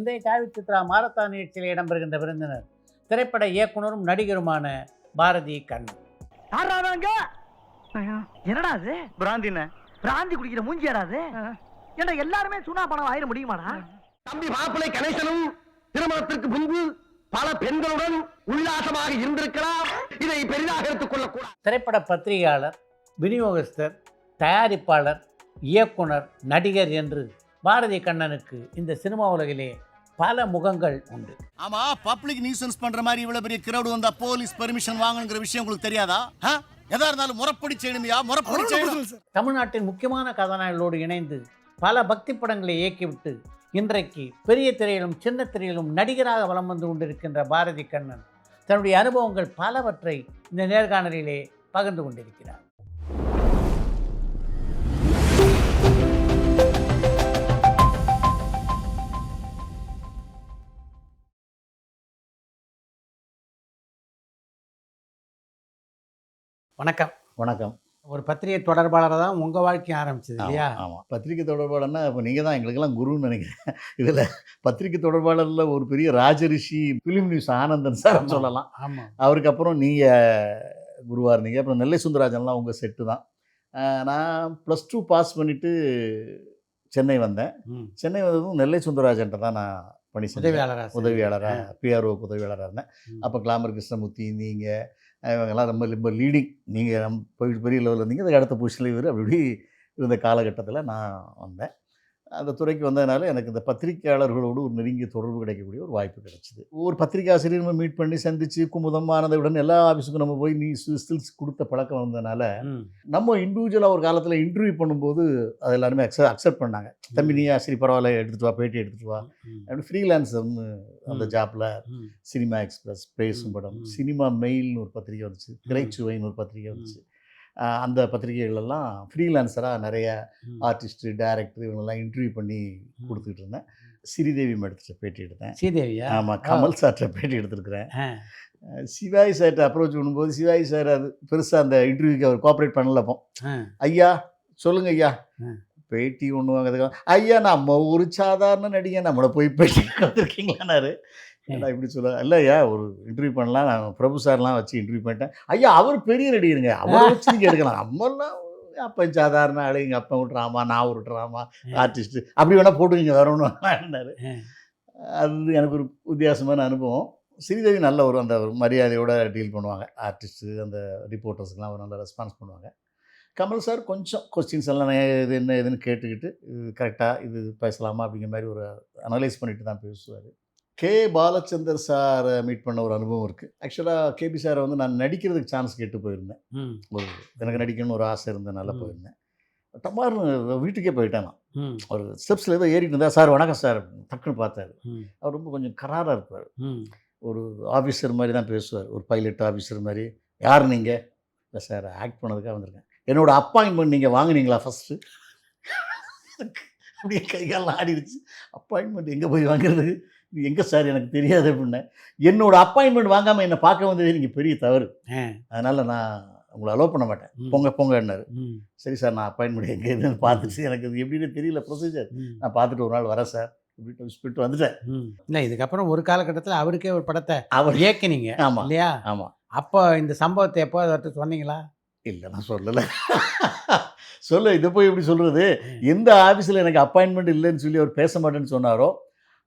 இன்றைய காவி சித்ரா மாரத்தான் நிகழ்ச்சியில் இடம்பெறுகின்ற விருந்தினர் திரைப்பட இயக்குனரும் நடிகருமான பாரதி கண்ணன். என்னடா அது? பிராந்தி குடிக்கிற மூஞ்சியாடா அது? ஏன்னா எல்லாருமே சுனா பணம் ஆயிர முடியுமாடா? தம்பி மாப்பிளை கணேசனும் திருமணத்திற்கு முன்பு பல பெண்களுடன் உல்லாசமாக இருந்திருக்கலாம். இதை பெரிதாக எடுத்துக் கொள்ளக்கூடாது. திரைப்பட பத்திரிகையாளர், விநியோகஸ்தர், தயாரிப்பாளர், இயக்குனர், நடிகர் என்று பாரதி கண்ணனுக்கு இந்த சினிமா உலகிலே பல முகங்கள் உண்டு. ஆமா, பப்ளிக் நியூசன்ஸ் பண்ற மாதிரி இவ்வளவு பெரிய கிரவுட் வந்தா போலீஸ் பெர்மிஷன் வாங்கணுங்கிற விஷயம் உங்களுக்கு தெரியாதா? எதா இருந்தாலும் முறைப்படி செய்யணுமையா? முறைப்படி செய்யணும். தமிழ்நாட்டின் முக்கியமான கதாநாயகர்களோடு இணைந்து பல பக்தி படங்களை இயக்கிவிட்டு இன்றைக்கு பெரிய திரையிலும் சின்ன திரையிலும் நடிகராக வலம் வந்து கொண்டிருக்கின்ற பாரதி கண்ணன் தன்னுடைய அனுபவங்கள் பலவற்றை இந்த நேர்காணலிலே பகிர்ந்து கொண்டிருக்கிறார். வணக்கம். வணக்கம். ஒரு பத்திரிகை தொடர்பாளராக தான் உங்கள் வாழ்க்கை ஆரம்பிச்சது இல்லையா? ஆமாம், பத்திரிகை தொடர்பாளர்னா இப்போ நீங்கள் தான் எங்களுக்கெல்லாம் குருன்னு நினைக்கிறேன். இதில் பத்திரிகை தொடர்பாளரில் ஒரு பெரிய Rajarishi film news Anandan sir சொல்லலாம். ஆமாம். அவருக்கு அப்புறம் நீங்கள் குருவாக இருந்தீங்க. அப்புறம் நெல்லை சுந்தரராஜன்லாம் உங்கள் செட்டு தான். நான் +2 பாஸ் பண்ணிவிட்டு சென்னை வந்தேன். சென்னை வந்ததும் நெல்லை சுந்தரராஜன்ட்ட தான் நான் பணி செஞ்சேன். உதவியாளராக பிஆர்ஓக்கு உதவியாளராக இருந்தேன். அப்போ கிளாமர் கிருஷ்ணமூர்த்தி, நீங்கள் இவங்கெல்லாம் ரொம்ப லீடிங். நீங்கள் போயிட்டு பெரிய லெவலில் இருந்தீங்க. அதுக்கு அடுத்த பொசிஷனில் இவர் அப்படி இருந்த காலகட்டத்தில் நான் வந்தேன். அந்த துறைக்கு வந்ததுனால எனக்கு இந்த பத்திரிகையாளர்களோடு ஒரு நெருங்கிய தொடர்பு கிடைக்கக்கூடிய ஒரு வாய்ப்பு கிடைச்சிது. ஒரு பத்திரிகை ஆசிரியர் நம்ம மீட் பண்ணி சந்தித்து குமுதம் ஆனந்தவுடன் எல்லா ஆஃபீஸுக்கும் நம்ம போய் ஸ்டில்ஸ் கொடுத்த பழக்கம் வந்ததுனால நம்ம இண்டிவிஜுவலாக ஒரு காலத்தில் இன்டர்வியூ பண்ணும்போது அது எல்லாருமே அக்செப்ட் பண்ணாங்க. தம்பி நீ ஆசிரியர் பரவாயில்ல, எடுத்துகிட்டு வா, பேட்டி எடுத்துகிட்டு வா அப்படி. ஃப்ரீலான்சர்னு அந்த ஜாப்பில் சினிமா எக்ஸ்பிரஸ், பேசும் படம், சினிமா மெயில்னு ஒரு பத்திரிகை வந்துச்சு, திரைச்சுவைன்னு ஒரு பத்திரிகை வந்துச்சு. அந்த பத்திரிகைகளெல்லாம் ஃப்ரீலான்சராக நிறைய ஆர்டிஸ்ட்டு, டைரக்டர் இவங்கெல்லாம் இன்டர்வியூ பண்ணி கொடுத்துக்கிட்டு இருந்தேன். ஸ்ரீதேவி மேடத்தை பேட்டி எடுத்தேன். ஸ்ரீதேவியா? ஆமாம். கமல் சார்கிட்ட பேட்டி எடுத்துருக்குறேன். சிவாஜி சார்கிட்ட அப்ரோச் பண்ணும்போது சிவாஜி சார் அது பெருசாக அந்த இன்டர்வியூக்கு அவர் கோஆப்ரேட் பண்ணலப்போ. ஐயா சொல்லுங்கள் ஐயா, பேட்டி ஒன்று வாங்கிறதுக்கு ஐயா நம்ம ஒரு சாதாரண நடிகை நம்மளை போய் பேட்டி வந்திருக்கீங்களான்னாரு. ஏன்னா இப்படி சொல்ல இல்லையா, ஒரு இன்டர்வியூ பண்ணலாம், நான் பிரபு சார்லாம் வச்சு இன்டர்வியூ பண்ணிட்டேன். ஐயா அவர் பெரிய நடிகருங்க, அவரை வச்சு நீங்கள் எடுக்கலாம், நம்மளாம் அப்போ சாதாரண ஆளு, எங்கள் அப்பா ஒரு ட்ராமா, நான் ஒரு ட்ராமா ஆர்டிஸ்ட்டு, அப்படி வேணால் போட்டுக்கிங்க வரணும்னாரு. அது எனக்கு ஒரு வித்தியாசமான அனுபவம். ஸ்ரீதேவி நல்ல ஒரு அந்த ஒரு மரியாதையோடு டீல் பண்ணுவாங்க. ஆர்டிஸ்ட்டு அந்த ரிப்போர்ட்டர்ஸுக்கெலாம் ஒரு நல்ல ரெஸ்பான்ஸ் பண்ணுவாங்க. கமல் சார் கொஞ்சம் கொஸ்டின்ஸ் எல்லாம் இது என்ன ஏதுன்னு கேட்டுக்கிட்டு இது கரெக்டாக இது பேசலாமா அப்படிங்கிற மாதிரி ஒரு அனலைஸ் பண்ணிட்டு தான் பேசுவார். கே பாலச்சந்தர் சாரை மீட் பண்ண ஒரு அனுபவம் இருக்குது. ஆக்சுவலாக கேபி சாரை வந்து நான் நடிக்கிறதுக்கு சான்ஸ் கேட்டு போயிருந்தேன். ஒரு எனக்கு நடிக்கணும்னு ஒரு ஆசை இருந்ததுனால போயிருந்தேன். டமார்னு வீட்டுக்கே போயிட்டேன். நான் ஒரு ஸ்டெப்ஸில் ஏதோ ஏறிட்டு இருந்தால் சார் வணக்கம் சார் டக்குன்னு பார்த்தாரு. அவர் ரொம்ப கொஞ்சம் கராராக இருப்பார். ஒரு ஆஃபீஸர் மாதிரி தான் பேசுவார், ஒரு பைலட் ஆஃபீஸர் மாதிரி. யார் நீங்கள்? இல்லை சார் ஆக்ட் பண்ணதுக்காக வந்திருக்கேன். என்னோடய அப்பாயின்மெண்ட் நீங்கள் வாங்கினீங்களா ஃபஸ்ட்டு? அப்படியே கைகாலெலாம் ஆடிடுச்சு. அப்பாயின்மெண்ட் எங்கே போய் வாங்குறது? எங்கே சார் எனக்கு தெரியாது அப்படின்னேன். என்னோடய அப்பாயின்மெண்ட் வாங்காமல் என்னை பார்க்க வந்ததே நீங்கள் பெரிய தவறு, அதனால் நான் உங்களை அலோவ் பண்ண மாட்டேன், போங்கன்னாரு. சரி சார், நான் அப்பாயின்மெண்ட் எங்கே இதுன்னு பார்த்துட்டு எனக்கு இது எப்படின்னு தெரியல ப்ரொசீஜர், நான் பார்த்துட்டு ஒரு நாள் வரேன் சார் இப்படிட்டு விஸ்பிட்டு வந்துட்டேன். இல்லை, இதுக்கப்புறம் ஒரு காலகட்டத்தில் அவருக்கே ஒரு படத்தை அவர் இயக்கினீங்க. ஆமாம் இல்லையா? ஆமாம். அப்போ இந்த சம்பவத்தை எப்போ அவர்கிட்ட சொன்னீங்களா? இல்லை, நான் சொல்லலை. சொல்ல இதை போய் எப்படி சொல்கிறது? எந்த ஆஃபீஸில் எனக்கு அப்பாயின்மெண்ட் இல்லைன்னு சொல்லி அவர் பேச மாட்டேன்னு சொன்னாரோ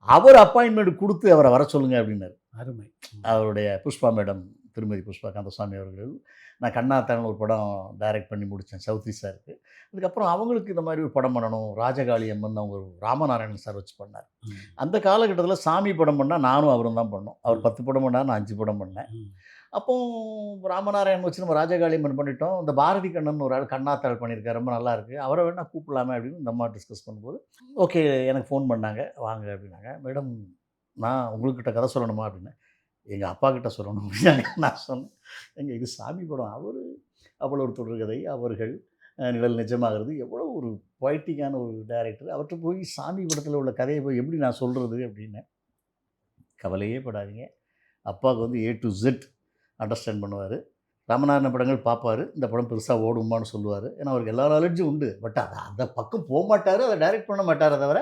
அவர் அப்பாயின்மெண்ட் கொடுத்து அவரை வர சொல்லுங்கள் அப்படின்னாரு. அருமை. அவருடைய புஷ்பா மேடம், திருமதி புஷ்பா கந்தசாமி அவர்கள், நான் கண்ணாத்தான ஒரு படம் டைரக்ட் பண்ணி முடித்தேன் சௌத்ரி சாருக்கு. அதுக்கப்புறம் அவங்களுக்கு இந்த மாதிரி ஒரு படம் பண்ணணும், ராஜகாளி அம்மன் அவங்க ஒரு ராமநாராயணன் சார் வச்சு பண்ணார். அந்த காலகட்டத்தில் சாமி படம் பண்ணால் நானும் அவரும் தான் பண்ணோம். அவர் 10 படம் பண்ணார், நான் 5 படம் பண்ணேன். அப்போ ராமநாராயணன் வச்சு நம்ம ராஜகாளி அம்மன் பண்ணிட்டோம். இந்த பாரதி கண்ணன் ஒரு ஆள் கண்ணாத்தாள் பண்ணியிருக்காரு, ரொம்ப நல்லா இருக்குது, அவரை வேணால் கூப்பிடலாமே அப்படின்னு இந்த அம்மா டிஸ்கஸ் பண்ணும்போது ஓகே எனக்கு ஃபோன் பண்ணாங்க, வாங்க அப்படின்னாங்க. மேடம் நான் உங்கள்கிட்ட கதை சொல்லணுமா அப்படின்னு. எங்கள் அப்பா கிட்ட சொல்லணும் அப்படின்னாங்க. நான் சொன்னேன், எங்கள் இது சாமி படம், அவர் அவ்வளோ ஒரு தொடர்கதை, அவர்கள் நிழல் நிஜமாகிறது, எவ்வளோ ஒரு பொய்ட்டிக்கான ஒரு டைரக்டர், அவர்கிட்ட போய் சாமி படத்தில் உள்ள கதையை போய் எப்படி நான் சொல்கிறது அப்படின்னு. கவலையே படாதீங்க, அப்பாவுக்கு வந்து A to Z அண்டர்ஸ்டாண்ட் பண்ணுவார், ராமநாதன் படங்கள் பார்ப்பார், இந்த படம் பெருசாக ஓடுமான்னு சொல்லுவார். ஏன்னா அவருக்கு எல்லா நாலேஜும் உண்டு. பட் அதை அந்த பக்கம் போக மாட்டார், அதை டைரக்ட் பண்ண மாட்டாரே தவிர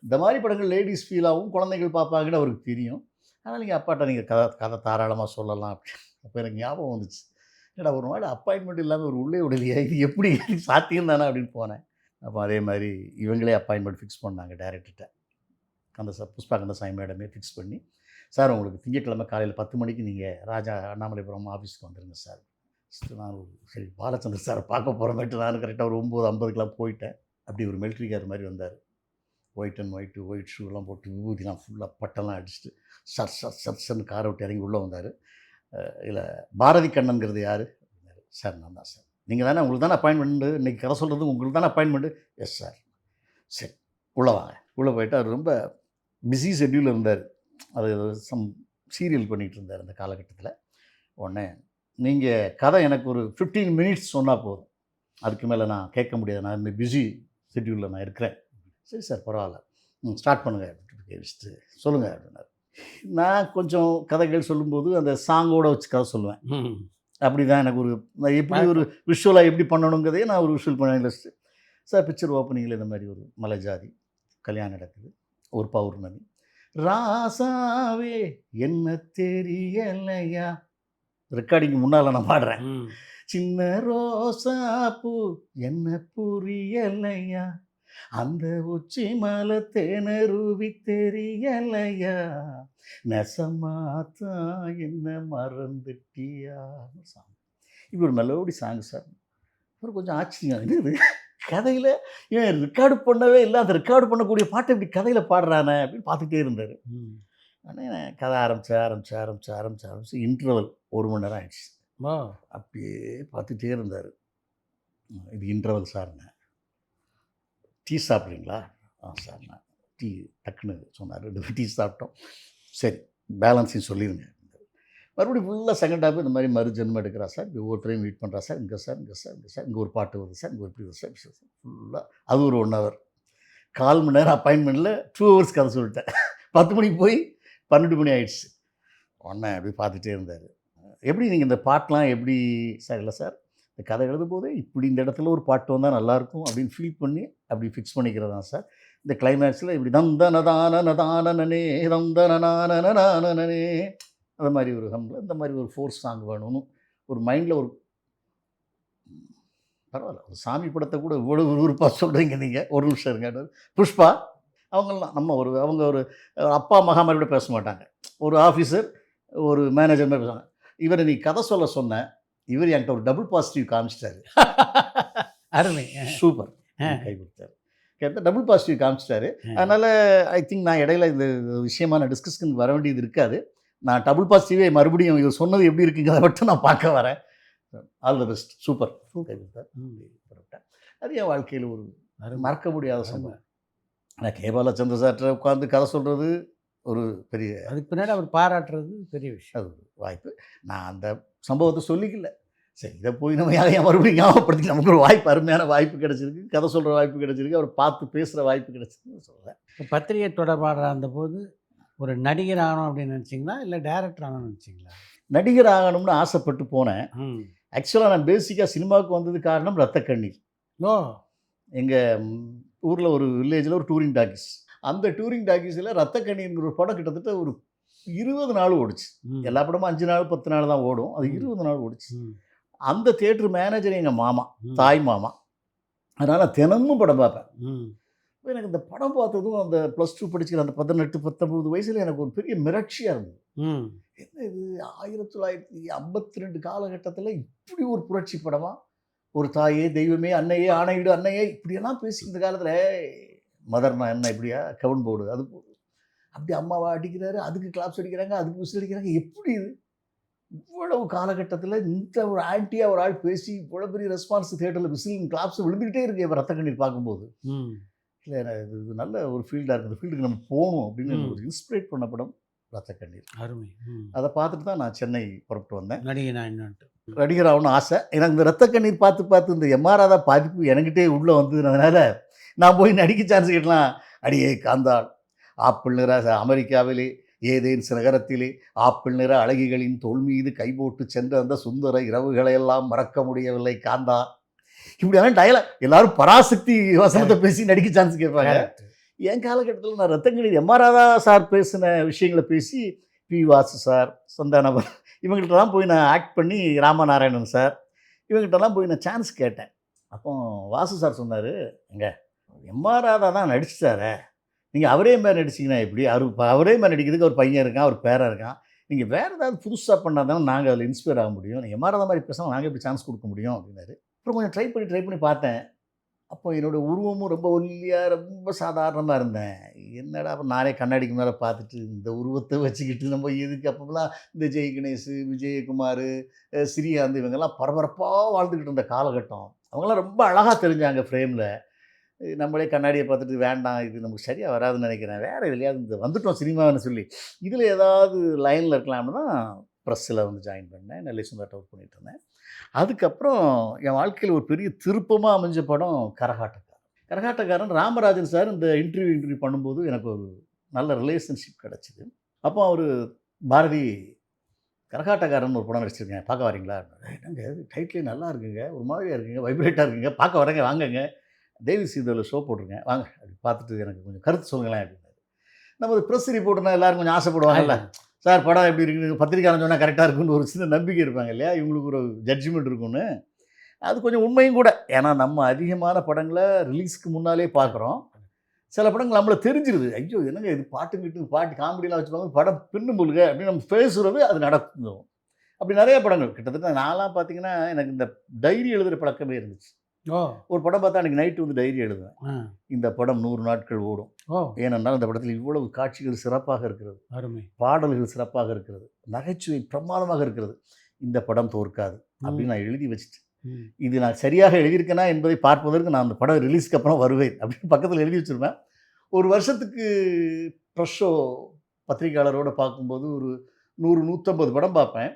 இந்த மாதிரி படங்கள் லேடிஸ் ஃபீல் ஆகும், குழந்தைகள் பார்ப்பாங்கன்னு அவருக்கு தெரியும். அதனால் நீங்கள் அப்பாட்ட நீங்கள் கதை தாராளமாக சொல்லலாம் அப்படின்னு. அப்போ எனக்கு ஞாபகம் வந்துச்சு, ஏன்னா ஒரு நாள் அப்பாயின்மெண்ட் இல்லாமல் ஒரு உள்ளே விடலையா, இது எப்படி சாத்தியம் தானே அப்படின்னு போனேன். அப்போ அதே மாதிரி இவங்களே அப்பாயின்மெண்ட் ஃபிக்ஸ் பண்ணாங்க டேரக்டர்கிட்ட. புஷ்பா கந்தசாமி மேடமே ஃபிக்ஸ் பண்ணி, சார் உங்களுக்கு திங்கட்கிழமை காலையில் 10 மணிக்கு நீங்கள் ராஜா அண்ணாமலைபுரம் ஆஃபீஸ்க்கு வந்துடுங்க சார். நான் சரி பாலச்சந்தர் சார் பார்க்க போகிறமேட்டு நான் கரெக்டாக ஒரு 9:50 போயிட்டேன். அப்படி ஒரு மிலிட்ரிக்கார் மாதிரி வந்தார். ஒயிட் ஷூலாம் போட்டு விபூதிலாம் ஃபுல்லாக பட்டெல்லாம் அடிச்சுட்டு சர்ன்னு காரை விட்டு இறங்கி உள்ளே வந்தார். இல்லை பாரதி கண்ணன்கிறது யார்? சார் நான் தான் சார். நீங்கள் தானே, உங்களுக்கு தானே அப்பாயின்மெண்ட்டு, இன்றைக்கி கதை சொல்கிறது உங்களுக்கு தானே அப்பாயின்மெண்ட்டு? Yes sir. சரி உள்ளே வாங்க. உள்ளே போயிட்டு அவர் ரொம்ப பிஸி ஷெட்யூலில் இருந்தார். அது சம் சீரியல் பண்ணிகிட்டு இருந்தார் அந்த காலகட்டத்தில். உடனே நீங்கள் கதை எனக்கு ஒரு 15 மினிட்ஸ் சொன்னால் போதும், அதுக்கு மேலே நான் கேட்க முடியாது, நான் இந்த பிஸி ஷெட்யூலில் நான் இருக்கிறேன். சரி சார் பரவாயில்ல, ஸ்டார்ட் பண்ணுங்கள் அப்படின்னு வச்சுட்டு சொல்லுங்கள் அப்படின்னாரு. நான் கொஞ்சம் கதைகள் சொல்லும்போது அந்த சாங்கோடு வச்சு கதை சொல்லுவேன். அப்படி தான் எனக்கு ஒரு எப்படி ஒரு விஷுவலாக எப்படி பண்ணணுங்கிறதே நான் ஒரு விஷுவல் பண்ண சார். பிக்சர் ஓப்பனிங்கில் இந்த மாதிரி ஒரு மலை ஜாதி கல்யாணம் நடக்குது, ஒரு பௌர்ணமி, ராசாவே என்ன தெரியலையா, ரெக்கார்டிங்கு முன்னால் நான் பாடுறேன். சின்ன ரோசா பூ என்ன புரியலையா, அந்த உச்சி மலை தேனருவி தெரியலையா, நெசமாத்தா என்ன மறந்துட்டியா சாங். இப்படி ஒரு மெலோடி சாங் சார். அப்புறம் கொஞ்சம் ஆச்சரியம், இது கதையில் இவன் ரெக்கார்டு பண்ணவே இல்லை, அந்த ரெக்கார்டு பண்ணக்கூடிய பாட்டை இப்படி கதையில் பாடுறானே அப்படின்னு பார்த்துட்டே இருந்தார். ஆனால் கதை ஆரம்பிச்சு இன்டர்வல் 1 மணி நேரம் ஆயிடுச்சு. அப்படியே பார்த்துட்டே இருந்தார். இது இன்டர்வல் சார்ண்ணே, டீ சாப்பிட்றீங்களா? சார்ண்ணா டீ டக்குன்னு சொன்னார். 2 டீ சாப்பிட்டோம். சரி பேலன்ஸையும் சொல்லிடுங்க. மறுபடியும் ஃபுல்லாக செகண்ட் ஹாஃப் இந்த மாதிரி மறுஜென்மம் எடுக்கிறா சார், ஒவ்வொருத்தரையும் மீட் பண்ணுறா சார், இங்கே சார் இங்கே ஒரு பாட்டு வருது சார், இங்கே ஒரு இப்படி வருது சார், ஃபுல்லாக அது ஒரு 1 ஹவர். 4 மணி நேரம் அப்பாயின்மெண்ட்டில் 2 ஹவர்ஸ் கதை சொல்லிட்டேன். 10 மணிக்கு போய் 12 மணி ஆயிடுச்சு. உடனே அப்படி பார்த்துட்டே இருந்தார். எப்படி நீங்கள் இந்த பாட்டெலாம் எப்படி சார்? இல்லை சார், இந்த கதை எழுதும் போதே இப்படி இந்த இடத்துல ஒரு பாட்டு வந்தால் நல்லாயிருக்கும் அப்படின்னு ஃபீல் பண்ணி அப்படி ஃபிக்ஸ் பண்ணிக்கிறது தான் சார். இந்த கிளைமேக்ஸில் இப்படி தந்தனதானே தந்தனே அந்த மாதிரி ஒரு ஹம்மில் இந்த மாதிரி ஒரு ஃபோர்ஸ் சாங் வேணும்னு ஒரு மைண்டில் ஒரு பரவாயில்ல. ஒரு சாமி படத்தை கூட இவ்வளோ விறுவிறுப்பாக சொல்கிறீங்க நீங்கள், ஒரு நிமிஷம் இருங்க. புஷ்பா அவங்களாம் அவங்க ஒரு அப்பா மகா மாதிரி கூட பேச மாட்டாங்க, ஒரு ஆஃபீஸர் ஒரு மேனேஜர் மாதிரி பேசுவாங்க. இவரை நீ கதை சொல்ல சொன்ன, இவர் என்கிட்ட ஒரு டபுள் பாசிட்டிவ் காமிச்சிட்டாரு. அருமை, சூப்பர், கை கொடுத்தாரு. கேட்டால் டபுள் பாசிட்டிவ் காமிச்சிட்டாரு. அதனால் ஐ திங்க் நான் இடையில இந்த விஷயமா நான் டிஸ்கஷனுக்கு வர வேண்டியது இருக்காது. நான் டபுள் பாசிட்டிவே மறுபடியும் இவர் சொன்னது எப்படி இருக்குங்கிறத மட்டும் நான் பார்க்க வரேன். ஆல் த பெஸ்ட், சூப்பர் கை கொடுத்தார். அது என் வாழ்க்கையில் ஒரு மறக்க முடியாத சம்பவம். ஆனால் கேபாலச்சந்திர சார்ட்ட உட்காந்து கதை சொல்கிறது ஒரு பெரிய, அதுக்கு பின்னாடி அவர் பாராட்டுறது பெரிய விஷயம். அது வாய்ப்பு. நான் அந்த சம்பவத்தை சொல்லிக்கல. சரி, இதை போய் நம்ம யாரையும் மறுபடியும் ஞாபகப்படுத்தி நமக்கு ஒரு வாய்ப்பு, அருமையான வாய்ப்பு கிடச்சிருக்கு, கதை சொல்கிற வாய்ப்பு கிடச்சிருக்கு, அவர் பார்த்து பேசுகிற வாய்ப்பு கிடச்சிருக்குன்னு சொல்கிறேன். பத்திரிகை தொடர்பாளர் இருந்தபோது ஒரு நடிகர் ஆகணும் அப்படின்னு நினச்சிங்களா, இல்லை டைரக்டர் ஆகணும்னு நினச்சிங்களா? நடிகர் ஆகணும்னு ஆசைப்பட்டு போனேன். ஆக்சுவலாக நான் பேசிக்காக சினிமாவுக்கு வந்தது காரணம் ரத்த கண்ணீர். ஓ, எங்கள் ஊரில் ஒரு வில்லேஜில் ஒரு டூரிங் டாக்கீஸ், அந்த டூரிங் டாக்கீஸில் ரத்த கண்ணீர்ங்கிற ஒரு படம் கிட்டத்தட்ட ஒரு 20 நாள் ஓடிச்சு. எல்லா படமும் 5 நாள் 10 நாள் தான் ஓடும், அது 20 நாள் ஓடிச்சு. அந்த தியேட்டர் மேனேஜர் எங்கள் மாமா, தாய் மாமா. அதனால் தினமும் படம் பார்ப்பேன். எனக்கு இந்த படம் பார்த்ததும் அந்த +2 படிச்சுக்கிற அந்த 18-19 வயசில் எனக்கு ஒரு பெரிய மிரட்சியாக இருந்தது. என்ன இது 1952 காலகட்டத்தில் இப்படி ஒரு புரட்சி படமா? ஒரு தாயே தெய்வமே அன்னையே ஆணையிடு அன்னையே இப்படியெல்லாம் பேசி இந்த காலத்தில் மதர்னா என்ன இப்படியா கவுன் போர்டு அது போடு, அப்படி அம்மாவை அடிக்கிறாரு, அதுக்கு கிளாப்ஸ் அடிக்கிறாங்க, அதுக்கு விசில் அடிக்கிறாங்க. எப்படி இது இவ்வளவு காலகட்டத்தில் இந்த ஒரு ஆன்ட்டியாக ஒரு ஆள் பேசி இவ்வளோ பெரிய ரெஸ்பான்ஸ் தியேட்டரில் விசில் கிளாப்ஸ் விழுந்துக்கிட்டே இருக்கு இப்போ ரத்த கண்ணீர் பார்க்கும்போது. இல்லை இது நல்ல ஒரு ஃபீல்டாக இருக்குது, இந்த ஃபீல்டுக்கு நம்ம போகணும் அப்படின்னு ஒரு இன்ஸ்பிரேட் பண்ண படம் ரத்த கண்ணீர். அருமை. அதை பார்த்துட்டு தான் நான் சென்னை புறப்பட்டு வந்தேன். நடிகர் ஆகணும்னு ஆசை. எனக்கு இந்த ரத்த கண்ணீர் பார்த்து இந்த எம்ஆராதா பாதிப்பு எனக்கிட்டே உள்ளே வந்ததுனால நான் போய் நடிக்க சான்ஸ் கேட்டலாம். அடியே காந்தாள், ஆப்பிள்ங்கிற அமெரிக்காவிலே ஏதேன்ஸ் நகரத்திலே ஆப்பிள் நிற அழகிகளின் தோள் மீது கை போட்டு சென்ற அந்த சுந்தர இரவுகளையெல்லாம் மறக்க முடியவில்லை காந்தா. இப்படியான டயலாக் எல்லாரும் பராசக்தி வசனத்தை பேசி நடிக்க சான்ஸ் கேட்பாங்க. என் காலகட்டத்தில் நான் ரத்தங்களில் எம் ஆர் ராதா சார் பேசின விஷயங்களை பேசி பி வாசு சார், சந்தானவர் இவங்கள்ட்டலாம் போய் நான் ஆக்ட் பண்ணி, ராமநாராயணன் சார் இவங்ககிட்டலாம் போய் நான் சான்ஸ் கேட்டேன். அப்போ வாசு சார் சொன்னார், எங்க எம் ஆர் ராதா தான் நடிச்சிட்டாரே, நீங்கள் அவரே மாதிரி நடிச்சிங்கன்னா எப்படி, அவரே மாதிரி நடிக்கிறதுக்கு ஒரு பையன் இருக்கான், ஒரு பேரன் இருக்கான், நீங்கள் வேறு ஏதாவது புதுசாக பண்ணால் தானே நாங்கள் அதில் இன்ஸ்பயர் ஆக முடியும், நீங்கள் எம் ஆர் ராதா மாதிரி பேசினா நாங்கள் எப்படி சான்ஸ் கொடுக்க முடியும் அப்படின்னாரு. அப்புறம் கொஞ்சம் ட்ரை பண்ணி பார்த்தேன். அப்போ என்னோடய உருவமும் ரொம்ப ஒல்லியாக ரொம்ப சாதாரணமாக இருந்தேன். என்னடா அப்போ நானே கண்ணாடிக்கு மேலே பார்த்துட்டு இந்த உருவத்தை வச்சுக்கிட்டு நம்ம எதுக்கு, அப்போலாம் இந்த ஜெய் கணேஷ், விஜயகுமார், ஸ்ரீகாந்த் இவங்கெல்லாம் பரபரப்பாக வாழ்ந்துக்கிட்டு இருந்த காலகட்டம். அவங்களாம் ரொம்ப அழகாக தெரிஞ்சாங்க ஃப்ரேமில். நம்மளே கண்ணாடியை பார்த்துட்டு வேண்டாம் இது நமக்கு சரியாக வராதுன்னு நினைக்கிறேன், வேறு எதுலையாவது இந்த வந்துட்டோம் சினிமான்னு சொல்லி இதில் ஏதாவது லைனில் இருக்கலாம்னு தான் ப்ரெஸ்ஸில் வந்து ஜாயின் பண்ணேன். நெல்லை சுந்தர்ட்ட ஒர்க் பண்ணிகிட்டு இருந்தேன். அதுக்கப்புறம் என் வாழ்க்கையில் ஒரு பெரிய திருப்பமாக அமைஞ்ச படம் கரகாட்டக்காரன். ராமராஜன் சார் இந்த இன்டர்வியூ பண்ணும்போது எனக்கு ஒரு நல்ல ரிலேஷன்ஷிப் கிடச்சிது. அப்போ அவர் பாரதி கரகாட்டக்காரன் ஒரு படம் நடிச்சிருக்கேன், பார்க்க வரீங்களா? என்னங்க டைட்டிலே நல்லா இருக்குங்க, ஒரு மாதிரியாக இருக்குங்க, வைப்ரேட்டாக இருக்குங்க, பார்க்க வரேங்க, வாங்கங்க, தேவி சீதரில் ஷோ போட்டிருக்கேன், வாங்க அப்படி பார்த்துட்டு எனக்கு கொஞ்சம் கருத்து சொல்லுங்களேன் அப்படின்னாரு. நம்ம ப்ரெஸ் ரிப்போர்ட்னா எல்லோரும் கொஞ்சம் ஆசைப்படுவாங்கல்ல, சார் படம் எப்படி இருக்குது, பத்திரிக்கையாளர் சொன்னால் கரெக்டாக இருக்குன்னு ஒரு சின்ன நம்பிக்கை இருப்பாங்க இல்லையா, இவங்களுக்கு ஒரு ஜட்ஜ்மெண்ட் இருக்குன்னு. அது கொஞ்சம் உண்மையும் கூட. ஏன்னா நம்ம அதிகமான படங்களை ரிலீஸ்க்கு முன்னாலே பார்க்குறோம். சில படங்கள் நம்மளை தெரிஞ்சிருது, ஐயோ என்னங்க இது பாட்டு காமெடியெலாம் வச்சுப்பாங்க, படம் பின்னும் போலுங்க அப்படின்னு நம்ம பேசுகிறது அது நடக்கும். அப்படி நிறைய படங்கள் கிட்டத்தட்ட நான்லாம் பார்த்தீங்கன்னா எனக்கு இந்த டைரி எழுதுகிற பழக்கமே இருந்துச்சு. ஒரு படம் பார்த்தா அன்றைக்கி நைட்டு வந்து டைரி எழுதுவேன், இந்த படம் 100 நாட்கள் ஓடும். ஏனென்றால் இந்த படத்தில் இவ்வளவு காட்சிகள் சிறப்பாக இருக்கிறது, பாடல்கள் சிறப்பாக இருக்கிறது, நகைச்சுவை பிரமாதமாக இருக்கிறது, இந்த படம் தோற்காது அப்படின்னு நான் எழுதி வச்சுட்டு, இது நான் சரியாக எழுதியிருக்கேனா என்பதை பார்ப்பதற்கு நான் அந்த படம் ரிலீஸ்க்கு அப்புறம் வருவேன் அப்படின்னு பக்கத்தில் எழுதி வச்சுருவேன். ஒரு வருஷத்துக்கு ப்ரெஸ் ஷோ பத்திரிகையாளரோடு பார்க்கும்போது ஒரு 100-150 படம் பார்ப்பேன்.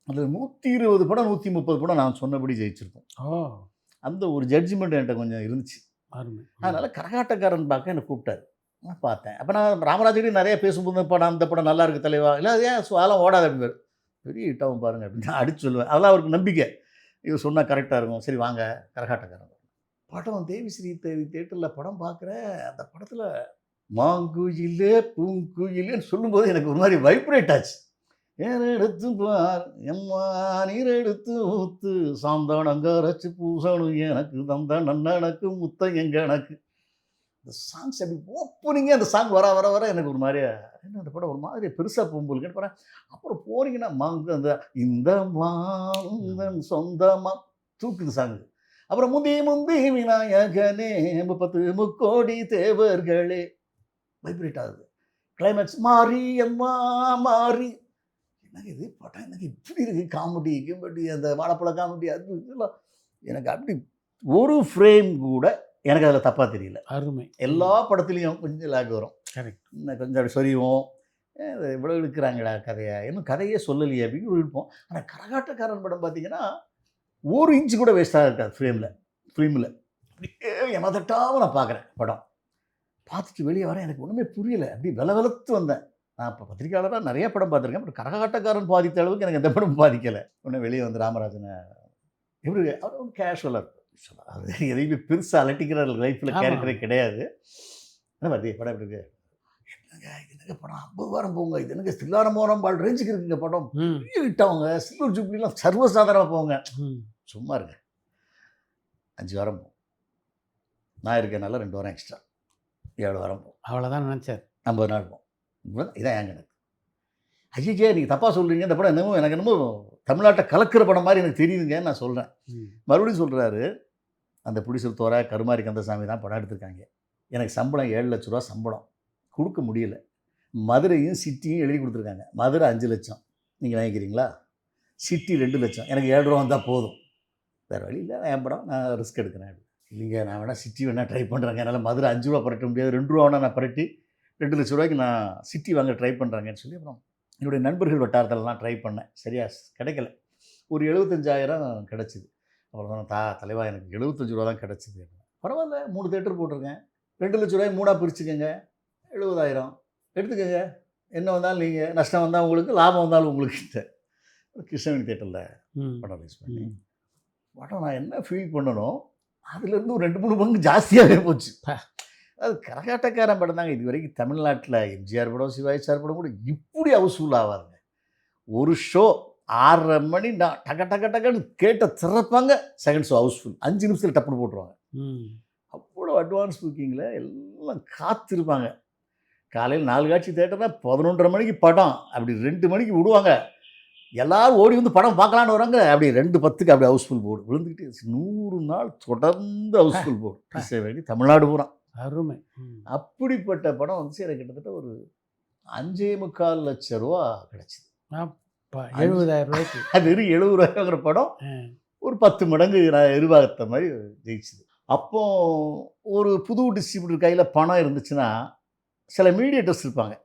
அதில் 120 படம் 130 படம் நான் சொன்னபடி ஜெயிச்சிருக்கோம். அந்த ஒரு ஜட்ஜ்மெண்ட் என்கிட்ட கொஞ்சம் இருந்துச்சு. அதனால் கரகாட்டக்காரன் பார்க்க என்னை கூப்பிட்டாரு, நான் பார்த்தேன். அப்போ நான் ராமராஜகிட்ட நிறைய பேசும்போது படம் அந்த படம் நல்லா இருக்குது தலைவா, இல்லை அது ஏன் அதெல்லாம் ஓடாது அப்படின்னு, பெரிய ஹிட்டாகவும் பாருங்கள் அப்படின்னு நான் அடிச்சு சொல்லுவேன். அதெல்லாம் அவருக்கு நம்பிக்கை, இவர் சொன்னால் கரெக்டாக இருக்கும், சரி வாங்க கரகாட்டக்காரன். படம் தேவி ஸ்ரீ தேவி தேட்டரில் படம் பார்க்குறேன். அந்த படத்தில் மாங்குயிலே பூங்குயிலேன்னு சொல்லும்போது எனக்கு ஒரு மாதிரி வைப்ரேட் ஆச்சு. ஏன் எடுத்து பார் எம்மா நீர் எடுத்து ஊத்து சாந்தானங்கரைச்சி பூசணும் எனக்கு தந்த நன்னஎனக்கு முத்த எங்க எனக்கு. இந்த சாங்ஸ் அப்படி ஓப்பனிங்கே அந்த சாங் வர வர வர எனக்கு ஒரு மாதிரியா என்ன அந்த படம் ஒரு மாதிரி பெருசாக போகும்போது போகிறேன். அப்புறம் போனீங்கன்னா மாங்க அந்த இந்த மாங்கன் சொந்தமா தூக்குது சாங்கு. அப்புறம் முந்தி விநாயகனே 30 முக்கோடி தேவர்களே வைப்ரேட் ஆகுது. கிளைமேக்ஸ் மாறி எம்மா மாறி, எனக்கு இது படம் எனக்கு இப்படி இருக்குது, காமெடி கிமெடி அந்த வாழைப்பழ காமெடி அது இதெல்லாம் எனக்கு அப்படி ஒரு ஃப்ரேம் கூட எனக்கு அதில் தப்பாக தெரியல. அருமை. எல்லா படத்துலேயும் கொஞ்சம் லாக் வரும், கரெக்ட், இன்னும் கொஞ்சம் அப்படி சொரிவோம், இவ்வளோ இழுக்கிறாங்கடா கதையை, இன்னும் கதையே சொல்லலையே அப்படின்னு இருப்போம். ஆனால் கரகாட்டக்காரன் படம் பார்த்தீங்கன்னா 1 இன்ச்சு கூட வேஸ்ட்டாக இருக்காது ஃபிலிமில் அப்படியே எமதட்டாமல் நான் பார்க்குறேன். படம் பார்த்துட்டு வெளியே வரேன், எனக்கு ஒன்றுமே புரியலை, அப்படி வெளத்து வந்தேன். நான் இப்போ பத்திரிக்கையாளராக நிறைய படம் பார்த்துருக்கேன், பட் கரகாட்டக்காரன் பாதித்த அளவுக்கு எனக்கு எந்த படம் பாதிக்கலை. உடனே வெளியே வந்து ராமராஜனை எப்படி அவர் கேஷுவலாக இருக்கும், அது எதையுமே பெருசாக அலட்டிக்கிற லைஃப்பில் கேரக்டரே கிடையாது. என்ன பார்த்தி படம் எப்படி இருக்கு, என்னங்க இது என்னங்க படம் 50 வாரம் போங்க, இது எனக்கு தில்லாரமோரம் பால் ரேஞ்சுக்கு இருக்குங்க படம், பெரிய விட்டவங்க சில்வர் ஜூப்ளிலாம் சர்வசாதாரணமாக போங்க, சும்மா இருங்க 5 வாரம் போகும், நான் இருக்கனால 2 வாரம் எக்ஸ்ட்ரா 7 வாரம் போகும், அவ்வளோதான் நினச்சார், 50 நாள் போகும். இதான் என் கணக்கு. ஐயே நீங்கள் தப்பாக சொல்கிறீங்க, இந்த படம் என்னமோ எனக்கு என்னமோ தமிழ்நாட்டை கலக்கிற படம் மாதிரி எனக்கு தெரியுதுங்கன்னு நான் சொல்கிறேன். மறுபடியும் சொல்கிறாரு, அந்த புடிசல் தோற கருமாரி கந்தசாமி தான் படம் எடுத்திருக்காங்க, எனக்கு சம்பளம் 7 லட்ச ரூபா சம்பளம் கொடுக்க முடியல, மதுரையும் சிட்டியும் எழுதி கொடுத்துருக்காங்க, மதுரை 5 லட்சம் நீங்கள் வாங்கிக்கிறீங்களா, சிட்டி 2 லட்சம், எனக்கு 7 ரூபா வந்தால் போதும், வேறு வழி இல்லை, என் படம் நான் ரிஸ்க் எடுக்கிறேன். இல்லைங்க நான் வேணால் சிட்டி வேணால் ட்ரை பண்ணுறேங்க, என்னால் மதுரை 5 ரூபா பரட்ட முடியாது, 2 ரூபா வேணால் நான் பரட்டி 2 லட்ச ரூபாய்க்கு நான் சிட்டி வாங்க ட்ரை பண்ணுறாங்கன்னு சொல்லி அப்புறம் என்னுடைய நண்பர்கள் வட்டாரத்திலலாம் ட்ரை பண்ணேன், சரியா கிடைக்கல. ஒரு 75,000 கிடச்சிது. அவ்வளோதான் தலைவா எனக்கு 75 ரூபா தான் கிடச்சிது. பரவாயில்ல 3 தேட்டர் போட்டிருக்கேன், 2 லட்ச ரூபாய் 3ஆக பிரிச்சுக்கோங்க, 70,000 எடுத்துக்கோங்க, என்ன வந்தாலும் நீங்கள், நஷ்டம் வந்தால் உங்களுக்கு, லாபம் வந்தாலும் உங்களுக்கு. கிருஷ்ணவேணி தேட்டரில் படம் ரிலீஸ் பண்ணி படம் நான் என்ன ஃபீல் பண்ணணும், அதுலேருந்து ஒரு 2-3 பங்கு ஜாஸ்தியாகவே போச்சு. அது கரகாட்டக்காரன் படம் தாங்க. இது வரைக்கும் தமிழ்நாட்டில் எம்ஜிஆர் படம், சிவாஜி சார் படம் கூட இப்படி ஹவுஸ்ஃபுல் ஆகாதுங்க. ஒரு ஷோ 6:30 மணி நான் டக்க டக்க டக்குன்னு கேட்ட திறப்பாங்க, செகண்ட் ஷோ ஹவுஸ்ஃபுல், 5 நிமிஷத்தில் டப்புன்னு போட்டுருவாங்க. அவ்வளோ அட்வான்ஸ் புக்கிங்கில் எல்லாம் காத்திருப்பாங்க. காலையில் 4 காட்சி தேட்டர்னா 11:30 மணிக்கு படம், அப்படி 2 மணிக்கு விடுவாங்க. எல்லாரும் ஓடி வந்து படம் பார்க்கலான்னு வராங்க, அப்படி 2:10க்கு அப்படி ஹவுஸ்ஃபுல் போர்டு விழுந்துக்கிட்டு 100 நாள் தொடர்ந்து ஹவுஸ்ஃபுல் போர்டு கிருஷ்ணவேணி தமிழ்நாடு பூரா. அருமை. அப்படிப்பட்ட படம் வந்து எனக்கு கிட்டத்தட்ட ஒரு 5.25 லட்சம் ரூபா கிடச்சிது. 70,000 ரூபாய்க்கு. அது வெறும் 70 ரூபாய்ங்கிற படம் ஒரு 10 மடங்கு நான் எதிர்பார்த்த மாதிரி ஜெயிச்சுது. அப்போ ஒரு புது டிஸ்ட்ரிபியூட்டர் கையில் பணம் இருந்துச்சுன்னா சில மீடியேட்டர்ஸ் இருப்பாங்க,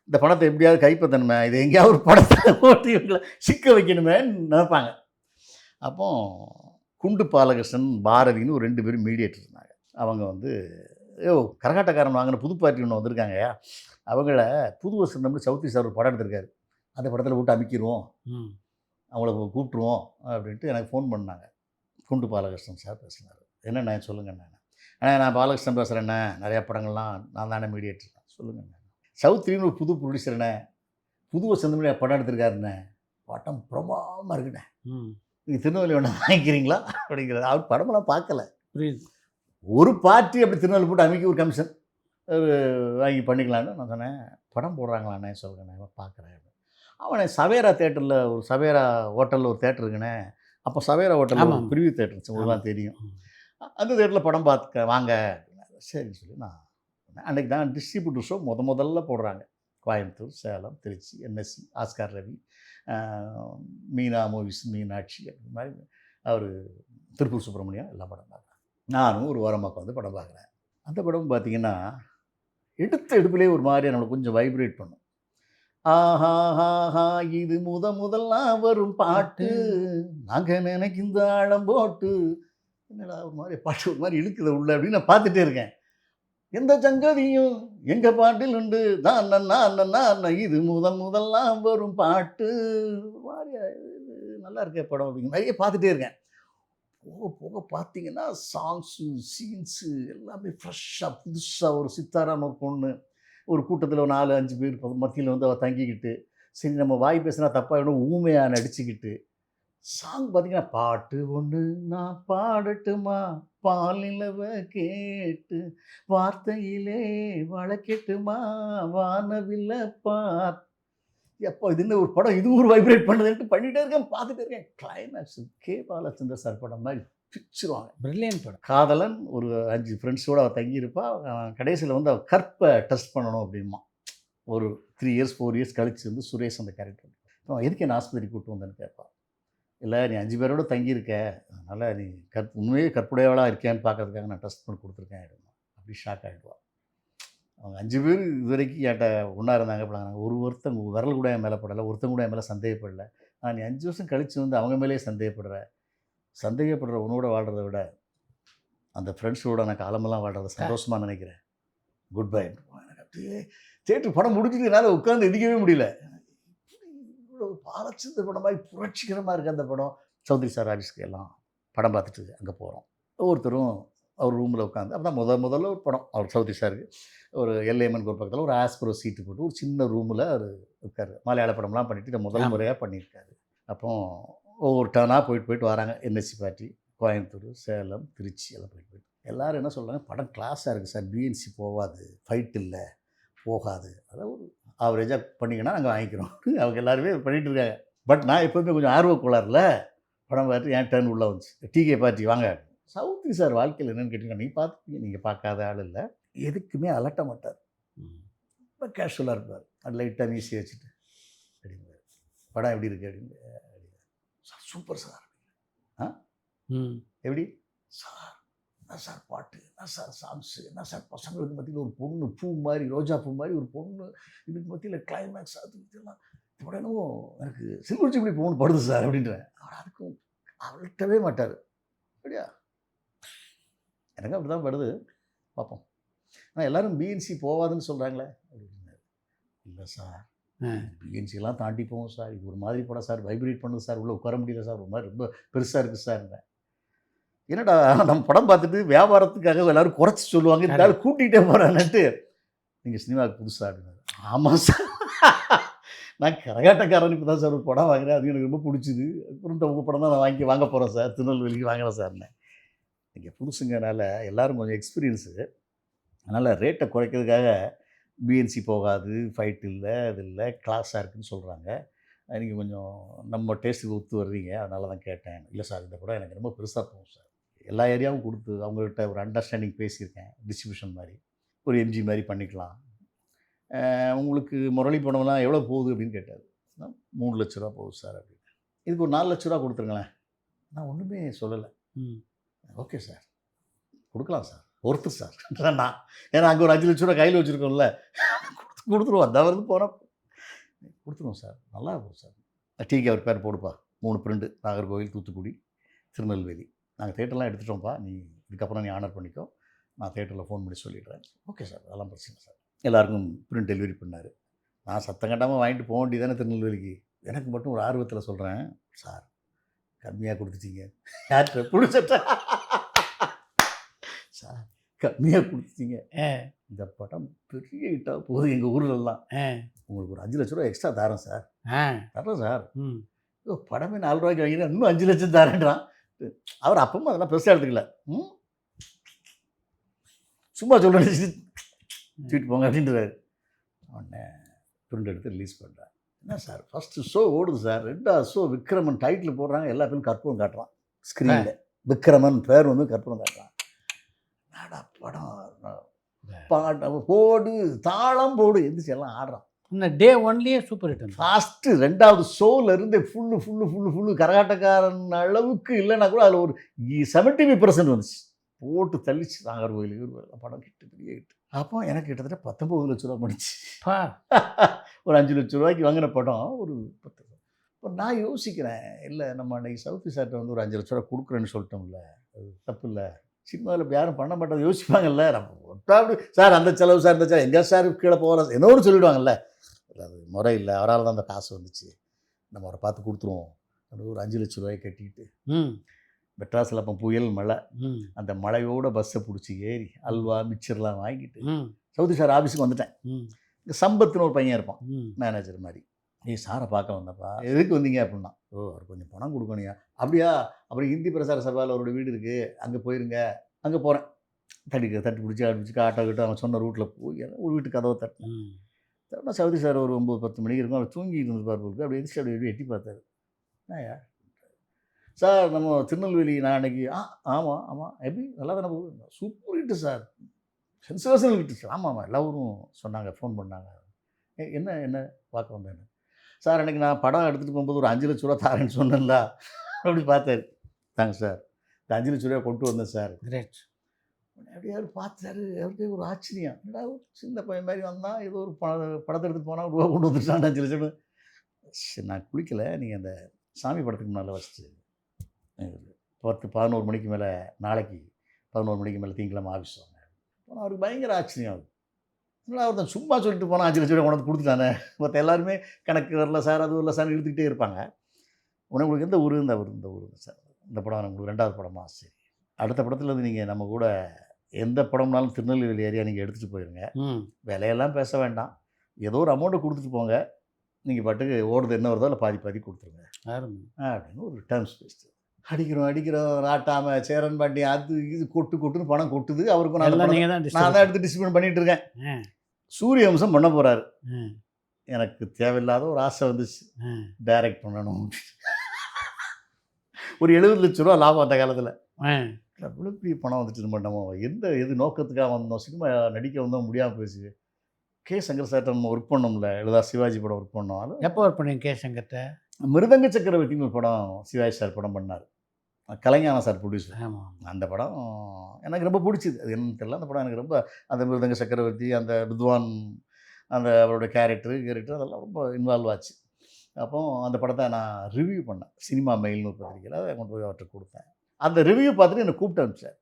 இந்த பணத்தை எப்படியாவது கைப்பற்றணுமே, இது எங்கேயாவது ஒரு படத்தை ஓட்டி இவங்களை சிக்க வைக்கணுமேன்னு நினைப்பாங்க. அப்போ குண்டு பாலகிருஷ்ணன், பாரதின்னு ஒரு 2 பேரும் மீடியேட்டர் இருந்தாங்க. அவங்க வந்து கரகாட்டக்காரன் வாங்கின புது பார்ட்டி ஒன்று வந்திருக்காங்கயா, அவங்கள புது வருஷம் நம்ம சவுத்தி சார் ஒரு படம் எடுத்திருக்காரு, அந்த படத்தில் விட்டு அமைக்கிடுவோம், அவங்கள கூப்பிட்ருவோம் அப்படின்ட்டு எனக்கு ஃபோன் பண்ணாங்க. குண்டு பாலகிருஷ்ணன் சார் பேசுனார். என்னண்ணே சொல்லுங்கண்ணே. நான் பாலகிருஷ்ணன் பேசுகிறேண்ணே, நிறையா படங்கள்லாம் நான் தானே மீடியேட்டர். சொல்லுங்கண்ணே. சவுத்ரின்னு ஒரு புது ப்ரொடியூசர்ண்ணே, புது வருஷம் படம் எடுத்திருக்காருண்ணே, படம் பிரமாதமாக இருக்குண்ணே, நீங்கள் திருநெல்வேலி ஒன்று வாங்கிக்கிறீங்களா அப்படிங்கிறது. அவர் படமெல்லாம் பார்க்கல, புரியுது. ஒரு பார்ட்டி அப்படி திருநெல்வேலி போட்டு அமைக்க ஒரு கமிஷன் வாங்கி பண்ணிக்கலான்னு நான் சொன்னேன். படம் போடுறாங்களாண்ணே, சொல்லுங்கண்ணே பார்க்குறேன். அவனை சவேரா தேட்டரில், ஒரு சவேரா ஹோட்டலில் ஒரு தேட்டர் இருக்குண்ணே, அப்போ சவேரா ஹோட்டலில் ஒரு ப்ரிவியூ தேட்டர் உங்களுக்கு தான் தெரியும், அந்த தேட்டரில் படம் பார்த்துக்க வாங்க. சரின்னு சொல்லி நான் அன்றைக்கி தான் டிஸ்ட்ரிபியூட்டர் ஷோ முதல்ல போடுறாங்க. Coimbatore, Salem, Trichy, NSC, Oscar Ravi, Meena Movies, Meenakshi, அந்த மாதிரி அவர் திருப்பூர் சுப்பிரமணியம் எல்லாம் படம் பார்க்குறேன். நானும் ஒரு வாரமாக வந்து படம் பார்க்குறேன். அந்த படம் பார்த்திங்கன்னா எடுத்த எடுப்பிலே ஒரு மாதிரி நம்மளை கொஞ்சம் வைப்ரேட் பண்ணும். ஆஹா இது முதல்ல வரும் பாட்டு, நாங்கள் நினைக்கின்ற ஆழம் போட்டு, என்னடா ஒரு மாதிரி பாட்டு ஒரு மாதிரி இழுக்குது உள்ள அப்படின்னு நான் பார்த்துட்டே இருக்கேன். எந்த சங்கதியும் எங்கள் பாட்டில் உண்டு, தான் நன்னா இது முதல்ல வரும் பாட்டு, மாதிரி நல்லா இருக்க படம் அப்படிங்கிற மாதிரியே பார்த்துட்டே இருக்கேன். போக போக பார்த்தீங்கன்னா சாங்ஸு, சீன்ஸு எல்லாமே ஃப்ரெஷ்ஷாக புதுசாக. ஒரு சித்தாரான ஒரு பொண்ணு ஒரு கூட்டத்தில் ஒரு 4-5 பேர் மத்தியில் வந்து அவள் தங்கிக்கிட்டு, சரி நம்ம வாய் பேசினா தப்பாக வேணும் ஊமையாக நடிச்சுக்கிட்டு, சாங் பார்த்தீங்கன்னா பாட்டு ஒன்று நான் பாடட்டுமா, பாலிலவ கேட்டு வார்த்தையிலே வளக்கட்டுமா, வானவில்ல பார். எப்போ இது என்ன ஒரு படம், இது ஒரு வைப்ரேட் பண்ணுதுன்ட்டு பண்ணிகிட்டே இருக்கேன், பார்த்துட்டே இருக்கேன். கிளைமேக்ஸ் கே பாலச்சந்தர் சார் படம் மாதிரி பிடிச்சிருவாங்க. பிரில்லியன்ட் படம். காதலன் ஒரு 5 ஃப்ரெண்ட்ஸோடு அவள் தங்கியிருப்பா. கடைசியில் வந்து அவள் கற்பை டெஸ்ட் பண்ணணும் அப்படிமா. ஒரு 3 இயர்ஸ் 4 இயர்ஸ் கழிச்சு வந்து சுரேஷ் அந்த கேரக்டர் எதுக்கு என்ன ஆஸ்பத்திரி கூப்பிட்டு வந்தேன்னு கேட்பாள். இல்லை நீ 5 பேரோடு தங்கியிருக்க, அதனால் நீ உண்மையே கற்புடையவளாக இருக்கேன்னு பார்க்கறதுக்காக நான் டெஸ்ட் பண்ணி கொடுத்துருக்கேன் அப்படி ஷாக் ஆகிடுவாள். அவங்க 5 பேர் இது வரைக்கும் என்கிட்ட ஒன்றா இருந்தாங்க பழகிறாங்க. ஒருத்தங்க விரல் கூட என் மேலே படலை, ஒருத்தங்க கூட என் மேலே சந்தேகப்படலை. நீ 5 வருஷம் கழித்து வந்து அவங்க மேலேயே சந்தேகப்படுற உன்னோட வாழ்கிறத விட அந்த ஃப்ரெண்ட்ஸோட நான் காலமெல்லாம் வாழ்கிறத சந்தோஷமாக நினைக்கிறேன், குட் பை. எனக்கு அப்படியே தேட்டர் படம் முடிச்சுட்டு என்னால் உட்காந்து எதிக்கவே முடியல. இவ்வளோ பாலச்சந்தர் படம் மாதிரி புரட்சிகரமாக இருக்குது அந்த படம். சௌத்ரி சார் ஆஃபீஸ்க்கு எல்லாம் படம் பார்த்துட்டு அங்கே போகிறோம். ஒவ்வொருத்தரும் அவர் ரூமில் உட்காந்து அப்போ தான் முதல்ல ஒரு படம் அவர் சௌத்ரி சாருக்கு ஒரு எல்ஏமனுக்கு ஒரு பக்கத்தில் ஒரு ஆஸ்ப்ரோ சீட்டு போட்டு ஒரு சின்ன ரூமில் அவர் இருக்கார். மலையாள படம்லாம் பண்ணிவிட்டு இதை முதல் முறையாக பண்ணியிருக்காரு. அப்போ ஒவ்வொரு டர்னாக போயிட்டு வராங்க. என்எஸ்சி பார்ட்டி, கோயம்புத்தூர், சேலம், திருச்சி எல்லாம் போயிட்டு எல்லோரும் என்ன சொல்கிறாங்க, படம் கிளாஸாக இருக்குது சார், பிஎன்சி போகாது, ஃபைட் இல்லை, போகாது, அதாவது ஒரு ஆவரேஜாக பண்ணிங்கன்னா நாங்கள் வாங்கிக்கிறோம். அவங்க எல்லாருமே பண்ணிகிட்டு இருக்காங்க. பட் நான் எப்போதுமே கொஞ்சம் ஆர்வக்குள்ளாரில் படம் பார்த்து என் டர்ன் உள்ளே வந்துச்சு. டிகே பார்ட்டி வாங்க. சௌத்ரி சார் வாழ்க்கையில் என்னென்னு கேட்டிங்கன்னா, நீ பார்த்துப்பீங்க, நீங்கள் பார்க்காத ஆள் இல்லை, எதுக்குமே அலட்ட மாட்டார், ரொம்ப கேஷுவலாக இருப்பார். அது லைட்டாக மீசி வச்சுட்டு அப்படிங்கிறார், படம் எப்படி இருக்குது அப்படின்னு. Sir super sir. எப்படி சார், என்ன சார் பாட்டு, என்ன சார் சாங்ஸு, என்ன சார் பசங்களுக்கு மத்தியில் ஒரு பொண்ணு பூ மாதிரி, ரோஜா பூ மாதிரி ஒரு பொண்ணு, இதுக்கு மத்தியில் கிளைமேக்ஸ், அது இதெல்லாம் இப்படி என்னவோ எனக்கு சில்வர்ச்சி இப்படி பொண்ணு படுது சார் அப்படின்றேன். அவர் அதுக்கும் அலட்டவே மாட்டார். அப்படியா, எனக்கு அப்படி தான் படுது, பார்ப்போம். ஆனால் எல்லோரும் பிஎன்சி போகாதுன்னு சொல்கிறாங்களே அப்படின்னாரு. இல்லை சார், ஆ. பிஎன்சிலாம் தாண்டி போவோம் சார், இது ஒரு மாதிரி படம் சார், வைப்ரேட் பண்ணுது சார், உள்ளே உட்கார முடியல சார், ஒரு மாதிரி ரொம்ப பெருசாக இருக்குது சார். என்னடா நம்ம படம் பார்த்துட்டு வியாபாரத்துக்காக எல்லாரும் குறைச்சி சொல்லுவாங்க, இருந்தாலும் கூட்டிகிட்டே போகிறான்னுட்டு, நீங்கள் சினிமாவுக்கு புதுசாக அப்படின்னாரு. ஆமாம் சார், நான் கரகாட்டக்காரனுக்கு தான் சார் ஒரு படம் வாங்கினேன், அது எனக்கு ரொம்ப பிடிச்சிது, அப்புறம் உங்கள் படம் தான் நான் வாங்க போகிறேன் சார், திருநெல்வேலிக்கு வாங்கினேன் சார்னேன். நீங்கள் புதுசுங்கனால எல்லோரும் கொஞ்சம் எக்ஸ்பீரியன்ஸு, அதனால் ரேட்டை குறைக்கிறதுக்காக பிஎன்சி போகாது, ஃபைட் இல்லை, அது இல்லை, கிளாஸாக இருக்குதுன்னு சொல்கிறாங்க. நீங்கள் கொஞ்சம் நம்ம டேஸ்ட்டுக்கு ஒத்து வர்றீங்க, அதனால தான் கேட்டேன். இல்லை சார், இந்த படம் எனக்கு ரொம்ப பெருசாக போகும் சார், எல்லா ஏரியாவும் கொடுத்து அவங்கள்ட்ட ஒரு அண்டர்ஸ்டாண்டிங் பேசியிருக்கேன், டிஸ்ட்ரிபியூஷன் மாதிரி ஒரு எம்ஜி மாதிரி பண்ணிக்கலாம், உங்களுக்கு முரளி படம்லாம் எவ்வளோ போகுது அப்படின்னு கேட்டார். 3 லட்ச ரூபா போகுது சார் அப்படின்னு. இதுக்கு ஒரு 4 லட்ச ரூபா கொடுத்துருங்களேன். நான் ஒன்றுமே சொல்லலை. ஓகே சார், கொடுக்கலாம் சார், ஒருத்தர் சார் நான், ஏன்னா அங்கே ஒரு 5 லட்ச ரூபா கையில் வச்சுருக்கோம்ல, கொடுத்துருவோம், அந்த வருது போனால் கொடுத்துருவோம் சார், நல்லா இருக்கும் சார். டிகே அவர் பேர் போடுப்பா, 3 பிரிண்டு, நாகர்கோவில், தூத்துக்குடி, திருநெல்வேலி, நாங்கள் தேட்டர்லாம் எடுத்துட்டோம்ப்பா, நீ இதுக்கப்புறம் நீ ஆர்டர் பண்ணிக்கோ, நான் தேட்டரில் ஃபோன் பண்ணி சொல்லிடுறேன். ஓகே சார், அதெல்லாம் பிரச்சனை சார். எல்லாருக்கும் பிரிண்ட் டெலிவரி பண்ணார். நான் சத்தம் கட்டாமல் வாங்கிட்டு போக வேண்டியதானே திருநெல்வேலிக்கு. எனக்கு மட்டும் ஒரு ஆர்வத்தில் சொல்கிறேன், சார் கம்மியாக கொடுத்துட்டீங்க, யார்கிட்ட பிடிச்சிட்டா சார், கம்மியாக கொடுத்துட்டீங்க, இந்த படம் பெரிய ஹிட்டாக போகுது எங்கள் ஊர்லலாம், உங்களுக்கு ஒரு 5 லட்ச ரூபா எக்ஸ்ட்ரா தரேன் சார். தரேன் சார், படமே 4 ரூபாய்க்கு வாங்கினா இன்னும் 5 லட்சம் தரேன்றான். அவர் அப்பவும் அதெல்லாம் பெருசாக எடுத்துக்கல, சும்மா சொல்கிறேன் தூக்கிட்டு போங்க அப்படின்றாரு. உடனே பிரிண்ட் எடுத்து ரிலீஸ் பண்ணுறேன். என்ன சார், ஃபஸ்ட்டு ஷோ ஓடுது சார், 2வது ஷோ விக்ரமன் டைட்டில் போடுறாங்க, எல்லா பேரும் கற்பூரம் காட்டுறான் ஸ்க்ரீனில், விக்ரமன் பேர் வந்து கற்பூரம் காட்டுறான். நாடா படம் பாட்டு போடு, தாளம் போடு, எந்திரிச்சு எல்லாம் ஆடுறான். இன்னும் டே 1லயே சூப்பர் ஹிட். ஃபஸ்ட்டு 2வது ஷோலேருந்து ஃபுல்லு கரகாட்டக்காரன் அளவுக்கு இல்லைன்னா கூட அதில் ஒரு 75% வந்துச்சு. போட்டு தள்ளிச்சு நாகர்கோவில் படம் கிட்ட பெரிய ஹிட். அப்போ எனக்கு கிட்டத்தட்ட 19 லட்ச ரூபா பண்ணிச்சு. ஒரு 5 லட்ச ரூபாய்க்கு வாங்கின படம் ஒரு 10. இப்போ நான் யோசிக்கிறேன், இல்லை நம்ம அன்றைக்கி சவுத்தி சார்ட்ட வந்து ஒரு 5 லட்ச ரூபா கொடுக்குறேன்னு சொல்லிட்டோம்ல, அது தப்பு இல்லை, சினிமாவில் இப்போ யாரும் பண்ண மாட்டோம் யோசிப்பாங்கல்ல, நம்ம அப்படி சார் அந்த செலவு சார் இந்த செலவு எங்கே சார் கீழே போகிற என்னோடு சொல்லிவிடுவாங்கல்ல, அது முறை இல்லை, அவரால் தான் அந்த காசு வந்துச்சு, நம்ம அவரை பார்த்து கொடுத்துருவோம். அப்படி ஒரு 5 லட்ச ரூபாயை கட்டிக்கிட்டு மெட்ராஸில் அப்போ புயல் மழை, அந்த மழையோட பஸ்ஸை பிடிச்சி ஏறி அல்வா மிச்சர்லாம் வாங்கிட்டு சவுதி சார் ஆஃபீஸுக்கு வந்துட்டேன். இங்கே சம்பத்துன்னு ஒரு பையன் இருப்பான், மேனேஜர் மாதிரி. சாரை பார்க்க வந்தப்பா, எதுக்கு வந்தீங்க அப்படின்னா, அவர் கொஞ்சம் பணம் கொடுக்கணுயா. அப்படியா, அப்புறம் ஹிந்தி பிரசார சபாவில் அவரோட வீடு இருக்குது, அங்கே போயிருங்க. அங்கே போகிறேன், தட்டி பிடிச்சி அடிச்சு ஆட்டோ கிட்ட அவன் சொன்ன ரூட்டில் போய் ஒரு வீட்டு கதவை தட்டினேன். சவுதி சார் ஒரு 9-10 மணிக்கு இருக்கும், அவர் தூங்கி இருந்து பார்ப்போம். அப்படி எதிர்த்து அப்படி எட்டி பார்த்தாரு. என்னயா சார், நம்ம திருநெல்வேலி நான் அன்றைக்கி ஆமாம் எப்படி நல்லா தானே போகுது, super hit sir, sensational hit sir. ஆமாம் எல்லோரும் சொன்னாங்க, ஃபோன் பண்ணாங்க. என்ன பார்க்க வந்தேன் சார், அன்றைக்கி நான் படம் எடுத்துகிட்டு போகும்போது ஒரு 5 லட்ச ரூபா தாரேன்னு சொன்னேன்ல, அப்படி பார்த்தாரு. தாங்க சார், இந்த 5 லட்ச ரூபா கொண்டு வந்தேன் சார். கிரேட். அப்படியே அவர் பார்த்தாரு, அவருக்கு ஒரு ஆச்சரியம், என்னடா ஒரு சின்ன பையன் மாதிரி வந்தான், ஏதோ ஒரு படத்தை எடுத்துகிட்டு போனால் ரூபா கொண்டு வந்துட்டான் 5 லட்சம். சரி நான் குளிக்கலை, நீங்கள் அந்த சாமி படத்துக்கு முன்னால் வச்சுட்டு 10-11 மணிக்கு மேலே, நாளைக்கு 11 மணிக்கு மேலே திங்கக்கிழமை ஆஃபீஸ் வாங்க. ஆனால் அவருக்கு பயங்கர ஆச்சரியம் ஆகுது. இல்லை அவர் தான் சும்மா சொல்லிட்டு போனால் 5 லட்சம் ரூபா கொண்டு கொடுத்துட்டானே, மற்ற எல்லாருமே கணக்கு வரல சார், அது வரல சார் எடுத்துக்கிட்டே இருப்பாங்க. உங்களுக்கு எந்த ஊர், இந்த ஊர் சார், இந்த படம் உங்களுக்கு 2வது படமா, சரி அடுத்த படத்தில் வந்து நீங்கள் நம்ம கூட எந்த படம்னாலும் திருநெல்வேலி ஏரியா நீங்கள் எடுத்துகிட்டு போயிருங்க, விலையெல்லாம் பேச வேண்டாம், ஏதோ ஒரு அமௌண்ட்டை கொடுத்துட்டு போங்க, நீங்கள் பாட்டுக்கு ஓடுறது என்ன வருதோ இல்லை பாதி கொடுத்துருங்க அப்படின்னு ஒரு டேர்ம்ஸ் பேசிட்டு அடிக்கிறோம் ராட்டாமல் சேரன் பாண்டி அது இது கொட்டுன்னு பணம் கொட்டுது. அவருக்கும் நான் தான் எடுத்து டிஸ்ட்ரிபியூட் பண்ணிகிட்டு இருக்கேன். சூரியவம்சம் பண்ண போகிறாரு, எனக்கு தேவையில்லாத ஒரு ஆசை வந்துச்சு, டைரக்ட் பண்ணணும். ஒரு 70 லட்ச ரூபா லாபம் அந்த காலத்தில். அவ்வளோ பெரிய பணம் வந்துட்டு பண்ணோமோ, எது நோக்கத்துக்காக வந்தோம், சினிமா நடிக்க வந்தோம், முடியாமல் போயிடுச்சு. கே சங்கர் சார்ட்ட நம்ம ஒர்க் பண்ணோம்ல, எழுதா சிவாஜி படம் ஒர்க் பண்ணோம். அது எப்போ ஒர்க் பண்ணீங்க கே சங்கர்கிட்ட? மிருதங்க சக்கரவர்த்தின்னு ஒரு படம் சிவாஜி சார் படம் பண்ணார், கலைஞான சார் ப்ரொடியூசர். அந்த படம் எனக்கு ரொம்ப பிடிச்சிது, அது என்னன்னு தெரியல, அந்த படம் எனக்கு ரொம்ப, அந்த மிருதங்க சக்கரவர்த்தி, அந்த வித்வான், அந்த அவரோட கேரக்டர் அதெல்லாம் ரொம்ப இன்வால்வ் ஆச்சு. அப்போ அந்த படத்தை நான் ரிவ்யூ பண்ணேன், சினிமா மெயில்னு ஒரு பத்திரிக்கையில், அதை கொண்டு போய் அவர்கிட்ட கொடுத்தேன். அந்த ரிவ்யூ பார்த்துட்டு என்னை கூப்பிட்டு அனுப்பிச்சார்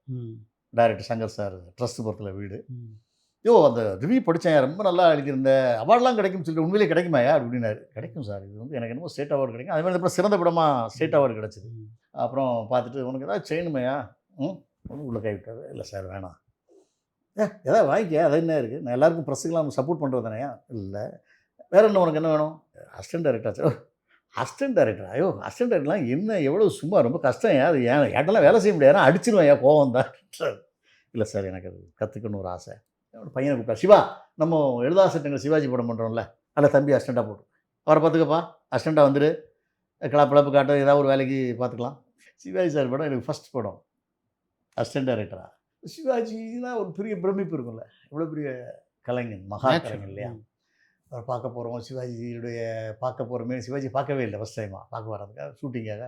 டைரக்டர் சங்கர் சார், ட்ரஸ்ட் புறத்தில் வீடு. அந்த ரிவ்யூ படித்தேன், ரொம்ப நல்லா எழுதியிருந்த, அவார்ட்லாம் கிடைக்கும்னு சொல்லிட்டு உண்மையிலே கிடைக்குமாயா அப்படின்னாரு. கிடைக்கும் சார், இது வந்து எனக்கு என்னமோ ஸ்டேட் அவார்டு கிடைக்கும். அதே மாதிரி அப்புறம் சிறந்த படமாக ஸ்டேட் அவார்டு கிடச்சிது. அப்புறம் பார்த்துட்டு உனக்கு ஏதாவது செய்யணுமையா? உள்ள கை விட்டாரு. இல்லை சார் வேணாம். ஏதாவது வாங்கிக்க, அது என்ன இருக்குது, நான் எல்லாருக்கும் ப்ரெஸ்ஸுக்கெலாம் சப்போர்ட் பண்ணுறது தானேயா? இல்லை வேறு என்ன, உனக்கு என்ன வேணும்? Assistant director sir. Assistant director, ஐயோ அசிஸ்டன்ட் டைரக்டர்லாம் என்ன எவ்வளோ சும்மா ரொம்ப கஷ்டம், அது ஏன்ட்டெல்லாம் வேலை செய்ய முடியாது, அடிச்சிருவேன் கோவம் தான் சார். இல்லை சார் எனக்கு அது கற்றுக்கணும் ஒரு ஆசை. என்னோட பையனை கூப்பிட்டா, சிவா நம்ம எழுதாசட்டங்கள் சிவாஜி படம் பண்ணுறோம்ல, அதில் தம்பி அசிஸ்டண்ட்டாக போட்டு அவரை பார்த்துக்கப்பா, அசிஸ்டண்ட்டாக வந்துடு, பிழப்பு காட்ட ஏதாவது ஒரு வேலைக்கு பார்த்துக்கலாம். சிவாஜி சார் படம் எனக்கு ஃபஸ்ட் படம் அசிஸ்டன்ட் டைரக்டரா. சிவாஜினா ஒரு பெரிய பிரமிப்பு இருக்கும்ல, இவ்வளோ பெரிய கலைஞன், மகா கலைஞன் இல்லையா? அவர் பார்க்க போகிறோம், சிவாஜியுடைய பார்க்க போகிறோமே. சிவாஜி பார்க்கவே இல்லை, ஃபஸ்ட் டைமாக பார்க்க வர்றதுக்காக ஷூட்டிங்காக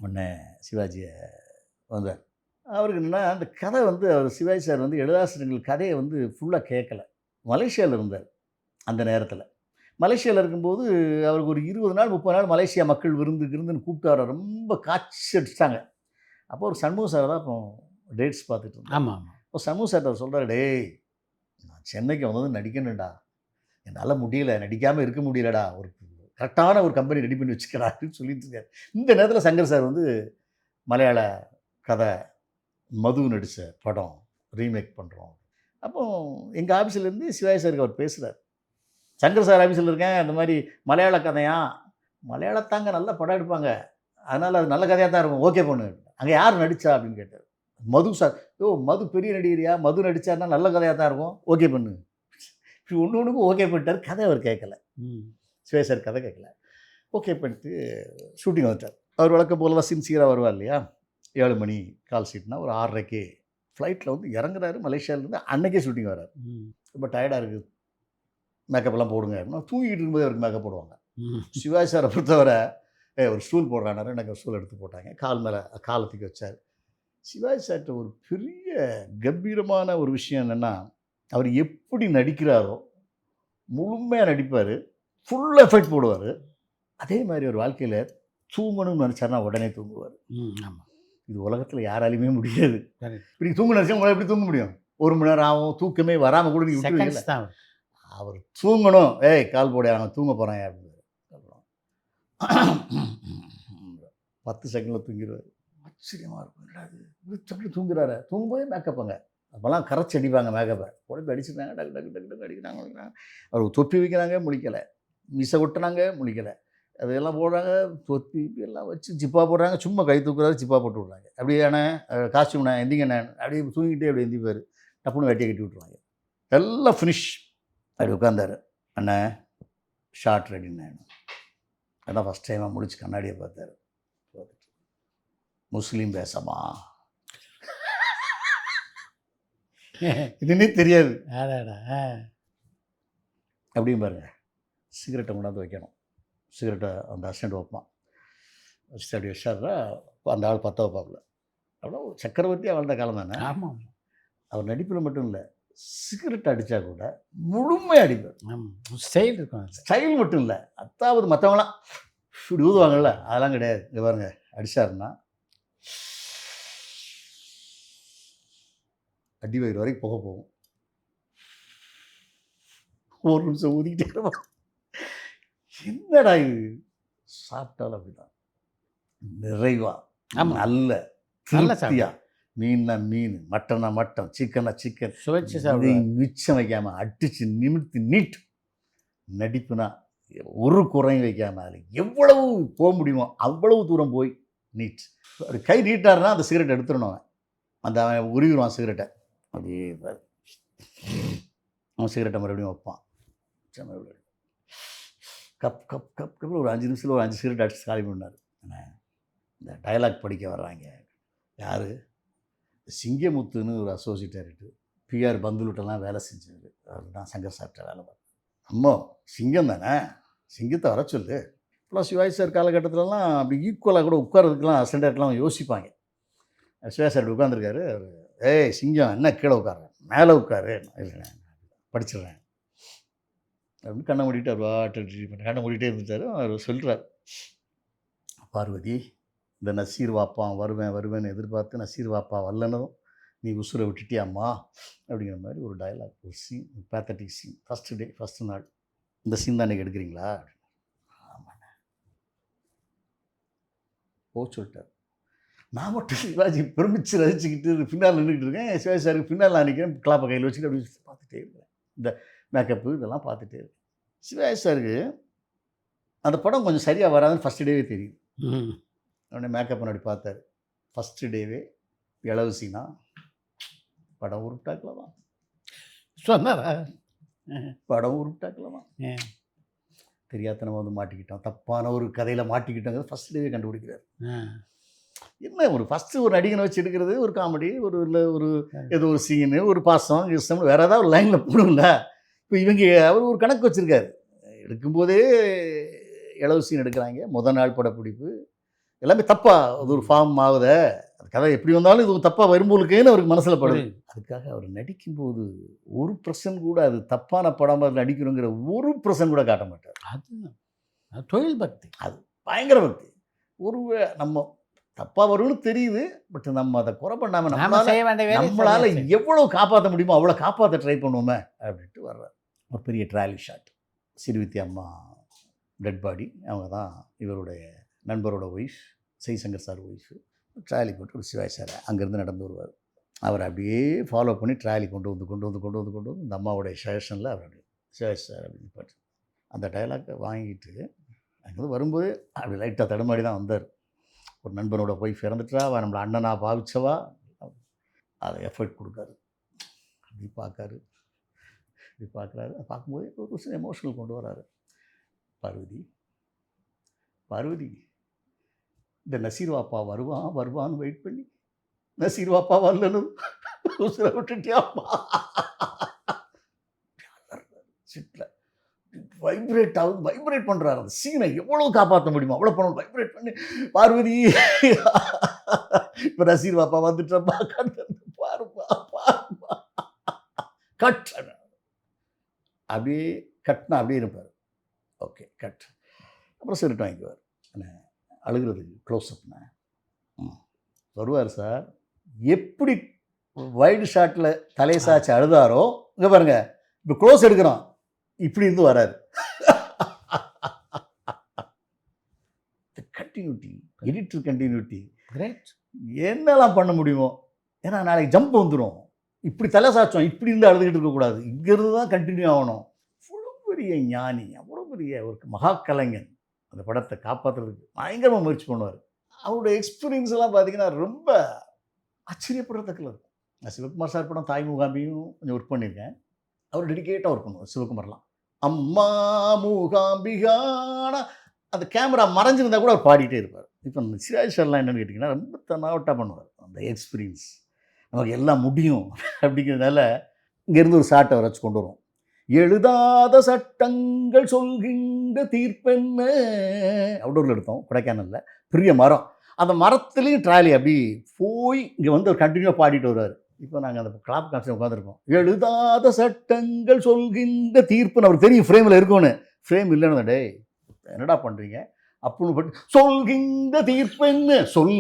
உடனே சிவாஜியை வந்தார். அவருக்கு என்னென்னா அந்த கதை வந்து அவர் சிவாஜி சார் வந்து எழுதாசிரியர்கள் கதையை வந்து ஃபுல்லாக கேட்கல. மலேசியாவில் இருந்தார் அந்த நேரத்தில். மலேசியாவில் இருக்கும்போது அவருக்கு ஒரு 20 நாள் 30 நாள் மலேசியா மக்கள் விருந்துன்னு கூப்பிட்டு அவரை ரொம்ப காய்ச்சி அடிச்சிட்டாங்க. அப்போ ஒரு சண்முக சார் தான் இப்போ டேட்ஸ் பார்த்துட்டு இருந்தோம். ஆமாம் ஆமாம். இப்போ சண்முக சார் அவர் சொல்கிறார், டேய் நான் சென்னைக்கு வந்தது நடிக்கணும்டா, என்னால் முடியல, நடிக்காமல் இருக்க முடியலடா, ஒரு கரெக்டான ஒரு கம்பெனி ரெடி பண்ணி வச்சுக்கிறா அப்படின்னு சொல்லிட்டு இருக்காரு. இந்த நேரத்தில் சங்கர் சார் வந்து மலையாள கதை மது நடித்த படம் ரீமேக் பண்ணுறோம். அப்போ எங்கள் ஆஃபீஸ்லேருந்து சிவாஜி சாருக்கு அவர் பேசுகிறார். சங்கர் சார் ஆஃபீஸில் இருக்கேன், இந்த மாதிரி மலையாள கதையா, மலையாளத்தாங்க நல்ல படம் எடுப்பாங்க, அதனால் அது நல்ல கதையாக தான் இருக்கும், ஓகே பண்ணு. அங்கே யார் நடித்தா அப்படின்னு கேட்டார். மது சார். மது பெரிய நடிகரியா, மது நடித்தாருன்னா நல்ல கதையாக தான் இருக்கும், ஓகே பண்ணு. இப்படி ஒன்று ஒன்றுக்கும் ஓகே பண்ணிட்டார். கதை அவர் கேட்கல, சிவாஜி சார் கதை கேட்கல. ஓகே பண்ணிட்டு ஷூட்டிங் வந்துட்டார். அவர் வழக்கம் போல தான் சின்சியராக வருவார் இல்லையா? 7 மணி கால் சீட்னா ஒரு 6:30க்கு ஃப்ளைட்டில் வந்து இறங்குறாரு மலேசியாவிலேருந்து. அன்றைக்கே ஷூட்டிங் வர்றாரு. ரொம்ப டயர்டாக இருக்குது, மேக்கப்லாம் போடுங்க. தூங்கிட்டு இருக்கும்போது அவருக்கு மேக்கப் போடுவாங்க. சிவாஜி சாரை பொறுத்தவரை ஒரு ஸ்டூல் போடுறானாரு, எனக்கு ஒரு ஸ்டூல் எடுத்து போட்டாங்க, கால் மேலே காலத்துக்கு வச்சார். சிவாஜி சார்கிட்ட ஒரு பெரிய கம்பீரமான ஒரு விஷயம் என்னென்னா, அவர் எப்படி நடிக்கிறாரோ முழுமையாக நடிப்பார், ஃபுல் எஃபெக்ட் போடுவார். அதே மாதிரி ஒரு வாழ்க்கையில் தூங்கணும்னு நினச்சாருன்னா உடனே தூங்குவார். ஆமாம். இது உலகத்தில் யாராலையுமே முடியாது. இப்படி தூங்க நினச்சா உங்களால் எப்படி தூங்க முடியும்? 1 மணி நேரம் ஆகும், தூக்கமே வராமல் கூட நீங்கள் விட்டுருவீங்க. அவர் தூங்கணும், கால் போட அவன் தூங்க போகிறான் அப்படின்னு 10 செகண்டில் தூங்கிடுவார். ஆச்சரியமாக இருக்கும், என்னடா தூங்குறாரு. தூங்கும்போதே மேக்கப்புங்க, அப்போல்லாம் கரைச்சி அடிப்பாங்க மேக்கப்பை, உடம்பு அடிச்சுட்டாங்க, டக்கு டக்கு டக்கு டக்கு அடிக்கிறாங்க. அவர் தொப்பி வைக்கிறாங்க, முழிக்கலை, மிசை ஒட்டுறாங்க, முழிக்கலை, அதெல்லாம் போடுறாங்க, தொப்பி எல்லாம் வச்சு ஜிப்பா போடுறாங்க, சும்மா கை தூக்குறாரு, ஜிப்பா போட்டு விட்றாங்க. அப்படியாண்ணே காஸ்டியூம்ண்ணே எந்திங்கண்ணே, அப்படியே தூங்கிட்டே அப்படி எந்திப்பார். டப்புன்னு வெட்டியை கட்டி விட்ருவாங்க. எல்லாம் ஃபினிஷ். அப்படி உட்காந்தார். அண்ணே ஷார்ட் ரெடிண்ணே. அதான் ஃபஸ்ட் டைமாக முடிச்சு கண்ணாடியை பார்த்தாரு. முஸ்லீம் பேசமா இதுன்னே தெரியாது அப்படியும் பாருங்க. சிகரெட்டை கொண்டாந்து வைக்கணும், சிகரெட்டை அந்த அசிஸ்டண்ட் வைப்பான், வச்சுட்டு அப்படி வச்சாருன்னா அந்த ஆள் 10 வைப்பாப்புல. அவ்வளோ சக்கரவர்த்தியாக வாழ்ந்த காலம் தானே. ஆமாம். அவர் நடிப்பில் மட்டும் இல்லை, சிகரெட் அடித்தா கூட முழுமையாக அடிப்பார். ஸ்டைல் இருக்கும். ஸ்டைல் மட்டும் இல்லை, அத்தாவது மற்றவங்களாம் இப்படி ஊதுவாங்கள்ல, அதெல்லாம் கிடையாது. இங்கே பாருங்க, அடித்தாருன்னா அடி வயிறு வரைக்கும் புகை போகும். 1 நிமிஷம் ஊதிக்கிட்டே இருப்பான். என்னடா இது, சாப்பிட்டாலும் அப்படிதான் நிறைவா, நல்ல திருப்தியா, மீன்னா மீன், மட்டனா மட்டன், சிக்கனா சிக்கன் சுவைச்சு மிச்சம் வைக்காமல் அடித்து நிமிர்த்தி நீட். நடிப்புனா ஒரு குறையும் வைக்காமல் அதில் எவ்வளவு போக முடியுமோ அவ்வளவு தூரம் போய் நீட். அப்படி கை நீட்டாருன்னா அந்த சிகரெட் எடுத்துடணும். அந்த அவன் உருவிடுவான் சிகரெட்டை, அப்படியே அவன் சிகரெட்டை மறுபடியும் வைப்பான். மறுபடியும் கப் கப் கப் கப் ஒரு 5 நிமிஷத்தில் ஒரு 5 சிகரெட் அடிச்சு காலி பண்ணார். இந்த டயலாக் படிக்க வர்றாங்க யார், சிங்கமுத்துன்னு ஒரு அசோசியேட் டைரக்டர், பிஆர் பந்துலுட்டெல்லாம் வேலை செஞ்சது. அவர் தான் சங்கர் சார்கிட்ட வேலை பார்த்தேன். அம்மா சிங்கம் தானே, சிங்கத்தை வர சொல்லு. ப்ளஸ் சிவாஜி சார் காலகட்டத்திலலாம் அப்படி ஈக்குவலாக கூட உட்காரதுக்கெலாம் அசண்டர்ட்லாம் யோசிப்பாங்க. சிவாஜி சார் உட்காந்துருக்காரு, அவர் சிங்கம் என்ன கீழே உட்கார்றேன், மேலே உட்காரு, இல்லை படிச்சிடுறேன் அப்படின்னு கண்ணை மூடிட்டு அவர் கண்ணை மூடிட்டே இருந்துட்டார். அவர் சொல்கிறார், பார்வதி இந்த நசீர் வாப்பா வருவேன் வருவேன்னு எதிர்பார்த்து நசீர் வாப்பா வரலன்னதும் நீ உசுரை விட்டுட்டியாம்மா அப்படிங்கிற மாதிரி ஒரு டயலாக், ஒரு scene, pathetic scene. First day, first நாள். இந்த சீன் தான் இன்றைக்கி எடுக்கிறீங்களா? ஆமாண்ணே. சொல்லிட்டார். நான் மட்டும் சிவாஜி பிரமிச்சு ரசிச்சுக்கிட்டு பின்னால் நின்றுக்கிட்டு இருக்கேன். சிவாஜி சாருக்கு பின்னால் நான் நிற்கிறேன், கிளாப்பை கையில் வச்சுட்டு அப்படி பார்த்துட்டே இருக்கேன். இந்த மேக்கப்பு இதெல்லாம் பார்த்துட்டே இருக்கேன். சிவாஜி சாருக்கு அந்த படம் கொஞ்சம் சரியாக வராதுன்னு ஃபஸ்ட்டு டேவே தெரியுது. உடனே மேக்கப் முன்னாடி பார்த்தாரு. ஃபஸ்ட்டு டேவே இளவரசினா படம் உருப்பிட்டாக்கில் தான் சொன்னாரா? படம் உருப்பிட்டாக்கில் தான் தெரியாதனமாக வந்து மாட்டிக்கிட்டோம், தப்பான ஒரு கதையில் மாட்டிக்கிட்டோங்கிறது ஃபஸ்ட் டேவே கண்டுபிடிக்கிறார். என்ன ஒரு ஃபஸ்ட்டு ஒரு நடிகனை வச்சு எடுக்கிறது, ஒரு காமெடி, ஒரு இல்லை ஒரு ஏதோ ஒரு சீனு, ஒரு பாசம் இஷ்டம், வேறு ஏதாவது ஒரு லைனில் போடும்ல. இப்போ இவங்க அவர் ஒரு கணக்கு வச்சுருக்காரு. எடுக்கும்போதே இளவு சீன் எடுக்கிறாங்க. முதல் நாள் படப்பிடிப்பு எல்லாமே தப்பாக அது ஒரு ஃபார்ம் ஆகுத, அந்த கதை எப்படி வந்தாலும் இது தப்பாக வரும்போதுக்கேன்னு அவருக்கு மனசில் படுது. அதுக்காக அவர் நடிக்கும்போது 1% கூட அது தப்பான படமாக நடிக்கணுங்கிற 1% கூட காட்ட மாட்டார். அது தொழில் பக்தி, அது பயங்கர பக்தி. ஒரு நம்ம தப்பாக வரும்னு தெரியுது, பட் நம்ம அதை குறை பண்ணாமல் நம்மளால் எவ்வளோ காப்பாற்ற முடியுமோ அவ்வளோ காப்பாற்ற ட்ரை பண்ணுவோமே அப்படின்ட்டு வர்றார். ஒரு பெரிய ட்ராலி ஷாட். சிறுவித்தி அம்மா டெட் பாடி, அவங்க தான் இவருடைய நண்பரோட wife, Jaishankar sir wife. Trolley போட்டு ஒரு சிவாஜி சார் அங்கேருந்து நடந்து வருவார். அவர் அப்படியே ஃபாலோ பண்ணி ட்ராலி கொண்டு வந்து இந்த அம்மாவோடைய சஜஷனில் அவர் அப்படி சிவாஜி சார் அப்படின்னு பாட்டு அந்த டைலாக்கை வாங்கிட்டு அங்கேருந்து வரும்போது அப்படி லைட்டாக தடுமாடி தான் வந்தார். ஒரு நண்பனோட ஒய்ஃப் இறந்துட்டா, அவள் நம்மளை அண்ணனா பாவிச்சவா, அதை எஃபர்ட் கொடுக்காரு. அப்படி பார்க்காரு, இப்படி பார்க்குறாரு. பார்க்கும்போது ஒரு சில எமோஷனல் கொண்டு வராரு. பார்வதி இந்த நசீர் வாப்பா வருவான்னு வெயிட் பண்ணி நசீர் வாப்பா வரலனும் உசுரை விட்டுட்டியாப்பா. சிட்டில் வைப்ரேட் பண்ணுறாரு. அந்த சீனை எவ்வளோ காப்பாற்ற முடியுமோ அவ்வளோ பண்ணணும். வைப்ரேட் பண்ணி பார்வதி இப்போ நசீர் வாப்பா வந்துட்டப்பா, பாருப்பா கட் அப்படியே கட்னா அப்படியே இருப்பார். Okay cut. அப்புறம் சிரிட்டு வாங்கிக்குவார். என்ன அழுகிறதுக்கு க்ளோஸ்அப்னா வருவார் சார். எப்படி வைடு ஷாட்டில் தலையை சாய்ச்சி அழுதாரோ, இங்கே பாருங்கள் இப்போ க்ளோஸ் எடுக்கிறோம், இப்படி இருந்து வராது. Continuity, editor continuity, great. என்னெல்லாம் பண்ண முடியுமோ. ஏன்னா நாளைக்கு ஜம்ப் வந்துடும். இப்படி தலை சாய்ச்சோம், இப்படி இருந்து அழுதுகிட்டு இருக்கக்கூடாது, இங்கேருந்து தான் கண்டினியூ ஆகணும். அவ்வளோ பெரிய ஞானி, அவ்வளோ பெரிய ஒரு மகா கலைஞன். அந்த படத்தை காப்பாற்றுறதுக்கு பயங்கரமாக முயற்சி பண்ணுவார். அவருடைய எக்ஸ்பீரியன்ஸ் எல்லாம் பார்த்தீங்கன்னா ரொம்ப ஆச்சரியப்படுறதுக்குள்ள இருக்கும். நான் சிவகுமார் சார் படம் தாய் மூகாம்பியும் கொஞ்சம் ஒர்க் பண்ணியிருக்கேன். அவர் டெடிக்கேட்டாக ஒர்க் பண்ணுவார் சிவகுமார்லாம். அம்மா மூகாம்பிகான அந்த கேமரா மறைஞ்சிருந்தா கூட அவர் பாடிட்டே இருப்பார். இப்போ அந்த சிராஜ் சார்லாம் என்னென்னு கேட்டிங்கன்னா ரொம்ப தன்னாவட்டாக பண்ணுவார். அந்த எக்ஸ்பீரியன்ஸ் நமக்கு எல்லாம் முடியும் அப்படிங்கிறதுனால இங்கேருந்து ஒரு ஷாட்டை வச்சு கொண்டு வரும். எழுதாத சட்டங்கள் சொல்கின்ற தீர்ப்பென்ன அவுட்டோரில் எடுத்தோம், கொடைக்கானலில். பெரிய மரம், அந்த மரத்துலேயும் ட்ராலி அப்படி போய் இங்கே வந்து ஒரு கண்டினியூவாக பாடிட்டு வருவார். இப்போ நாங்கள் அந்த கிளாப் கான்செப்ட் உட்காந்துருக்கோம். எழுதாத சட்டங்கள் சொல்கின்ற தீர்ப்புன்னு அவர் தெரியும் ஃப்ரேமில் இருக்கும்னு. ஃப்ரேம் இல்லைன்னு டே என்னடா பண்ணுறீங்க அப்படின்னு பட்டு சொல்கின்ற தீர்ப்பென்னு சொல்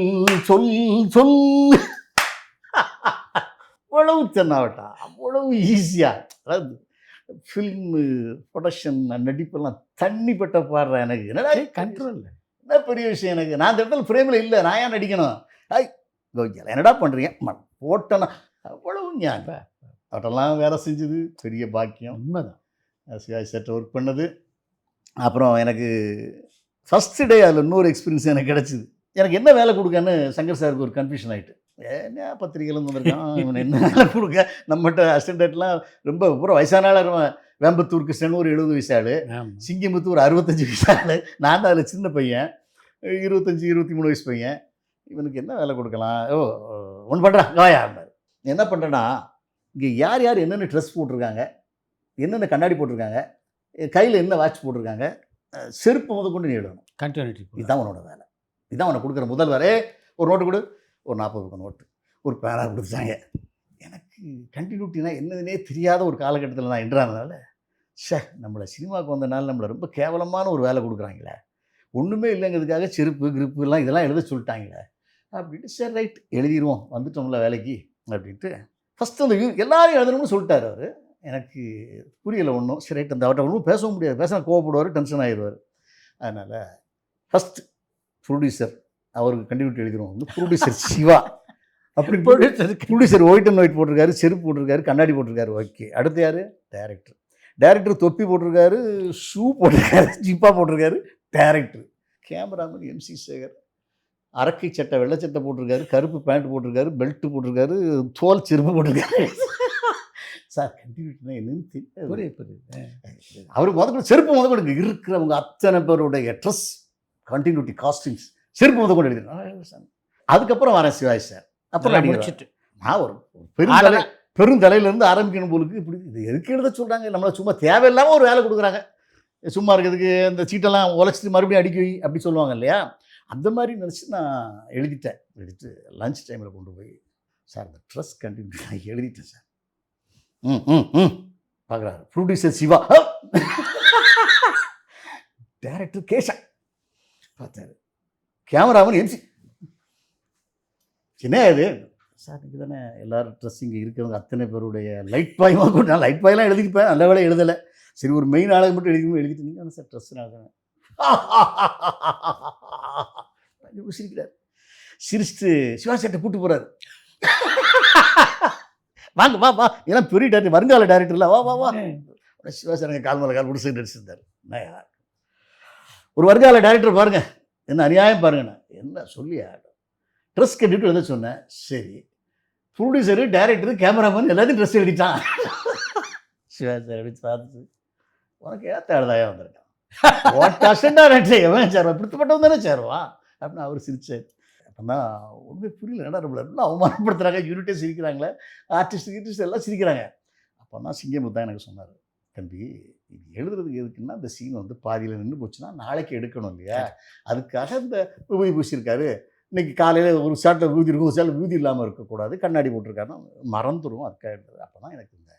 சொல் சொல். அவ்வளவு தென்னாவட்டா, அவ்வளவு ஈஸியாக. அதாவது ஃபில்மு ப்ரொடக்ஷன் நடிப்பெல்லாம் தண்ணிப்பட்ட பாடுறேன். எனக்கு என்னடா கண்ட்ரோல், என்ன பெரிய விஷயம். எனக்கு நான் அந்த இடத்துல ஃப்ரேமில் இல்லை, நான் ஏன் நடிக்கணும்? கோவிக்கல என்னடா பண்ணுறீங்க போட்டேன்னா அவ்வளவு ஞாபகம். அவட்டெல்லாம் வேலை செஞ்சது பெரிய பாக்கியம். உண்மைதான். சிவாஜி சார்ட்ட ஒர்க் பண்ணது. அப்புறம் எனக்கு ஃபஸ்ட்டு டே அதில் இன்னொரு எக்ஸ்பீரியன்ஸ் எனக்கு கிடச்சிது. எனக்கு என்ன வேலை கொடுக்கன்னு சங்கர் சாருக்கு ஒரு கன்ஃபியூஷன் ஆகிட்டு. என்ன பத்திரிகையிலேருந்து வந்திருக்கான் இவன், என்ன வேலை கொடுக்க. நம்மகிட்ட அசிஸ்டண்ட்லாம் ரொம்ப பூரா வயசான ஆள். வேம்பத்தூர் கிருஷ்ணன் ஒரு 70 வயசு ஆள், சிங்கமுத்தூர் 65 வயசு ஆள், நான் தான் அதில் சின்ன பையன், 25-23 வயசு பையன். இவனுக்கு என்ன வேலை கொடுக்கலாம்? ஒன்று பண்ணுறான் காயா. என்ன பண்ணுறேன்னா, இங்கே யார் யார் என்னென்ன ட்ரெஸ் போட்டிருக்காங்க, என்னென்ன கண்ணாடி போட்டிருக்காங்க, கையில் என்ன வாட்ச் போட்டிருக்காங்க, செருப்பு முத கொண்டு நீ எழுதணும். கண்டினியூட்டி. இதுதான் உன்னோட வேலை, இதுதான் உனக்கு கொடுக்குற முதல் வேலை. ஒரு நோட்டு கொடு, ஒரு 40 ரூபாய் நோட்டு, ஒரு பேனா கொடுத்தாங்க. எனக்கு கண்டினியூட்டினா என்னதுன்னே தெரியாத ஒரு காலகட்டத்தில் நான் என்றாதனால, நம்மளை சினிமாவுக்கு வந்தனால நம்மளை ரொம்ப கேவலமான ஒரு வேலை கொடுக்குறாங்களே, ஒன்றுமே இல்லைங்கிறதுக்காக செருப்பு கிரிப்பு எல்லாம் இதெல்லாம் எழுத சொல்லிட்டாங்களே அப்படின்ட்டு, சரி ரைட் எழுதிடுவோம், வந்துட்டோம்ல வேலைக்கு அப்படின்ட்டு ஃபஸ்ட்டு அந்த எல்லாரையும் எழுதணும்னு சொல்லிட்டார் அவர். எனக்கு புரியலை ஒன்றும். சரி ரைட், அந்த அவர்கிட்ட ஒன்றும் பேசவும் முடியாது, பேச கோவப்படுவார், டென்ஷன் ஆகிடுவார். அதனால் ஃபஸ்ட்டு ப்ரொடியூசர் அவருக்கு கண்டினியூட்டி எழுதிடுவோம் வந்து ப்ரொடியூசர் சிவா. அப்படி ப்ரொடியூசர் ஒயிட் அண்ட் ஒயிட் போட்டிருக்காரு, செருப்பு போட்டிருக்காரு, கண்ணாடி போட்டிருக்காரு. ஓகே, அடுத்து யார்? டைரக்டர் தொப்பி போட்டிருக்காரு, ஷூ போட்டிருக்காரு, ஜிப்பா போட்டிருக்காரு. டைரக்டர் கேமராமேன் MC சேகர் அரக்கை சட்டை வெள்ளை சட்டை போட்டிருக்காரு, கருப்பு பேண்ட் போட்டிருக்காரு, பெல்ட்டு போட்டிருக்காரு, தோல் செருப்பு போட்டிருக்காரு. சார் கண்டினியூட்டினா என்னன்னு தெரியாது. அவர் முதல்ல செருப்பு முதல்ல இருக்கிறவங்க அத்தனை பேருடைய ட்ரெஸ் கண்டினியூட்டி காஸ்டியூம்ஸ் செருப்பு முதல் எழுதினேன். அதுக்கப்புறம் வரேன் சிவாஜி சார். அப்புறம் முடிச்சுட்டு நான் ஒரு பெருந்தலையிலேருந்து ஆரம்பிக்கணும் போலுக்கு. இப்படி இது எதுக்கு எழுத சொல்கிறாங்க? நம்மளை சும்மா தேவையில்லாமல் ஒரு வேலை கொடுக்குறாங்க. சும்மா இருக்கிறதுக்கு அந்த சீட்டெல்லாம் உழைச்சிட்டு மறுபடியும் அடிக்க வை அப்படி சொல்லுவாங்க இல்லையா? அந்த மாதிரி நினச்சி நான் எழுதிட்டேன். எழுதிட்டு லஞ்ச் டைமில் கொண்டு போய் சார் இந்த ட்ரெஸ் கண்டினியூட்டி நான் எழுதிட்டேன் சார். பார்க்குறாரு ப்ரொடியூசர் சிவா, டைரக்டர் கேஷா பார்த்தாரு, கேமராமன் MC. என்ன இது சார்? இங்கே தானே எல்லோரும் ட்ரெஸ் இங்கே இருக்கிறவங்க அத்தனை பேருடைய லைட் பாயமாக கூட நான் லைட் பாயெல்லாம் எழுதிப்பேன், நல்ல வேலை எழுதலை. சரி ஒரு மெயின் ஆளுங்க மட்டும் எழுதிட்டு நீங்கள் சார் ட்ரெஸ் நான் சிரிக்கிறார். சிரிச்சுட்டு சிவா சார்ட்ட கூப்பிட்டு போகிறாரு. வாங்க வா வா, இதெல்லாம் பெரிய டேரக்டர், வருங்கால டேரக்டர்ல, வா வா வா. சிவா சார் எங்கள் கால் மேலே கால் முடிச்சு நடிச்சிருந்தார். ஒரு வருங்கால டேரக்டர் பாருங்க, என்ன அநியாயம் பாருங்க. நான் என்ன சொல்லி ட்ரெஸ் கட்டிட்டு எழுத சொன்னேன். சரி ப்ரொடியூசரு, டைரக்டரு, கேமராமேன் எல்லாத்தையும் ட்ரெஸ் எழுதிட்டான். சிவா சார் அப்படி பார்த்து உனக்கு ஏற்ற ஆளுதாயா வந்திருக்கான், எவன் சேருவா, பிடித்தப்பட்டவன் தானே சேருவா அப்படின்னு அவர் சிரிச்சார். அப்படின்னா ஒன்றுமே புரியல, ஏன்னா நம்மள எல்லாம் அவமானப்படுத்துகிறாங்க, யூனிட்டே சிரிக்கிறாங்களே, ஆர்டிஸ்ட் எல்லாம் சிரிக்கிறாங்க. அப்போ தான் சிங்கமுத்து தான் எனக்கு சொன்னார், தம்பி இது எழுதுறதுக்கு எதுக்குன்னா இந்த சீன் வந்து பாதியில் நின்று போச்சுன்னா நாளைக்கு எடுக்கணும் இல்லையா, அதுக்காக இந்த ஊதி பூசியிருக்காரு. இன்றைக்கி காலையில் ஒரு ஷாட்டில் ஊதி இருக்கும், ஒரு ஷாட்டில் ஊதி இல்லாமல் இருக்கக்கூடாது, கண்ணாடி போட்டிருக்காருன்னா மறந்துடும், அதுக்காக எடுத்தது. அப்போ தான் எனக்கு இந்த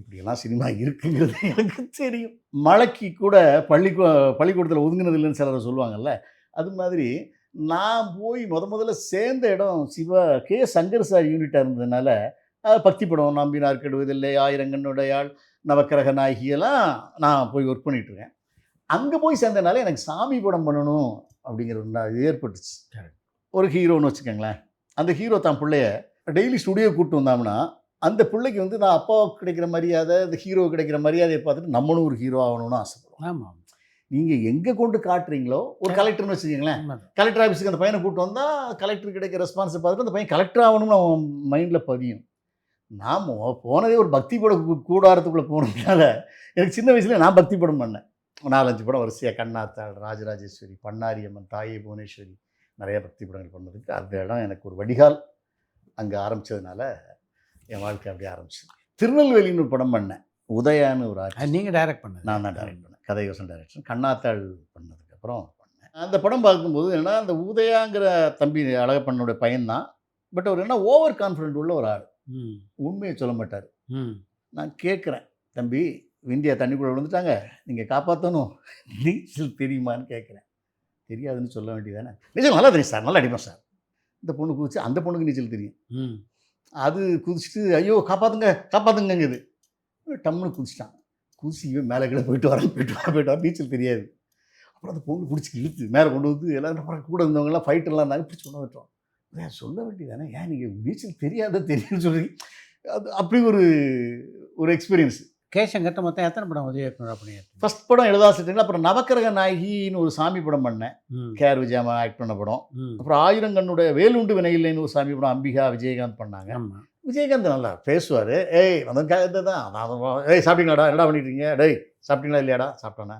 இப்படியெல்லாம் சினிமா இருக்குங்கிறது எனக்கு தெரியும். மழைக்கு கூட பள்ளிக்கூடத்தில் ஒதுங்கினது இல்லைன்னு சிலரை சொல்லுவாங்கல்ல, அது மாதிரி நான் போய் முதல்ல சேர்ந்த இடம் சிவா கே சங்கர் சார் யூனிட்டாக இருந்ததுனால பக்தி படம் நம்பினார் கெடுவதில்லை, ஆயிரங்கண்ணுடையாள், நவக்கிரக நாயகியெல்லாம் நான் போய் ஒர்க் பண்ணிகிட்ருக்கேன். அங்கே போய் சேர்ந்ததுனால எனக்கு சாமி படம் பண்ணணும் அப்படிங்கிற இது ஏற்பட்டுச்சு. ஒரு ஹீரோன்னு வச்சுக்கோங்களேன், அந்த ஹீரோ தான் பிள்ளைய டெய்லி ஸ்டுடியோ கூப்பிட்டு வந்தோம்னா அந்த பிள்ளைக்கு வந்து நான் அப்பாவுக்கு கிடைக்கிற மரியாதை, இந்த ஹீரோ கிடைக்கிற மரியாதையை பார்த்துட்டு நம்மளும் ஒரு ஹீரோ ஆகணும்னு ஆசைப்படுவோம். ஆமாம், நீங்கள் எங்கே கொண்டு காட்டுறீங்களோ, ஒரு கலெக்டர்னு வச்சுக்கோங்களேன், கலெக்டர் ஆஃபீஸுக்கு அந்த பையனை கூப்பிட்டு வந்தால் கலெக்டர் கிடைக்கிற ரெஸ்பான்ஸை பார்த்துட்டு அந்த பையன் கலெக்டர் ஆகணும்னு அவன் மைண்டில் பதியும். நாம் போனதே ஒரு பக்தி படம் கூடாரத்துக்குள்ளே போனதுனால எனக்கு சின்ன வயசுல நான் பக்தி படம் பண்ணேன். 4-5 படம் வரிசையாக, கண்ணாத்தாள், ராஜராஜேஸ்வரி, பண்ணாரியம்மன், தாயே புவனேஸ்வரி, நிறைய பக்தி படங்கள் பண்ணதுக்கு அந்த இடம் எனக்கு ஒரு வடிகால். அங்கே ஆரம்பித்ததுனால என் வாழ்க்கை அப்படியே ஆரம்பிச்சது. திருநெல்வேலின்னு ஒரு படம் பண்ணேன், உதயான்னு ஒரு ஆர்டிஸ்ட். நீங்கள் டைரக்ட் பண்ண? நான் தான் டைரக்ட் பண்ணேன், கதை யோசனை டைரக்ஷன். கண்ணாத்தாள் பண்ணதுக்கப்புறம் பண்ணேன். அந்த படம் பார்க்கும்போது என்னன்னா, அந்த உதயாங்கிற தம்பி அழகப்பண்ணோட பையன்தான், பட் அவர் என்ன ஓவர் கான்ஃபிடென்ட் உள்ள ஒரு ஆள், உண்மையை சொல்ல மாட்டார். நான் கேட்குறேன், தம்பி இந்தியா தண்ணிக்குள்ளே விழுந்துட்டாங்க, நீங்கள் காப்பாற்றணும், நீச்சல் தெரியுமான்னு கேட்குறேன். தெரியாதுன்னு சொல்ல வேண்டியதானே. நிஜம் நல்லா தெரியும் சார், நல்லா அடிப்பேன் சார். இந்த பொண்ணு குதிச்சு, அந்த பொண்ணுக்கு நீச்சல் தெரியும். அது குதிச்சுட்டு ஐயோ காப்பாற்றுங்கங்குது, டம்னு குதிச்சிட்டான். குதிச்சு இவன் மேலே கீழே போயிட்டு வரான், நீச்சல் தெரியாது. அப்புறம் அந்த பொண்ணு பிடிச்சி இழுத்து மேலே கொண்டு வந்து எல்லோரும் கூட இருந்தவங்கலாம் ஃபைட்டெல்லாம் இருந்தாங்க, பிடிச்சி கொண்டு வந்துட்டோம். ஏன் சொல்ல வேண்டியதானே, ஏன் நீங்கள் நீச்சல் தெரியும்னு சொல்கிறீங்க? அது அப்படி ஒரு எக்ஸ்பீரியன்ஸ். கேஷங்கட்ட மொத்தம் எத்தனை படம் உதவி இயக்குனராக பண்ணியிருக்கேன்? ஃபஸ்ட் படம் எழுதாசிட்டீங்களா, அப்புறம் நவக்கிரக நாயகின்னு ஒரு சாமி படம் பண்ணேன், கேஆர் விஜயம்மா ஆக்ட் பண்ண படம். அப்புறம் ஆயிரங்கண்ணுடைய வேலுண்டு வினையில்லைன்னு ஒரு சாமி படம் அம்பிகா விஜயகாந்த் பண்ணாங்க. விஜயகாந்த் நல்லா பேசுவார். ஏய் வந்து தான் ஏய் சாப்பிட்டீங்களாடா, என்னடா பண்ணிட்டீங்க, டேய் சாப்பிட்டீங்களா இல்லையாடா, சாப்பிட்டானே.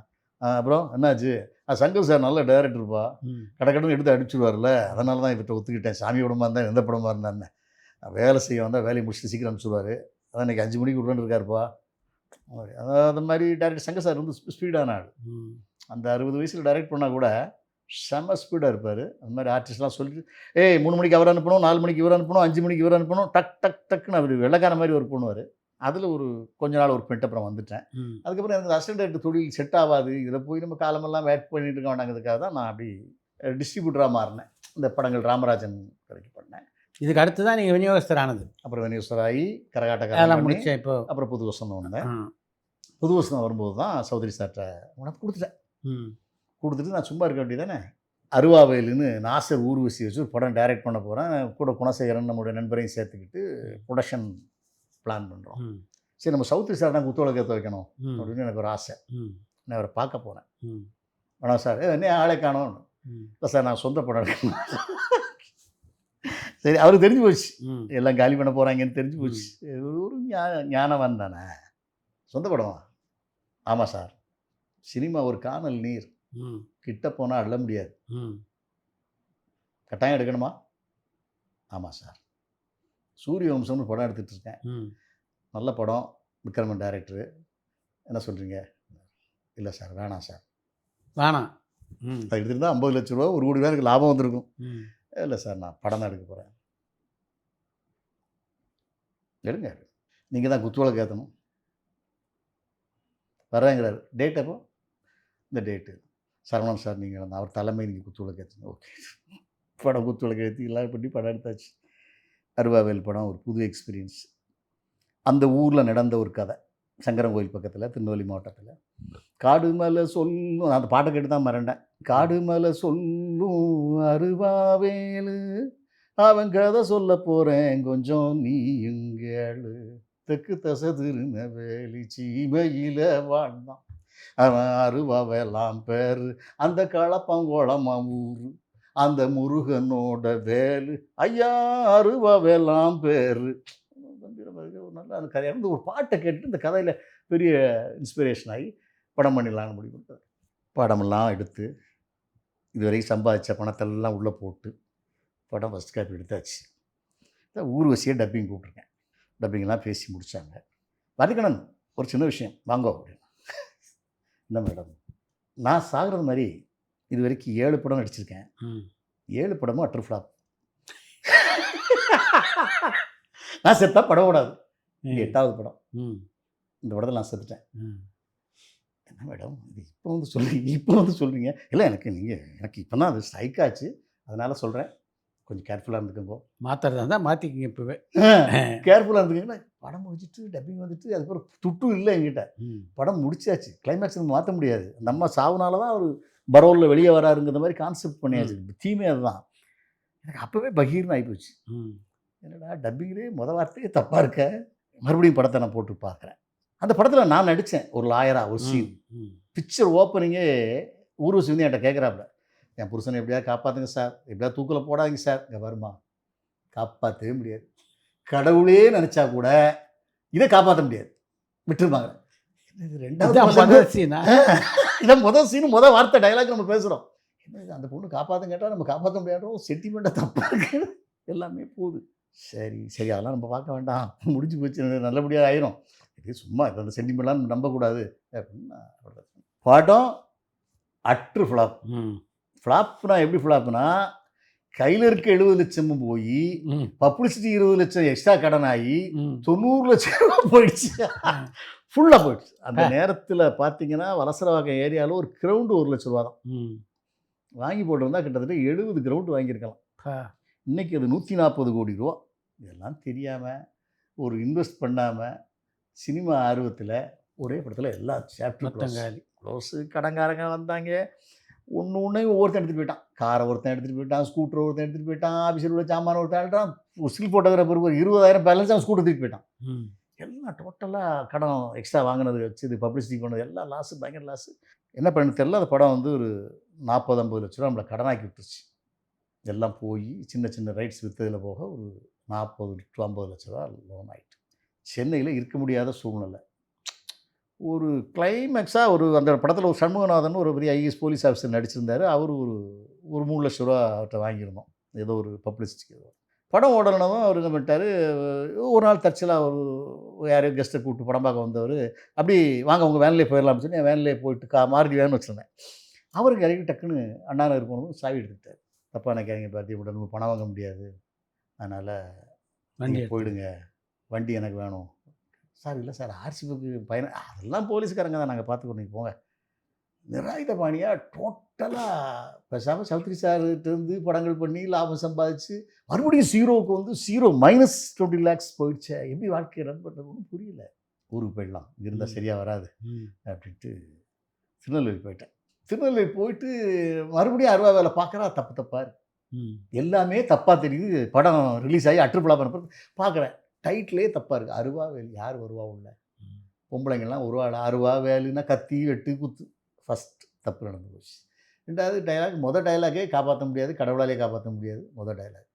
அப்புறம் என்னாச்சு, சங்கர் சார் நல்ல டைரக்டர்ப்பா, கடற்கடன்னு எடுத்து அடிச்சுடுவார்ல, அதனால தான் இவர்கிட்ட ஒத்துக்கிட்டேன். சாமி படமாக இருந்தால் எந்த படமாக இருந்தான்னு வேலை செய்ய வந்தால் வேலையை முடிச்சுட்டு சீக்கிரம் அனுப்பிச்சுடுவார். அதான் இன்றைக்கி 5 மணிக்கு விட்றேன்னு இருக்காருப்பா. அந்த மாதிரி டைரக்டர் சங்கர் சார் வந்து ஸ்பீடான ஆள். அந்த 60 வயசில் டைரக்ட் பண்ணால் கூட செம்ம ஸ்பீடாக இருப்பார். அந்த மாதிரி ஆர்டிஸ்ட்லாம் சொல்லிட்டு, ஏய் 3 மணிக்கு அவர் அனுப்பணும், 4 மணிக்கு இவர் அனுப்பணும், 5 மணிக்கு இவர் அனுப்பணும், டக் டக் டக்குன்னு அவர் வெள்ளைக்கார மாதிரி ஒர்க் பண்ணுவார். அதில் கொஞ்ச நாள் ஒர்க் பண்ணிட்டு அப்புறம் வந்துட்டேன். அதுக்கப்புறம் எனக்கு அசிஸ்டன்ட் டைரக்டர் தொழில் செட் ஆகாது, இதில் போய் நம்ம காலமெல்லாம் வேட் பண்ணிட்டு இருக்க வேண்டாங்கிறதுக்காக தான் நான் அப்படி டிஸ்ட்ரிபியூட்டராக மாறினேன். இந்த படங்கள் ராமராஜன் கதைக்கு பண்ணேன், இதுக்கு அடுத்து தான் நீங்கள் விநியோகஸ்தர் ஆனது. அப்புறம் விநியோகஸ்தர் ஆகி கரகாட்டக்காரன் அதெல்லாம் பண்ணி, முடிச்சேன் இப்போ. அப்புறம் புது வசந்தம் வந்தேன். ஆ. புது வசந்தம் வரும்போது தான் சௌத்ரி சார்கிட்ட உனக்கு கொடுத்துட்டேன். ம். கொடுத்துட்டு நான் சும்மா இருக்க வேண்டியதானே. அருவாவேலுன்னு நாசர் ஊர்வசி வச்சு ஒரு படம் டைரக்ட் பண்ண போகிறேன். கூட குணசேகரன் நம்மளுடைய நண்பரையும் சேர்த்துக்கிட்டு ப்ரொடக்ஷன் பிளான் பண்ணுறோம். ம். சரி நம்ம சௌத்ரி சார் தான் குத்துவிளக்கத்தை வைக்கணும் ம். அப்படின்னு எனக்கு ஒரு ஆசை. ம். நான் அவரை பார்க்க போனேன். ம். வேணாம் சார், என்ன ஆளே காணோம். ம். இல்லை சார் நான் சொந்த படம் எடுக்கணும். சரி அவருக்கு தெரிஞ்சு போச்சு ம். எல்லாம் காலி பண்ண போகிறாங்கன்னு தெரிஞ்சு போச்சு. ஒரு ஞானவன் தானே. சொந்த படமா? ஆமாம் சார். சினிமா ஒரு காணல் நீர், ம். கிட்ட போனால் அள்ள முடியாது. ம். கட்டாயம் எடுக்கணுமா? ஆமாம் சார். சூரிய வம்சம்னு படம் எடுத்துகிட்டு இருக்கேன். ம். நல்ல படம், விக்ரமன் டைரக்டரு. என்ன சொல்கிறீங்க? இல்லை சார் வேணாம் சார். வேணாம். ம். அது எடுத்துருந்தா 50 லட்ச ரூபா 1 கோடி ரூபா எனக்கு லாபம் வந்திருக்கும். ம். இல்லை சார் நான் படம் தான் எடுக்க போகிறேன். எடுங்க, நீங்கள் தான் குத்துவிளக்கு ஏற்றணும். வர்றேங்கிறாரு. டேட் அப்போ? இந்த டேட்டு. சரவணன் சார் நீங்கள் வந்து அவர் தலைமை நீங்கள் குத்துவிளக்கு ஏற்றணும். ஓகே. படம் குத்துவிளக்கு ஏற்றி எல்லாம் பண்ணி படம் எடுத்தாச்சு. அருவாவேல் படம் ஒரு புது எக்ஸ்பீரியன்ஸ். அந்த ஊரில் நடந்த ஒரு கதை. சங்கரங்கோயில் பக்கத்தில், திருநெல்வேலி மாவட்டத்தில். காடு மேலே சொல்லும், அந்த பாட்டை கேட்டு தான் மறண்டேன். காடு மேலே சொல்லும் அருவாவேலு, அவன் கதை சொல்ல போகிறேன் கொஞ்சம் நீயும் கேளு. தெற்கு தசை திருநெல்வேலி சீமையில் வாழ்ந்தான் அவன் அருவாவேலாம் பேர், அந்த களப்பங்கோளமா ஊரு, அந்த முருகனோட வேலு, ஐயா அருவாவேலாம் பேர். நல்லா அந்த கதையை வந்து ஒரு பாட்டை கேட்டு இந்த கதையில் பெரிய இன்ஸ்பிரேஷன் ஆகி படம் பண்ணிடலான்னு முடிவு பண்ணுறது. படமெல்லாம் எடுத்து இதுவரைக்கும் சம்பாதிச்ச பணத்தெல்லாம் உள்ளே போட்டு படம் ஃபஸ்ட் காப்பி எடுத்தாச்சு. ஊர்வசியை டப்பிங் கூப்பிட்ருக்கேன். டப்பிங்லாம் பேசி முடித்தாங்க. வரிக்கணன் ஒரு சின்ன விஷயம் வாங்க அப்படின்னு. என்ன மேடம், நான் சாகிறது மாதிரி இது வரைக்கும் 7 படம் நடிச்சிருக்கேன். 7 படமும் அட்டர் ஃப்ளாப். நான் செத்தா படம் ஓடாது. இது 8வது படம். இந்த படத்தில் நான் செத்துட்டேன். என்ன மேடம் இது இப்போ வந்து சொல்கிறீங்க? இல்லை எனக்கு இப்போ தான் அது ஸ்ட்ரைக் ஆச்சு, அதனால் சொல்கிறேன், கொஞ்சம் கேர்ஃபுல்லாக இருந்துக்கோங்க. மாத்திரதா இருந்தால் மாற்றிக்கிங்க இப்போவே. கேர்ஃபுல்லாக இருந்துக்கீங்கன்னா படம் முடிச்சுட்டு டப்பிங் வந்துட்டு அதுக்கப்புறம் துட்டும் இல்லை என்கிட்ட. படம் முடிச்சாச்சு, கிளைமேக்ஸ் மாற்ற முடியாது. நம்ம சாவுனால தான் அவர் பரோலில் வெளியே வராருங்கிற மாதிரி கான்செப்ட் பண்ணியாச்சு. தீமே அதுதான். எனக்கு அப்போவே பகீர்னு ஆகிப்போச்சு. என்னடா டப்பிங்லேயே வார்த்தையே தப்பாக இருக்க. மறுபடியும் படத்தை நான் போட்டு பார்க்குறேன். அந்த படத்தில் நான் நடித்தேன் ஒரு லாயராக ஒரு சீன். பிக்சர் ஓப்பனிங்கே ஊர்வசி வந்து என்கிட்ட கேட்குறாப்புல, என் புருஷனை எப்படியாவது காப்பாற்றுங்க சார், எப்படியாவது தூக்கில் போடாதீங்க சார். இங்கே வருமா, காப்பாற்றவே முடியாது. கடவுளே நினச்சா கூட இதை காப்பாற்ற முடியாது, விட்டுருப்பாங்க. இது 2வது சீனா? இதான் முதல் சீனு, முதல் வார்த்தை டைலாக் நம்ம பேசுகிறோம். என்ன இது, அந்த பொண்ணு காப்பாற்ற கேட்டால் நம்ம காப்பாற்ற முடியாதோ, சென்டிமெண்ட்டாக தப்பாக இருக்கு, எல்லாமே போகுது. சரி அதெல்லாம் நம்ம பார்க்க வேண்டாம், முடிஞ்சு போச்சு, நல்லபடியாக ஆயிரும். இது சும்மா அந்த சென்டிமெண்ட்லாம் நம்பக்கூடாது அப்படின்னா பாட்டம் அட்ரு ஃப்ளாப். ஃப்ளாப்னா எப்படி ஃப்ளாப்னா, கையில் இருக்க 70 லட்சமும் போய் பப்ளிசிட்டி 20 லட்சம் எக்ஸ்ட்ரா கடன் ஆகி 90 லட்சம் ரூபா போயிடுச்சு. ஃபுல்லாக போயிடுச்சு. அந்த நேரத்தில் பார்த்தீங்கன்னா வலசரவாக்கம் ஏரியாவில் ஒரு கிரவுண்டு 1 லட்ச ரூபா தான். வாங்கி போட்டு வந்தால் கிட்டத்தட்ட 70 கிரவுண்டு வாங்கியிருக்கலாம். இன்றைக்கி அது 140 கோடி ரூபா. இதெல்லாம் தெரியாமல், ஒரு இன்வெஸ்ட் பண்ணாமல், சினிமா ஆர்வத்தில் ஒரே படத்தில் எல்லா சாப்டர் க்ளோஸு. கடங்காரங்க வந்தாங்க, ஒன்றையும் ஒவ்வொருத்தன் எடுத்துகிட்டு போயிட்டான். காரை ஒருத்தன் எடுத்துகிட்டு போயிட்டான், ஸ்கூட்டர் ஒருத்தன் எடுத்துகிட்டு போயிட்டான், ஆஃபீஸில் உள்ள சாமான ஒருத்தன் எடுத்தான், ஸ்டில் ஃபோட்டோகிராஃபர் ஒரு 20,000 பேலன்ஸ் அவன் ஸ்கூட்டர் தூக்கிட்டு போயிட்டான். எல்லாம் டோட்டலாக கடன் எக்ஸ்ட்ரா வாங்கினது வச்சு இது பப்ளிசிட்டி பண்ணது எல்லாம் லாஸு, பயங்கர லாஸு. என்ன பண்ணு தெரியல, அந்த படம் வந்து ஒரு 40-50 லட்ச ரூபா நம்மளை கடனாக்கி விட்டுருச்சு. எல்லாம் போய் சின்ன சின்ன ரைட்ஸ் விற்றதில் போக ஒரு 40-50 லட்ச ரூபா லோன் ஆகிட்டு சென்னையில் இருக்க முடியாத சூழ்நிலை. ஒரு கிளைமேக்ஸாக ஒரு அந்த படத்தில் ஒரு சண்முகநாதன் ஒரு பெரிய ஐஏஎஸ் போலீஸ் ஆஃபீஸர் நடிச்சிருந்தார். அவர் ஒரு 3 லட்ச ரூபா அவர்கிட்ட வாங்கியிருந்தோம், ஏதோ ஒரு பப்ளிசிட்டிக்கு. ஏதோ படம் ஓடலனதும் அவர் என்ன பண்ணிட்டார், ஒரு நாள் தற்செயலாக ஒரு யாரையோ கெஸ்ட்டை கூப்பிட்டு படம் பார்க்க வந்தவர், அப்படி வாங்க உங்கள் வேன்லேயே போயிடலாம்னு சொல்லி என் வேன்லேயே போயிட்டு மாருதி வேன் வச்சுருந்தேன். அவருக்கு இறங்கி டக்குன்னு அண்ணா நகர் போனதும் சாவி எடுத்துக்கிட்டார். தப்பாக நினைக்காதீங்க பார்த்தி, இப்படி நம்ம பணம் வாங்க முடியாது, அதனால் வண்டி போயிடுங்க, வண்டி எனக்கு வேணும். சார் இல்லை சார், ஆர்சி புக்கு பயணம் அதெல்லாம் போலீஸ்காரங்க தான், நாங்கள் பார்த்துக்கணும், நீங்கள் போங்க, நிராயுத பாணியாக டோட்டலாக பேசாமல் சௌத்ரி சார்கிட்டேருந்து படங்கள் பண்ணி லாபம் சம்பாதிச்சு மறுபடியும் ஜீரோவுக்கு வந்து -20 lakhs போயிடுச்சே, எப்படி வாழ்க்கையை ரன் பண்ணுறதுன்னு புரியல. ஊருக்கு போயிடலாம், இருந்தால் சரியாக வராது அப்படின்ட்டு திருநெல்வேலி போயிட்டேன். திருநெல்வேலி போயிட்டு மறுபடியும் அருவா வேலை பார்க்குறா, தப்பாக இருக்கு. எல்லாமே தப்பாக தெரியுது. படம் ரிலீஸ் ஆகி அற்றுப்பலா பண்ண பார்க்குறேன், டைட்டிலே தப்பாக இருக்குது. அருவா வேலு, யார் வருவா உள்ள? பொம்பளைங்கள்லாம் வருவாள். அருவா வேலுன்னா கத்தி வெட்டு குத்து. ஃபஸ்ட் தப்பு நடந்து போச்சு. 2வது டைலாக், மொதல் டைலாக்கே காப்பாற்ற முடியாது, கடவுளாலே காப்பாற்ற முடியாது மொதல் டைலாக்.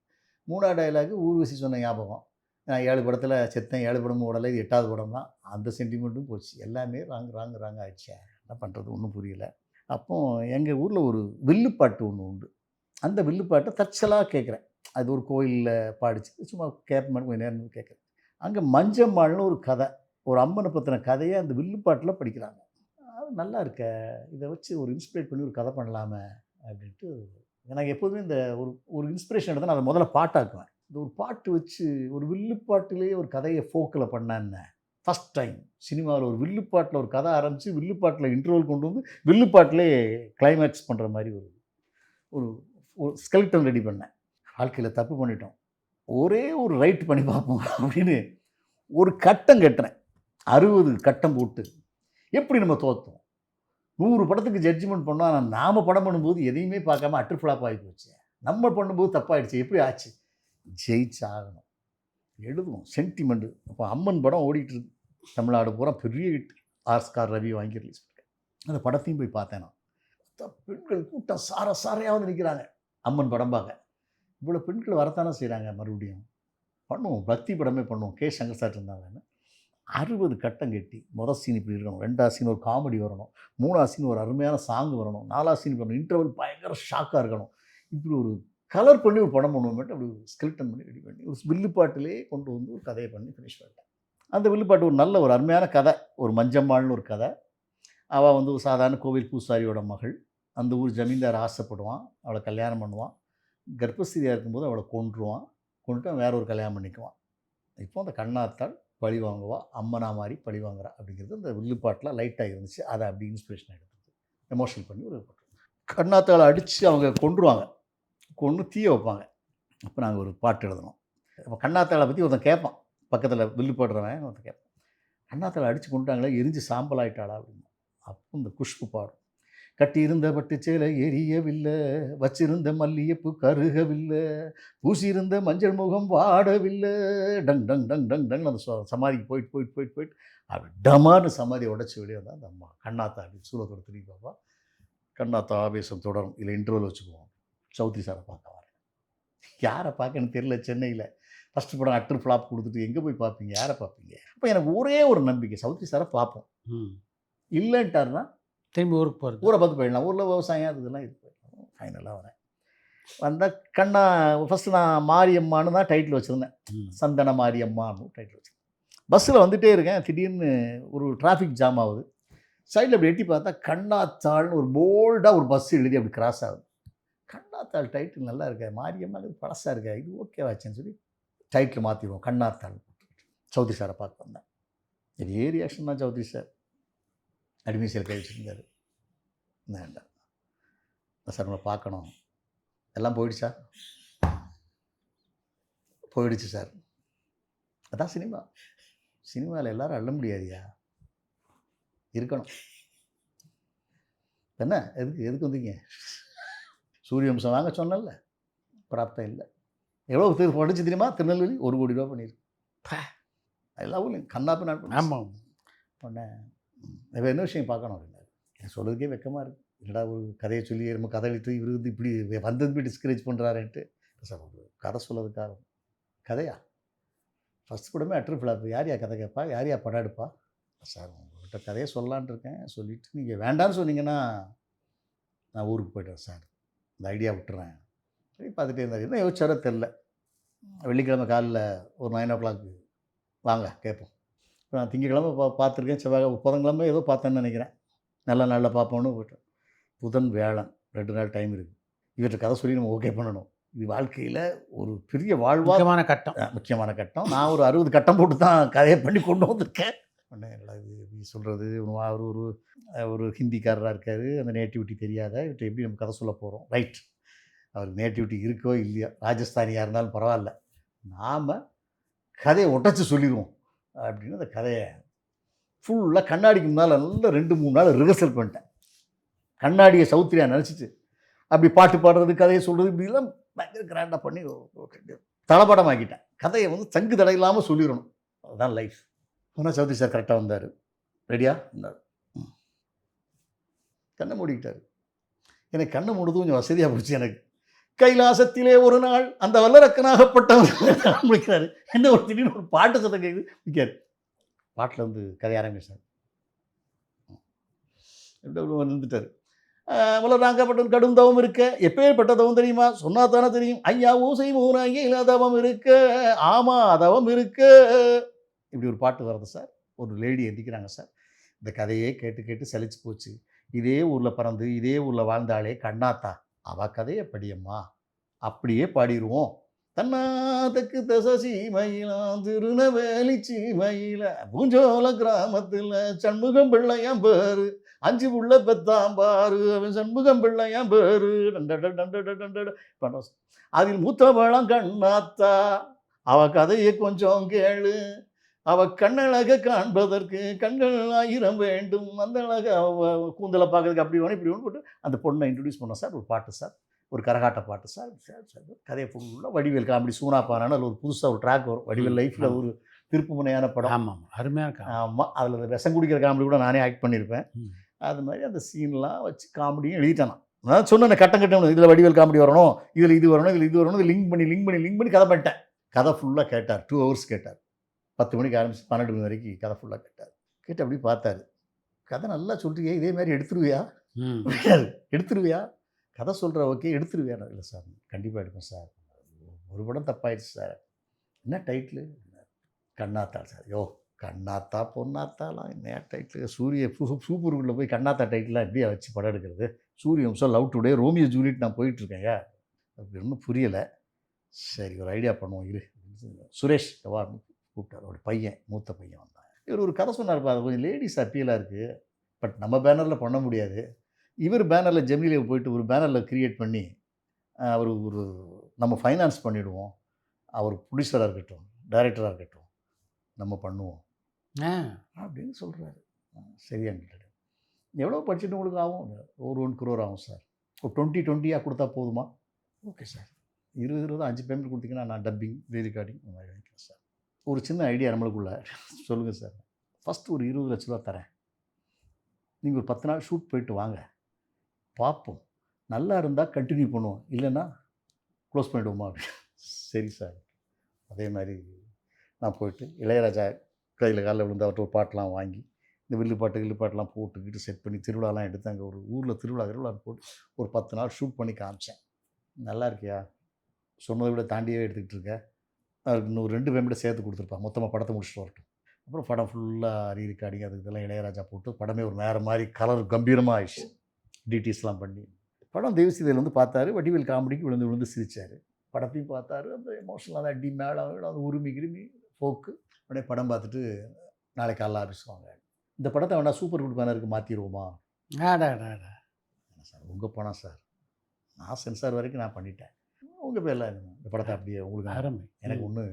3வது டைலாக் ஊர்வசி சொன்ன ஞாபகம். நான் 7 படத்தில் செத்தேன், 7 படமும் ஓடலை, இது 8வது படம் தான். அந்த சென்டிமெண்ட்டும் போச்சு. எல்லாமே ராங் ஆயிடுச்சு. என்ன பண்ணுறது ஒன்றும் புரியல. அப்போ எங்கள் ஊரில் ஒரு வில்லுப்பாட்டு ஒன்று உண்டு. அந்த வில்லுப்பாட்டை தற்சலாக கேட்குறேன். அது ஒரு கோயிலில் பாடிச்சு, சும்மா கேட்பேன், கொஞ்சம் நேரம் கேட்குறேன். அங்கே மஞ்சம்மாள்னு ஒரு கதை, ஒரு அம்மனை பற்றின கதையை அந்த வில்லுப்பாட்டில் படிக்கிறாங்க. அது நல்லா இருக்க, இதை வச்சு ஒரு இன்ஸ்பிரேட் பண்ணி ஒரு கதை பண்ணலாமே அப்படின்ட்டு. எனக்கு எப்போதுமே இந்த ஒரு இன்ஸ்பிரேஷன் எடுத்தால் நான் அதை முதல்ல பாட்டாக்குவேன். இந்த ஒரு பாட்டு வச்சு ஒரு வில்லுப்பாட்டிலே ஒரு கதையை ஃபோக்கில் பண்ணேன்னு ஃபஸ்ட் டைம் சினிமாவில் ஒரு வில்லுப்பாட்டில் ஒரு கதை ஆரம்பித்து வில்லுப்பாட்டில் இன்டர்வல் கொண்டு வந்து வில்லுப்பாட்டிலே கிளைமேக்ஸ் பண்ணுற மாதிரி ஒரு ஸ்கெல்டன் ரெடி பண்ணேன். வாழ்க்கையில் தப்பு பண்ணிட்டோம், ஒரே ஒரு ரைட் பண்ணி பார்ப்போம் அப்படின்னு ஒரு கட்டம் கட்டுறேன். 60 கட்டம் போட்டு எப்படி நம்ம தோற்றோம். 100 படத்துக்கு ஜட்ஜ்மெண்ட் பண்ணோம். ஆனால் நாம் படம் பண்ணும்போது எதையுமே பார்க்காம அட்டர் ஃப்ளாப் ஆகி போச்சு. நம்ம பண்ணும்போது தப்பாகிடுச்சு, எப்படி ஆச்சு? ஜெயிச்சாகணும், எழுதுவோம் சென்டிமெண்ட்டு. அப்போ அம்மன் படம் ஓடிட்டுருக்கு, தமிழ்நாடு பூரா பெரிய ஹிட், ஆஸ்கார் ரவி வாங்கி ரிலீஸ் பண்ணேன். அந்த படத்தையும் போய் பார்த்தேன் நான். பெண்கள் கூட்டம் சாரையாவது நிற்கிறாங்க அம்மன் படம் பார்க்க. இவ்வளோ பெண்கள் வரத்தானே செய்கிறாங்க. மறுபடியும் பண்ணுவோம், பக்தி படமே பண்ணுவோம். கே சங்கர் சார் இருந்தாங்கன்னு 60 கட்டம் கட்டி, முதல் சீன் இப்படி இருக்கணும், 2வது சீன் ஒரு காமெடி வரணும், 3வது சீன் ஒரு அருமையான சாங் வரணும், 4வது சீன் வரணும், இன்டர்வல் பயங்கர ஷாக்காக இருக்கணும். இப்படி ஒரு கலர் பண்ணி ஒரு படம் பண்ணுவோம். அப்படி ஸ்கெல்டன் பண்ணி ரெடி பண்ணி ஒரு வில்லுப்பாட்டிலே கொண்டு வந்து ஒரு கதையை பண்ணி ஃபினிஷ் பண்ணிட்டேன். அந்த வில்லுப்பாட்டு ஒரு நல்ல ஒரு அருமையான கதை. ஒரு மஞ்சம்மாள்னு ஒரு கதை. அவள் வந்து ஒரு சாதாரண கோவில் பூசாரியோட மகள். அந்த ஊர் ஜமீன்தார் ஆசைப்படுவான், அவளை கல்யாணம் பண்ணுவான். கர்ப்பஸ்திரியாக இருக்கும்போது அவளை கொண்டுட்டு அவன் வேற ஒரு கல்யாணம் பண்ணிக்குவான். இப்போ அந்த கண்ணாத்தாள் பழி வாங்குவா, அம்மனா மாதிரி பழி வாங்குறா அப்படிங்கிறது அந்த வில்லுப்பாட்டில் லைட்டாக இருந்துச்சு. அதை அப்படி இன்ஸ்பிரேஷன் எடுத்தது, எமோஷனல் பண்ணி ஒரு பாட்டு. கண்ணாத்தாளை அடித்து அவங்க கொன்று தீய வைப்பாங்க. அப்போ நாங்கள் ஒரு பாட்டு எழுதணும். அப்போ கண்ணாத்தாளை பற்றி ஒருத்தன் கேட்பான், பக்கத்தில் வில்லு போடுறவன் ஒருத்தன் கேட்பான், கண்ணாத்தாளை அடித்து கொண்டுட்டாங்களே, எரிஞ்சு சாம்பல் ஆகிட்டாளா அப்படின்னு. அப்போ இந்த குஷ்பு பாடும், கட்டியிருந்த பட்டு சேலை எரியவில்லை, வச்சிருந்த மல்லிகைப்பூ கருகவில்லை, பூசியிருந்த மஞ்சள் முகம் வாடவில்லை, டங் டங் டங் டங் டங் அந்த சமாதிக்கு போயிட்டு அப்படி டமான்னு சமாதியை உடச்சி வெளியே வந்தால் அந்த அம்மா கண்ணாத்தா அப்படி சூழத்தோட திரும்பி பாப்பா. கண்ணாத்தா ஆவேசம் தொடரும். இல்லை இன்டர்வல் வச்சுக்குவோம். சௌத்ரி சாரை பார்க்க வரேன். யாரை பார்க்கன்னு தெரியல. சென்னையில் ஃபஸ்ட்டு படம் அட்டர் ஃப்ளாப் கொடுத்துட்டு எங்கே போய் பார்ப்பீங்க, யாரை பார்ப்பீங்க? அப்போ எனக்கு ஒரே ஒரு நம்பிக்கை, சௌத்ரி சாரை பார்ப்போம். இல்லைன்ட்டாருன்னா திரும்பி ஊருக்கு போகிறது, ஊரை பார்த்து போயிடலாம். ஊரில் விவசாயம் அது இதெல்லாம் இது போயிடலாம். ஃபைனலாக வரேன். வந்தால் கண்ணா ஃபஸ்ட்டு நான் மாரியம்மானு தான் டைட்டில் வச்சுருந்தேன். சந்தன மாரியம்மான்னு டைட்டில் வச்சுருந்தேன். பஸ்ஸில் வந்துகிட்டே இருக்கேன், திடீர்னு ஒரு டிராஃபிக் ஜாம் ஆகுது. சைடில் அப்படி எட்டி பார்த்தா கண்ணாத்தாள்னு ஒரு போல்டாக ஒரு பஸ் எழுதி அப்படி கிராஸ் ஆகுது. கண்ணாத்தாள் டைட்டில் நல்லா இருக்கா, மாரியம்மாங்கிறது பழசாக இருக்கா, இது ஓகேவாச்சுன்னு சொல்லி டைட்டில் மாற்றிடுவோம், கண்ணாத்தாள். சௌத்ரி சாரை பார்க்க வந்தேன். இதே ரியாக்ஷன் தான். சௌத்ரி சார் அட்மிஷனில் கை வச்சுருந்தார். வேண்டாம் சார், உங்களை பார்க்கணும். எல்லாம் போயிடுச்சா? போயிடுச்சு சார். அதான் சினிமா. சினிமாவில் எல்லோரும் அள்ள முடியாதியா, இருக்கணும். என்ன எதுக்கு வந்தீங்க? சூரிய வம்சம் வாங்க சொன்னல, பிராப்தம் இல்லை. எவ்வளோ படிச்சு தெரியுமா? திருநெல்வேலி 1 கோடி ரூபா பண்ணியிருக்கு. எல்லா ஊர்லையும் கண்ணாப்பு நாட்டு. ஆமாம். உடனே வேறு என்ன விஷயம் பார்க்கணும் அப்படின்னாரு. எனக்கு சொல்கிறதுக்கே வெக்கமாக இருக்குது. இல்லைடா ஒரு கதையை சொல்லி நம்ம கதை எழுத்து இவர் வந்து இப்படி வந்தது போய் டிஸ்கரேஜ் பண்ணுறாருன்ட்டு. சார் ஒரு கதை சொல்கிறதுக்காக. கதையா? ஃபஸ்ட் கூடமே அட்டர் ஃப்ளாப். யார் கதை கேட்பா, யார் படம் எடுப்பா? சார் உங்கள்கிட்ட கதையை சொல்லலான் இருக்கேன், சொல்லிவிட்டு நீங்கள் வேண்டான்னு சொன்னீங்கன்னா நான் ஊருக்கு போய்ட்டேன் சார், இந்த ஐடியா விட்டுறேன். சரி பார்த்துட்டே இருந்தார். என்ன யோசிச்சாரோ தெரில. வெள்ளிக்கிழமை காலையில் ஒரு 9 o'clock வாங்க கேட்போம். இப்போ நான் திங்கக்கிழமை பார்த்துருக்கேன், செவ்வாய் புதன்கிழமை ஏதோ பார்த்தேன்னு நினைக்கிறேன். நல்ல நாளில் பார்ப்போன்னு போய்ட்டேன். புதன் வியாழன் 2 நாள் டைம் இருக்குது. இவர்கிட்ட கதை சொல்லி நம்ம ஓகே பண்ணணும். இது வாழ்க்கையில் ஒரு பெரிய முக்கியமான கட்டம். நான் ஒரு 60 கட்டம் போட்டு தான் கதையை பண்ணி கொண்டு வந்திருக்கேன். உடனே இது எப்படி சொல்கிறது, அவர் ஒரு ஒரு ஹிந்திக்காரராக இருக்கார், அந்த நேட்டிவிட்டி தெரியாத இவர்கிட்ட எப்படி நம்ம கதை சொல்ல போகிறோம். ரைட், அவருக்கு நேட்டிவிட்டி இருக்கோ இல்லையோ, ராஜஸ்தானியாக இருந்தாலும் பரவாயில்ல, நாம் கதையை ஒட்டச்சு சொல்லிடுவோம் அப்படின்னு அந்த கதையை ஃபுல்லாக கண்ணாடிக்கு முன்னால் நல்லா 2-3 நாள் ரிஹர்சல் பண்ணிட்டேன். கண்ணாடியை சௌத்ரியா நினச்சிட்டு அப்படி பாட்டு பாடுறது, கதையை சொல்கிறது, இப்படிலாம் பயங்கர கிராண்டாக பண்ணி தளபடம் ஆக்கிட்டேன். கதையை வந்து தங்கு தடை இல்லாமல் சொல்லிடணும், அதுதான் லைஃப். ஆனால் சௌத்ரி சார் கரெக்டாக வந்தார். ரெடியா இருந்தார், கண்ணை மூடிக்கிட்டார். எனக்கு கண்ணை மூடுறது கொஞ்சம் வசதியாக போச்சு. எனக்கு கைலாசத்திலே ஒரு நாள் அந்த வல்லரக்கனாகப்பட்டவர் முடிக்கிறாரு. என்ன ஒரு திடீர்னு ஒரு பாட்டு சத்தம் கேட்குது, நிற்காரு. பாட்டில் வந்து கதை ஆரம்பிச்சார். எப்படி வந்துட்டார். வல்லரக்கனாகப்பட்டவன் கடும் தவம் இருக்க, எப்பேற்பட்ட தவம் தெரியுமா, சொன்னா தானே தெரியும். ஐயா ஊசை மூணாங்க இல்லை தவம் இருக்க, ஆமா தவம் இருக்க. இப்படி ஒரு பாட்டு வருது சார். ஒரு லேடி எந்திக்கிறாங்க சார். இந்த கதையே கேட்டு கேட்டு சலிச்சு போச்சு. இதே ஊரில் பிறந்து இதே ஊரில் வாழ்ந்தாலே கண்ணாத்தா, அவ கதையை படியம்மா, அப்படியே பாடிடுவோம். தன்னாத்துக்கு தசசி மயிலாம் திருநவேலி சீமையில பூஞ்சோல கிராமத்தில் சண்முகம் பிள்ளையாம் பேரு, 5 புள்ள பெத்தாம்பாரு, அவன் சண்முகம் பிள்ளையாம் பேரு. அதில் மூத்தவளம் கண்ணாத்தா, அவ கதையை கொஞ்சம் கேளு, அவ கண்ணழக காண்பதற்கு கண்கள் 1000 வேண்டும், அந்த அழக கூந்தலை பார்க்கறதுக்கு அப்படி வேணும் இப்படி வேணும் போட்டு அந்த பொண்ணை இன்ட்ரடியூஸ் பண்ணோம் சார். ஒரு பாட்டு சார், ஒரு கரகாட்ட பாட்டு சார். கதையை ஃபுல்லாக வடிவேல் காமெடி சூனாப்பானான்னு அதில் ஒரு புதுசாக ஒரு ட்ராக் வரும். வடிவேல் லைஃப்பில் ஒரு திருப்பு முனையான படம். ஆமாம், அருமையாக இருக்கா. ஆமாம், அதில் விஷம் குடிக்கிற காமெடி கூட நானே ஆக்ட் பண்ணியிருப்பேன். அது மாதிரி அந்த சீன்லாம் வச்சு காமெடியும் எழுதிட்டேன். நான் சொன்னேன் கட்டம் கட்டம், இதில் வடிவேல் காமெடி வரணும், இதில் இது வரணும், இதில் இது வரணும், இது லிங்க் பண்ணி கதை பண்ணிட்டேன். கதை ஃபுல்லாக கேட்டார். 2 hours கேட்டார். 10 மணிக்கு ஆரம்பிச்சு 12 மணி வரைக்கும் கதை ஃபுல்லாக கேட்டார். கேட்டு அப்படி பார்த்தாரு. கதை நல்லா சொல்கிறீங்க, இதே மாதிரி எடுத்துருவியா, எடுத்துருவியா, கதை சொல்கிற ஓகே எடுத்துருவியா. இல்லை சார், கண்டிப்பாக எடுப்பேன் சார். ஒரு படம் தப்பாயிடுச்சு சார். என்ன டைட்டிலு? கண்ணாத்தா சார். யோ கண்ணாத்தா பொன்னாத்தாலாம் என்ன டைட்டில்? சூரிய சூப்பருக்குள்ளே போய் கண்ணாத்தா டைட்டிலாம் எப்படியா வச்சு படம் எடுக்கிறது? சூரிய வம்சம், லவ் டுடே, ரோமியோ ஜூலியட் நான் போயிட்டுருக்கேங்க. அப்படி ஒன்றும் புரியலை. சரி ஒரு ஐடியா பண்ணுவோம் இரு. சுரேஷ் கவார்னு கூப்பிட்டார். அவருடைய பையன், மூத்த பையன் வந்தாங்க. இவர் ஒரு கதை சொன்னார்ப்பா, அது கொஞ்சம் லேடிஸ் அப்பீலாக இருக்குது, பட் நம்ம பேனரில் பண்ண முடியாது. இவர் பேனரில் ஜெமினியில் போயிட்டு ஒரு பேனரில் க்ரியேட் பண்ணி அவர் ஒரு நம்ம ஃபைனான்ஸ் பண்ணிவிடுவோம், அவர் ப்ரொடியூசராக இருக்கட்டும், டைரக்டராக இருக்கட்டும், நம்ம பண்ணுவோம் அப்படின்னு சொல்கிறாரு. சரியாங்கிட்ட எவ்வளோ பட்ஜெட் உங்களுக்கு ஆகும்? ஒரு 1 crore ஆகும் சார். ஒரு 20-20 கொடுத்தா போதுமா? Okay sir. 20 5 பேமெண்ட் கொடுத்தீங்கன்னா நான் டப்பிங் ரீரெக்கார்டிங் இந்த மாதிரி வாங்கிக்கிறேன் சார். ஒரு சின்ன ஐடியா நம்மளுக்குள்ள சொல்லுங்கள் சார். ஃபஸ்ட்டு ஒரு 20 லட்ச ரூபா தரேன், நீங்கள் ஒரு 10 நாள் ஷூட் போயிட்டு வாங்க, பார்ப்போம், நல்லா இருந்தால் கண்டினியூ பண்ணுவோம், இல்லைன்னா க்ளோஸ் பண்ணிவிடுவோமா அப்படி. சரி சார். அதே மாதிரி நான் போயிட்டு இளையராஜா கையில் காலில் விழுந்து அவர்கிட்ட ஒரு பாட்டெலாம் வாங்கி இந்த வில்லு பாட்டுலாம் போட்டுக்கிட்டு செட் பண்ணி திருவிழாலாம் எடுத்து அங்கே ஒரு ஊரில் திருவிழான்னு போட்டு ஒரு 10 நாள் ஷூட் பண்ணி காமிச்சேன். நல்லா இருக்கியா, சொன்னதை விட தாண்டியே எடுத்துக்கிட்டு இருக்கேன், அதுக்கு இன்னும் 2 பேமெண்ட்டை சேர்த்து கொடுத்துருப்பான், மொத்தமாக படத்தை முடிச்சுட்டு வரட்டும். அப்புறம் படம் ஃபுல்லாக ரீரெக்கார்டிங் அதுக்கு இதெல்லாம் இளையராஜா போட்டு படமே ஒரு வேறு மாதிரி கலர் கம்பீரமாக ஆயிடுச்சு. டிடிஎஸ்லாம் பண்ணி படம் தேவசீதையில் வந்து பார்த்தாரு. வடிவேல் காமெடிக்கு விழுந்து சிரித்தார். படத்தையும் பார்த்தாரு. அந்த எமோஷனலாக அடி மேலே அந்த உரிமை போக்கு உடனே படம் பார்த்துட்டு நாளைக்கு காலைல ஆஃபீஸ் வாங்க, இந்த படத்தை வேணா சூப்பர் குட் பேனருக்கு மாற்றிடுவோமா? சார் உங்கள் படம் சார், நான் சென்சார் வரைக்கும் நான் பண்ணிட்டேன், உங்கள் பேரில் இந்த படத்தை அப்படியே உங்களுக்கு ஆரம்பி, எனக்கு ஒன்று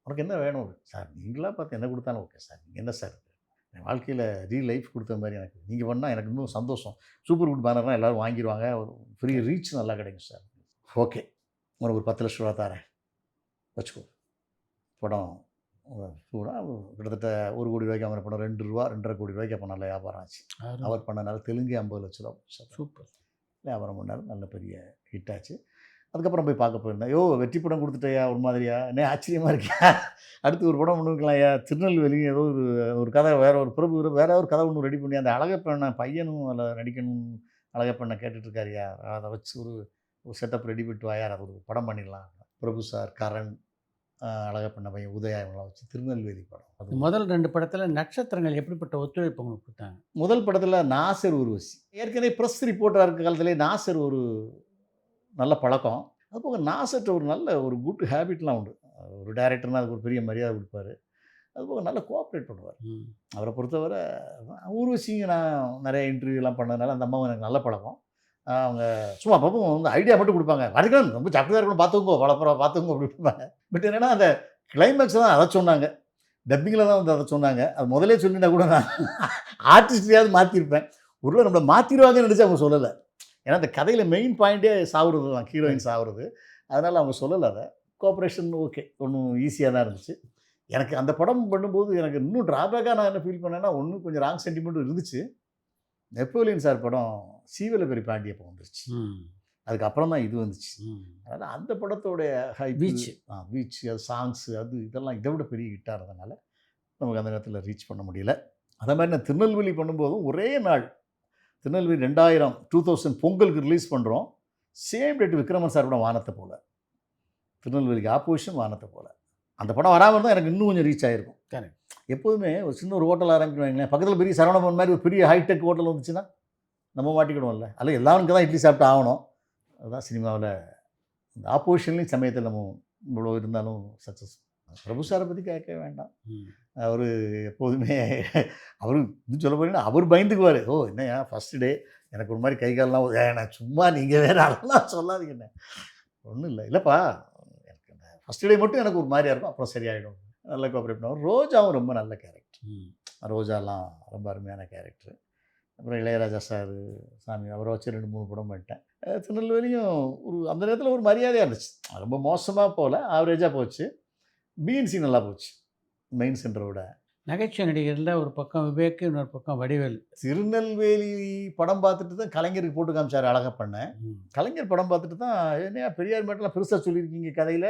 உனக்கு என்ன வேணும் சார், நீங்களாக பார்த்து என்ன கொடுத்தாலும் ஓகே சார், நீங்கள் என்ன சார் என் வாழ்க்கையில் ரீல் லைஃப் கொடுத்த மாதிரி எனக்கு நீங்கள் பண்ணால் எனக்கு இன்னும் சந்தோஷம். சூப்பர் குட் பேனர்னால் எல்லோரும் வாங்கிடுவாங்க, ஒரு ஃப்ரீ ரீச் நல்லா கிடைக்கும் சார். ஓகே உனக்கு ஒரு 10 லட்ச ரூபா தரேன் வச்சுக்கோ. படம் கிட்டத்தட்ட 1 கோடி ரூபாய்க்கு அவரை படம் 2 ரூபா 2.5 கோடி ரூபாய்க்கு அப்போ நல்ல வியாபாரம் ஆச்சு. அவர் பண்ணனால தெலுங்கு 50 லட்ச ரூபா சூப்பர் வியாபாரம் பண்ணார், நல்ல பெரிய ஹிட் ஆச்சு. அதுக்கப்புறம் போய் பார்க்க போயிருந்தேன். யோ வெற்றி படம் கொடுத்துட்டையா ஒரு மாதிரியா, என்ன ஆச்சரியமாக இருக்கியா, அடுத்து ஒரு படம் ஒன்று இருக்கலாம்யா, திருநெல்வேலி ஏதோ ஒரு கதை, வேறு ஒரு பிரபு வேறு ஒரு கதை ஒன்று ரெடி பண்ணி அந்த அழகப்பெண்ணை பையனும் அதில் நடிக்கணும், அழகப்பெண்ணை கேட்டுட்ருக்காருயா, அதை வச்சு ஒரு செட்டப் ரெடி பண்ணிட்டு வாயார், அது ஒரு படம் பண்ணிடலாம். பிரபு சார், கரண், அழகப்பெண்ணை பையன் உதயா இவங்களாம் வச்சு திருநெல்வேலி படம். அது முதல் 2 படத்தில் நட்சத்திரங்கள் எப்படிப்பட்ட ஒத்துழைப்பு உங்களுக்கு கொடுத்தாங்க? முதல் படத்தில் நாசர் உருவசி, ஏற்கனவே ப்ரெஸ் ரிப்போர்ட்டராக இருக்க காலத்திலே நாசர் ஒரு நல்ல பழக்கம். அதுபோக நாசர்கிட்ட ஒரு நல்ல ஒரு குட் ஹேபிட்லாம் உண்டு. ஒரு டைரக்டர்னால் அதுக்கு ஒரு பெரிய மரியாதை கொடுப்பார். அதுபோக நல்லா கோஆப்ரேட் பண்ணுவார். அவரை பொறுத்தவரை ஊர்வசிங்க நான் நிறைய இன்டர்வியூலாம் பண்ணதுனால அந்த அம்மாவும் எனக்கு நல்ல பழக்கம். அவங்க சும்மா அப்பப்போ வந்து ஐடியா மட்டும் கொடுப்பாங்க. வரைக்கும் ரொம்ப ஜாக்கிரதையாக இருக்கணும், பார்த்துக்கோ வளப்புறம் பார்த்துக்கோ அப்படி இருப்பாங்க. பட் என்னென்னா அந்த கிளைமேக்ஸ் தான் அதை சொன்னாங்க. டப்பிங்கில் தான் வந்து அதை சொன்னாங்க. அது முதலே சொல்லிட்டா கூட நான் ஆர்டிஸ்டையாவது மாற்றிருப்பேன். ஒருவேளை நம்மளை மாற்றிடுவாங்கன்னு நினச்சி அவங்க சொல்லலை. ஏன்னா அந்த கதையில் மெயின் பாயிண்ட்டே சாவுறது தான், ஹீரோயின் சாவுறது. அதனால் அவங்க சொல்லலை அதை. கோஆப்ரேஷன் ஓகே, ஒன்றும் ஈஸியாக தான் இருந்துச்சு. எனக்கு அந்த படம் பண்ணும்போது எனக்கு இன்னும் ட்ராபேக்காக நான் என்ன ஃபீல் பண்ணேன்னா, ஒன்றும் கொஞ்சம் ராங் சென்டிமெண்ட்டும் இருந்துச்சு. நெப்போலியன் சார் படம் சீவல பெரிய பாண்டியப்போ வந்துருச்சு. அதுக்கப்புறம் தான் இது வந்துச்சு. அதனால் அந்த படத்தோடைய பீச் அது சாங்ஸு அது இதெல்லாம் இதை விட பெரிய ஹிட்டாக இருந்ததுனால நமக்கு அந்த நேரத்தில் ரீச் பண்ண முடியல. அதே மாதிரி நான் திருநெல்வேலி பண்ணும்போதும் ஒரே நாள் திருநெல்வேலி 2000 பொங்கலுக்கு ரிலீஸ் பண்ணுறோம். சேம் டேட் விக்ரமன் சார் படம் வானத்தை போல, திருநெல்வேலிக்கு ஆப்போசிஷன் வானத்தை போல. அந்த படம் வராமல் இருந்தால் எனக்கு இன்னும் கொஞ்சம் ரீச் ஆகிருக்கும். கரெக்ட். எப்போதுமே ஒரு சின்ன ஒரு ஹோட்டல் ஆரம்பிக்கணும், பக்கத்தில் பெரிய சரவணபவன் மாதிரி ஒரு பெரிய ஹைடெக் ஹோட்டல் வந்துச்சுன்னா நம்ம மாட்டிக்கிடுவோம்ல. அதில் எல்லாருக்கும் தான் இட்லி சாப்பிட்டு ஆகணும். அதுதான் சினிமாவில் இந்த ஆப்போசிஷன்லேயும் சமயத்தில் நம்ம இவ்வளோ இருந்தாலும் சக்ஸஸ். பிரபு சாரை பற்றி கேட்க வேண்டாம். அவர் எப்போதுமே அவர் இது சொல்ல போனீங்கன்னா அவர் பயந்துக்குவார். ஓ என்னையா ஃபஸ்ட்டு டே எனக்கு ஒரு மாதிரி கை காலெலாம் நான் சும்மா நீங்கள் வேறு அதெல்லாம் சொல்லாதீங்க. என்ன ஒன்றும் இல்லைப்பா, எனக்கு இந்த ஃபஸ்ட்டு டே மட்டும் எனக்கு ஒரு மாதிரியாக இருக்கும், அப்புறம் சரியாயிடும். நல்ல கோஆப்ரேட் பண்ணுவார். ரோஜாவும் ரொம்ப நல்ல கேரக்டர். ரோஜாலாம் ரொம்ப அருமையான கேரக்டர். அப்புறம் இளையராஜா சார் சாமி அவரை வச்சு 2-3 படம் பண்ணிட்டேன். திருநெல்வேலியும் ஒரு அந்த நேரத்தில் ஒரு மரியாதையாக இருந்துச்சு. ரொம்ப மோசமாக போகல, ஆவரேஜாக போச்சு. பிஎன்சி நல்லா போச்சு மெயின் சென்டரோட. நகைச்சுவை நடிகரில் ஒரு பக்கம் விவேக், இன்னொரு பக்கம் வடிவேல். திருநெல்வேலி படம் பார்த்துட்டு தான் கலைஞருக்கு போட்டு காமிச்சார் அழகாக பண்ணேன். கலைஞர் படம் பார்த்துட்டு தான் என்னையா பெரியார் மேட்டெலாம் பெருசாக சொல்லியிருக்கீங்க கதையில்.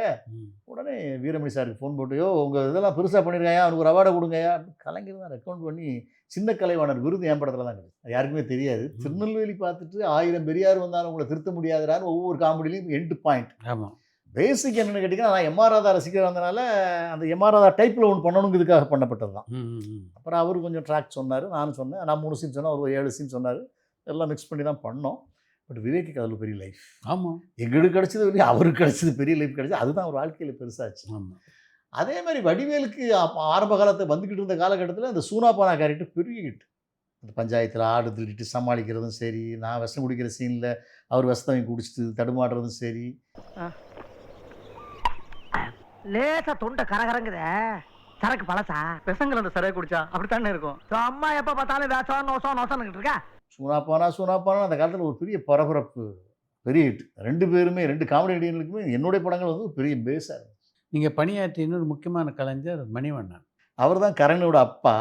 உடனே வீரமணி சாருக்கு ஃபோன் போட்டு, உங்கள் இதெல்லாம் பெருசாக பண்ணியிருக்காயா, அவனுக்கு ஒரு அவார்டை கொடுங்கயா. கலைஞர் தான் ரெக்கமெண்ட் பண்ணி சின்ன கலைவாணர் விருது என் படத்தில் தான் கிடையாது, யாருக்குமே தெரியாது. திருநெல்வேலி பார்த்துட்டு 1000 பெரியார் வந்தாலும் உங்களை திருத்த முடியாதுறான்னு ஒவ்வொரு காமெடிலையும் எண்டு பாயிண்ட். ஆமாம். பேசிக் என்னென்னு கேட்டிங்கன்னா, நான் எம்ஆர் ராதா ரசிகர் வந்தனால அந்த எம்ஆர் ராதா டைப்பில் ஒன்று பண்ணணுங்கிறதுக்காக பண்ணப்பட்டது தான். அப்புறம் அவர் கொஞ்சம் ட்ராக் சொன்னார், நானும் சொன்னேன். நான் 3 சீன் சொன்னேன், அவர் 7 சீன் சொன்னார். எல்லாம் மிக்ஸ் பண்ணி தான் பண்ணோம். பட் விவேக்கு அதில் பெரிய லைஃப். ஆமாம், எங்களுக்கு கிடச்சது பெரிய, அவருக்கு கிடச்சது பெரிய லைஃப் கிடச்சி. அதுதான் ஒரு வாழ்க்கையில் பெருசாச்சு. ஆமாம். அதே மாதிரி வடிவேலுக்கு ஆரம்ப காலத்தை வந்துக்கிட்டு இருந்த காலகட்டத்தில் அந்த சூனாபானா கேரக்டர் பெரிய ஹிட். அந்த பஞ்சாயத்தில் ஆடு திருடிட்டு சமாளிக்கிறதும் சரி, நான் விஷம் குடிக்கிற சீனில் அவர் விஷத்தவங்க குடிச்சிட்டு தடுமாடுறதும் சரி. லேசா தொண்டை கரகரங்குத சரக்கு பழசா பெசங்கள் அந்த சரக்கு குடிச்சா அப்படித்தானே இருக்கும். அம்மா எப்ப பார்த்தாலும் வேஷம் நோசம் நோசம்னு இருக்கா. சூனாப்பானா அந்த காலத்தில் ஒரு பெரிய பரபரப்பு, பெரிய ஹிட். 2 பேருமே 2 காமெடி நடிகர்களுக்குமே என்னுடைய படங்கள் வந்து பெரிய பேஸாக இருந்துச்சு. நீங்கள் பணியாற்றிய இன்னொரு முக்கியமான கலைஞர் மணிவண்ணன். அவர் தான் கரணியோட அப்பா.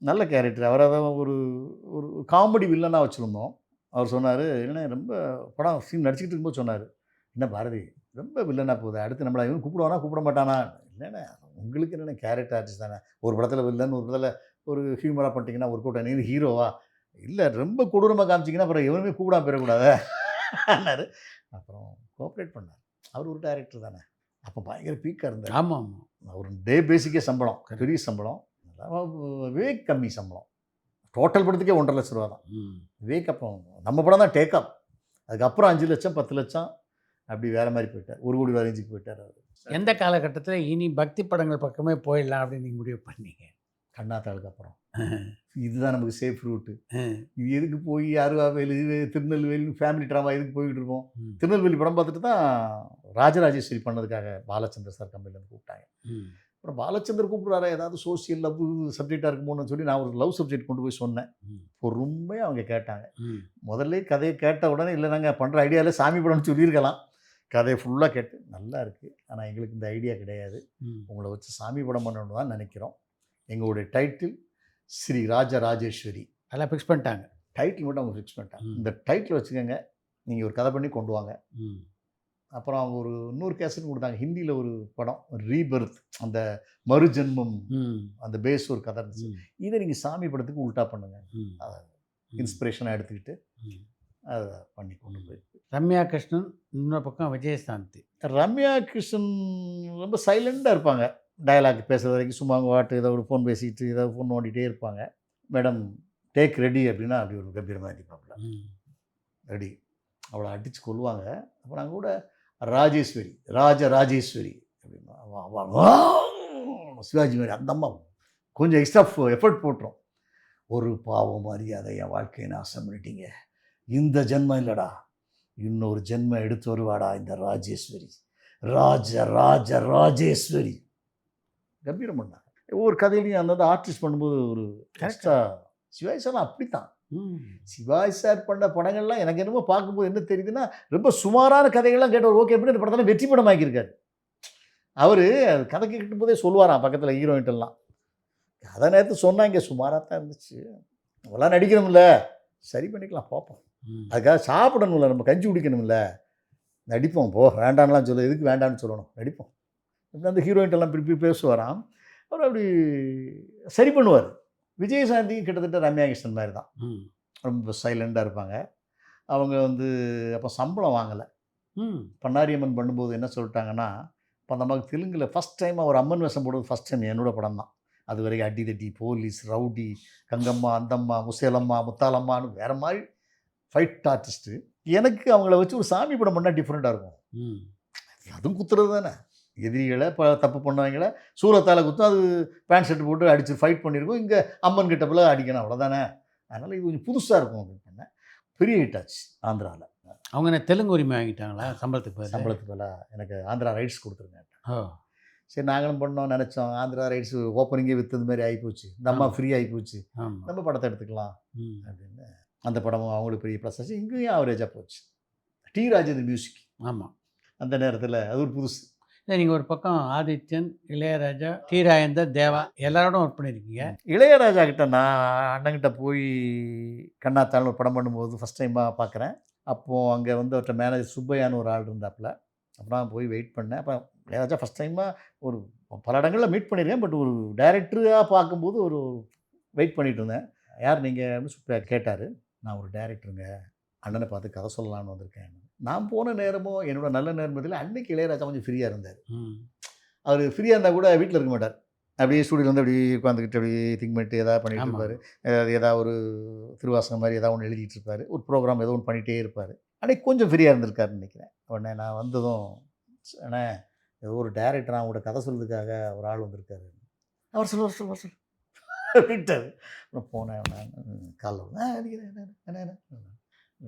நல்ல கேரக்டர். அவரை தான் ஒரு ஒரு காமெடி வில்லனாக வச்சுருந்தோம். அவர் சொன்னார், என்ன ரொம்ப படம் சீன் நடிச்சுக்கிட்டு இருக்கும்போது சொன்னார், என்ன பாரதி ரொம்ப வில்லனாக போகுது, அடுத்து நம்மளை இவன் கூப்பிடுவானா கூப்பிட மாட்டானா. இல்லைண்ணே, உங்களுக்கு என்னென்ன கேரக்டர் ஆர்டிஸ்ட் தானே, ஒரு படத்தில் வில்லன், ஒரு படத்தில் ஒரு ஹியூமராக பண்ணிட்டீங்கன்னா ஒரு கூட்டம், நீ ஹீரோவா இல்லை ரொம்ப கொடூரமாக காமிச்சிங்கன்னா அப்புறம் எவனுமே கூப்பிடாம போயிடக்கூடாது ஆனார். அப்புறம் கோஆப்ரேட் பண்ணார். அவர் ஒரு டைரக்டர் தானே, அப்போ பயங்கர பீக்காக இருந்தார். ஆமாம், ஒரு டே பேசிக்கே சம்பளம், பெரிய சம்பளம். விவேக் கம்மி சம்பளம், டோட்டல் படத்துக்கே 1.5 லட்ச ரூபா தான் விவேக். அப்போ நம்ம படம் தான் டேக் அப். அதுக்கப்புறம் 5 லட்சம் 10 லட்சம் அப்படி வேறு மாதிரி போயிட்டார். 1 கோடி ரேஞ்சுக்கு போயிட்டார் அவர். எந்த காலகட்டத்தில் இனி பக்தி படங்கள் பக்கமே போயிடலாம் அப்படின்னு நீங்கள் முடிவு பண்ணீங்க? கண்ணாத்தாளுக்கு அப்புறம் இதுதான் நமக்கு சேஃப் ரூட்டு. இது எதுக்கு போய் அருவாவேலு திருநெல்வேலி ஃபேமிலி ட்ராமா எதுக்கு போய்கிட்டு இருக்கோம். திருநெல்வேலி படம் பார்த்துட்டு தான் ராஜராஜேஸ்வரி பண்ணதுக்காக பாலச்சந்தர் சார் கம்பெனிலேருந்து கூப்பிட்டாங்க. அப்புறம் பாலச்சந்தர் கூப்பிட்றாரு, ஏதாவது சோசியல் லவ் சப்ஜெக்டாக இருக்குமோன்னு சொல்லி நான் ஒரு லவ் சப்ஜெக்ட் கொண்டு போய் சொன்னேன். பொறுமையாக அவங்க கேட்டாங்க. முதல்ல கதையை கேட்ட உடனே இல்லை நாங்கள் பண்ணுற ஐடியாவில் சாமி படம்னு சொல்லியிருக்கலாம். கதையை ஃபுல்லாக கேட்டு நல்லா இருக்குது, ஆனால் எங்களுக்கு இந்த ஐடியா கிடையாது, உங்களை வச்சு சாமி படம் பண்ணணுன்னு தான் நினைக்கிறோம். எங்களுடைய டைட்டில் ஸ்ரீ ராஜராஜேஸ்வரி. அதெல்லாம் ஃபிக்ஸ் பண்ணிட்டாங்க. டைட்டில் மட்டும் அவங்க ஃபிக்ஸ் பண்ணிட்டாங்க. இந்த டைட்டில் வச்சுக்கோங்க, நீங்கள் ஒரு கதை பண்ணி கொண்டு வாங்க. அப்புறம் அவங்க ஒரு இன்னொரு கேசட் கொடுத்தாங்க, ஹிந்தியில் ஒரு படம் ரீபர்த், அந்த மறுஜென்மம், அந்த பேஸ் ஒரு கதை இருந்துச்சு. இதை நீங்கள் சாமி படத்துக்கு உல்ட்டா பண்ணுங்க, அதை இன்ஸ்பிரேஷனாக எடுத்துக்கிட்டு அதை பண்ணி கொண்டு போய். ரம்யா கிருஷ்ணன் இன்னொரு பக்கம் விஜயசாந்தி. ரம்யா கிருஷ்ணன் ரொம்ப சைலண்டாக இருப்பாங்க, டயலாக் பேசுகிற வரைக்கும் சும்மா அவங்க வாட்டு ஏதோ ஒரு ஃபோன் பேசிக்கிட்டு ஏதோ ஃபோன் நோண்டிகிட்டே இருப்பாங்க. மேடம் டேக் ரெடி அப்படின்னா அப்படி ஒரு கம்பீரமாக இருப்பாப்புல, ரெடி அவளை அடித்து கொள்வாங்க. அப்போ நாங்கள் கூட ராஜேஸ்வரி ராஜராஜேஸ்வரி அப்படின்னா சிவாஜி மாதிரி அந்த அம்மா கொஞ்சம் எக்ஸ்ட்ரா எஃபர்ட் போட்டுரும். ஒரு பாவம் அறியாத என் வாழ்க்கையை நாசம் பண்ணிட்டீங்க. இந்த ஜென்மம் இல்லைடா, இன்னொரு ஜென்மம் எடுத்து வருவாடா இந்த ராஜேஸ்வரி. ராஜேஸ்வரி கம்பீரம் பண்ணாங்க. ஒவ்வொரு கதையிலையும் அந்தந்த ஆர்டிஸ்ட் பண்ணும்போது ஒரு எக்ஸ்ட்ரா. சிவாஜி சார் அப்படித்தான். சிவாஜி சார் பண்ண படங்கள்லாம் எனக்கு என்னமோ பார்க்கும்போது என்ன தெரியுதுன்னா, ரொம்ப சுமாரான கதைகள்லாம் கேட்டு ஒரு ஓகே அப்படின்னு இந்த படத்தெல்லாம் வெற்றி படம் ஆக்கியிருக்காரு. அவர் கதை கேட்கும் போதே சொல்லுவாராம் பக்கத்தில் ஹீரோயின்ட்டெல்லாம், கதை நேரத்து சொன்னாங்க சுமாராக தான் இருந்துச்சு, அவெல்லாம் நடிக்கணும்ல, சரி பண்ணிக்கலாம் பார்ப்போம், அதுக்காக சாப்பிடணும்ல, நம்ம கஞ்சி குடிக்கணும்ல, நடிப்போம் போ, வேண்டான்லாம் சொல்ல, எதுக்கு வேண்டான்னு சொல்லணும், நடிப்போம். இப்படி அந்த ஹீரோயின்ட்டெல்லாம் திருப்பி பேசுவாராம். அவர் அப்படி சரி பண்ணுவார். விஜயசாந்தியும் கிட்டத்தட்ட ரம்யா கிருஷ்ணன் மாதிரி தான், ரொம்ப சைலண்டாக இருப்பாங்க. அவங்க அப்போ சம்பளம் வாங்கலை. பண்ணாரியம்மன் பண்ணும்போது என்ன சொல்லிட்டாங்கன்னா, இப்போ அந்த அம்மாவுக்கு தெலுங்கில் ஃபஸ்ட் டைம் அவர் அம்மன் வேஷம் போடுறது ஃபஸ்ட் டைம் என்னோட படம் தான். அது வரைக்கும் அடி தட்டி, போலீஸ், ரவுடி, கங்கம்மா, அந்தம்மா, முசேலம்மா, முத்தாலம்மான்னு வேறு மாதிரி ஃபைட் ஆர்டிஸ்ட்டு. எனக்கு அவங்கள வச்சு ஒரு சாமி படம் பண்ணால் டிஃப்ரெண்ட்டாக இருக்கும். அதுவும் குத்துறது தானே, எதிரிகளை தப்பு பண்ணவங்களை சூரத்தால் குத்தும், அது பேண்ட் ஷர்ட் போட்டு அடித்து ஃபைட் பண்ணியிருக்கோம். இங்கே அம்மன் கிட்ட போல அடிக்கணும், அவ்வளோதானே. அதனால் இது கொஞ்சம் புதுசாக இருக்கும் அப்படின்னு பண்ணேன். பெரிய ஹிட் ஆச்சு ஆந்திராவில். அவங்க என்ன தெலுங்கு உரிமை வாங்கிட்டாங்களா சம்பளத்துக்கு பதிலாக எனக்கு ஆந்திரா ரைட்ஸ் கொடுத்துருங்க. சரி நாங்களும் பண்ணோம் நினச்சோம், ஆந்திரா ரைட்ஸ் ஓப்பனிங்கே விற்றது மாதிரி ஆகிப்போச்சு, இந்த அம்மா ஃப்ரீ ஆகிப்போச்சு, நம்ம படத்தை எடுத்துக்கலாம் அப்படின்னு அந்த படமும் அவங்களுக்கு பெரிய ப்ளஸ் ஆச்சு. இங்கேயும் ஆவரேஜாக போச்சு. T Rajendar music. ஆமாம், அந்த நேரத்தில் அது ஒரு புதுசு. நீங்கள் ஒரு பக்கம் ஆதித்யன், இளையராஜா, டி ராஜேந்தர், தேவா எல்லாரோடும் ஒர்க் பண்ணியிருக்கீங்க. இளையராஜா கிட்ட நான் அண்ணங்கிட்ட போய் கண்ணாத்தாள்னு ஒரு படம் பண்ணும்போது ஃபஸ்ட் டைமாக பார்க்குறேன். அப்போது அங்கே அவர்கிட்ட மேனேஜர் சுப்பையான்னு ஒரு ஆள் இருந்தாப்புல. அப்புறம் போய் வெயிட் பண்ணேன். அப்புறம் இளையராஜா ஃபஸ்ட் டைமாக ஒரு பல இடங்களில் மீட் பண்ணியிருக்கேன், பட் ஒரு டைரக்டராக பார்க்கும்போது ஒரு வெயிட் பண்ணிகிட்டு இருந்தேன். யார் நீங்கள் அப்படின்னு சுப்பையா கேட்டார். நான் ஒரு டைரக்டருங்க, அண்ணனை பார்த்து கதை சொல்லலான்னு வந்திருக்கேன். நான் போன நேரமோ என்னோட நல்ல நேரத்தில் அன்னைக்கு இளையராஜா கொஞ்சம் ஃப்ரீயாக இருந்தார். அவர் ஃப்ரீயாக இருந்தால் கூட வீட்டில் இருக்க மாட்டார், அப்படியே ஸ்டூடியோவில் அப்படி உட்காந்துக்கிட்டு அப்படி திங்க் பண்ணிட்டு எதாவது பண்ணிகிட்டு இருப்பார். ஏதாவது ஒரு திருவாசகம் மாதிரி ஏதாவது ஒன்று எழுதிட்டு இருப்பார், ஒரு ப்ரோக்ராம் ஏதோ ஒன்று பண்ணிகிட்டே இருப்பார். அன்றைக்கி கொஞ்சம் ஃப்ரீயாக இருந்திருக்காருன்னு நினைக்கிறேன். உடனே நான் வந்ததும், அண்ணே ஏதோ ஒரு டேரக்டர் அவங்களோட கதை சொல்கிறதுக்காக ஒரு ஆள் வந்திருக்காரு, அவர் சொல்லுவார் அப்படின்ட்டார். அப்புறம் போனேன், காலைல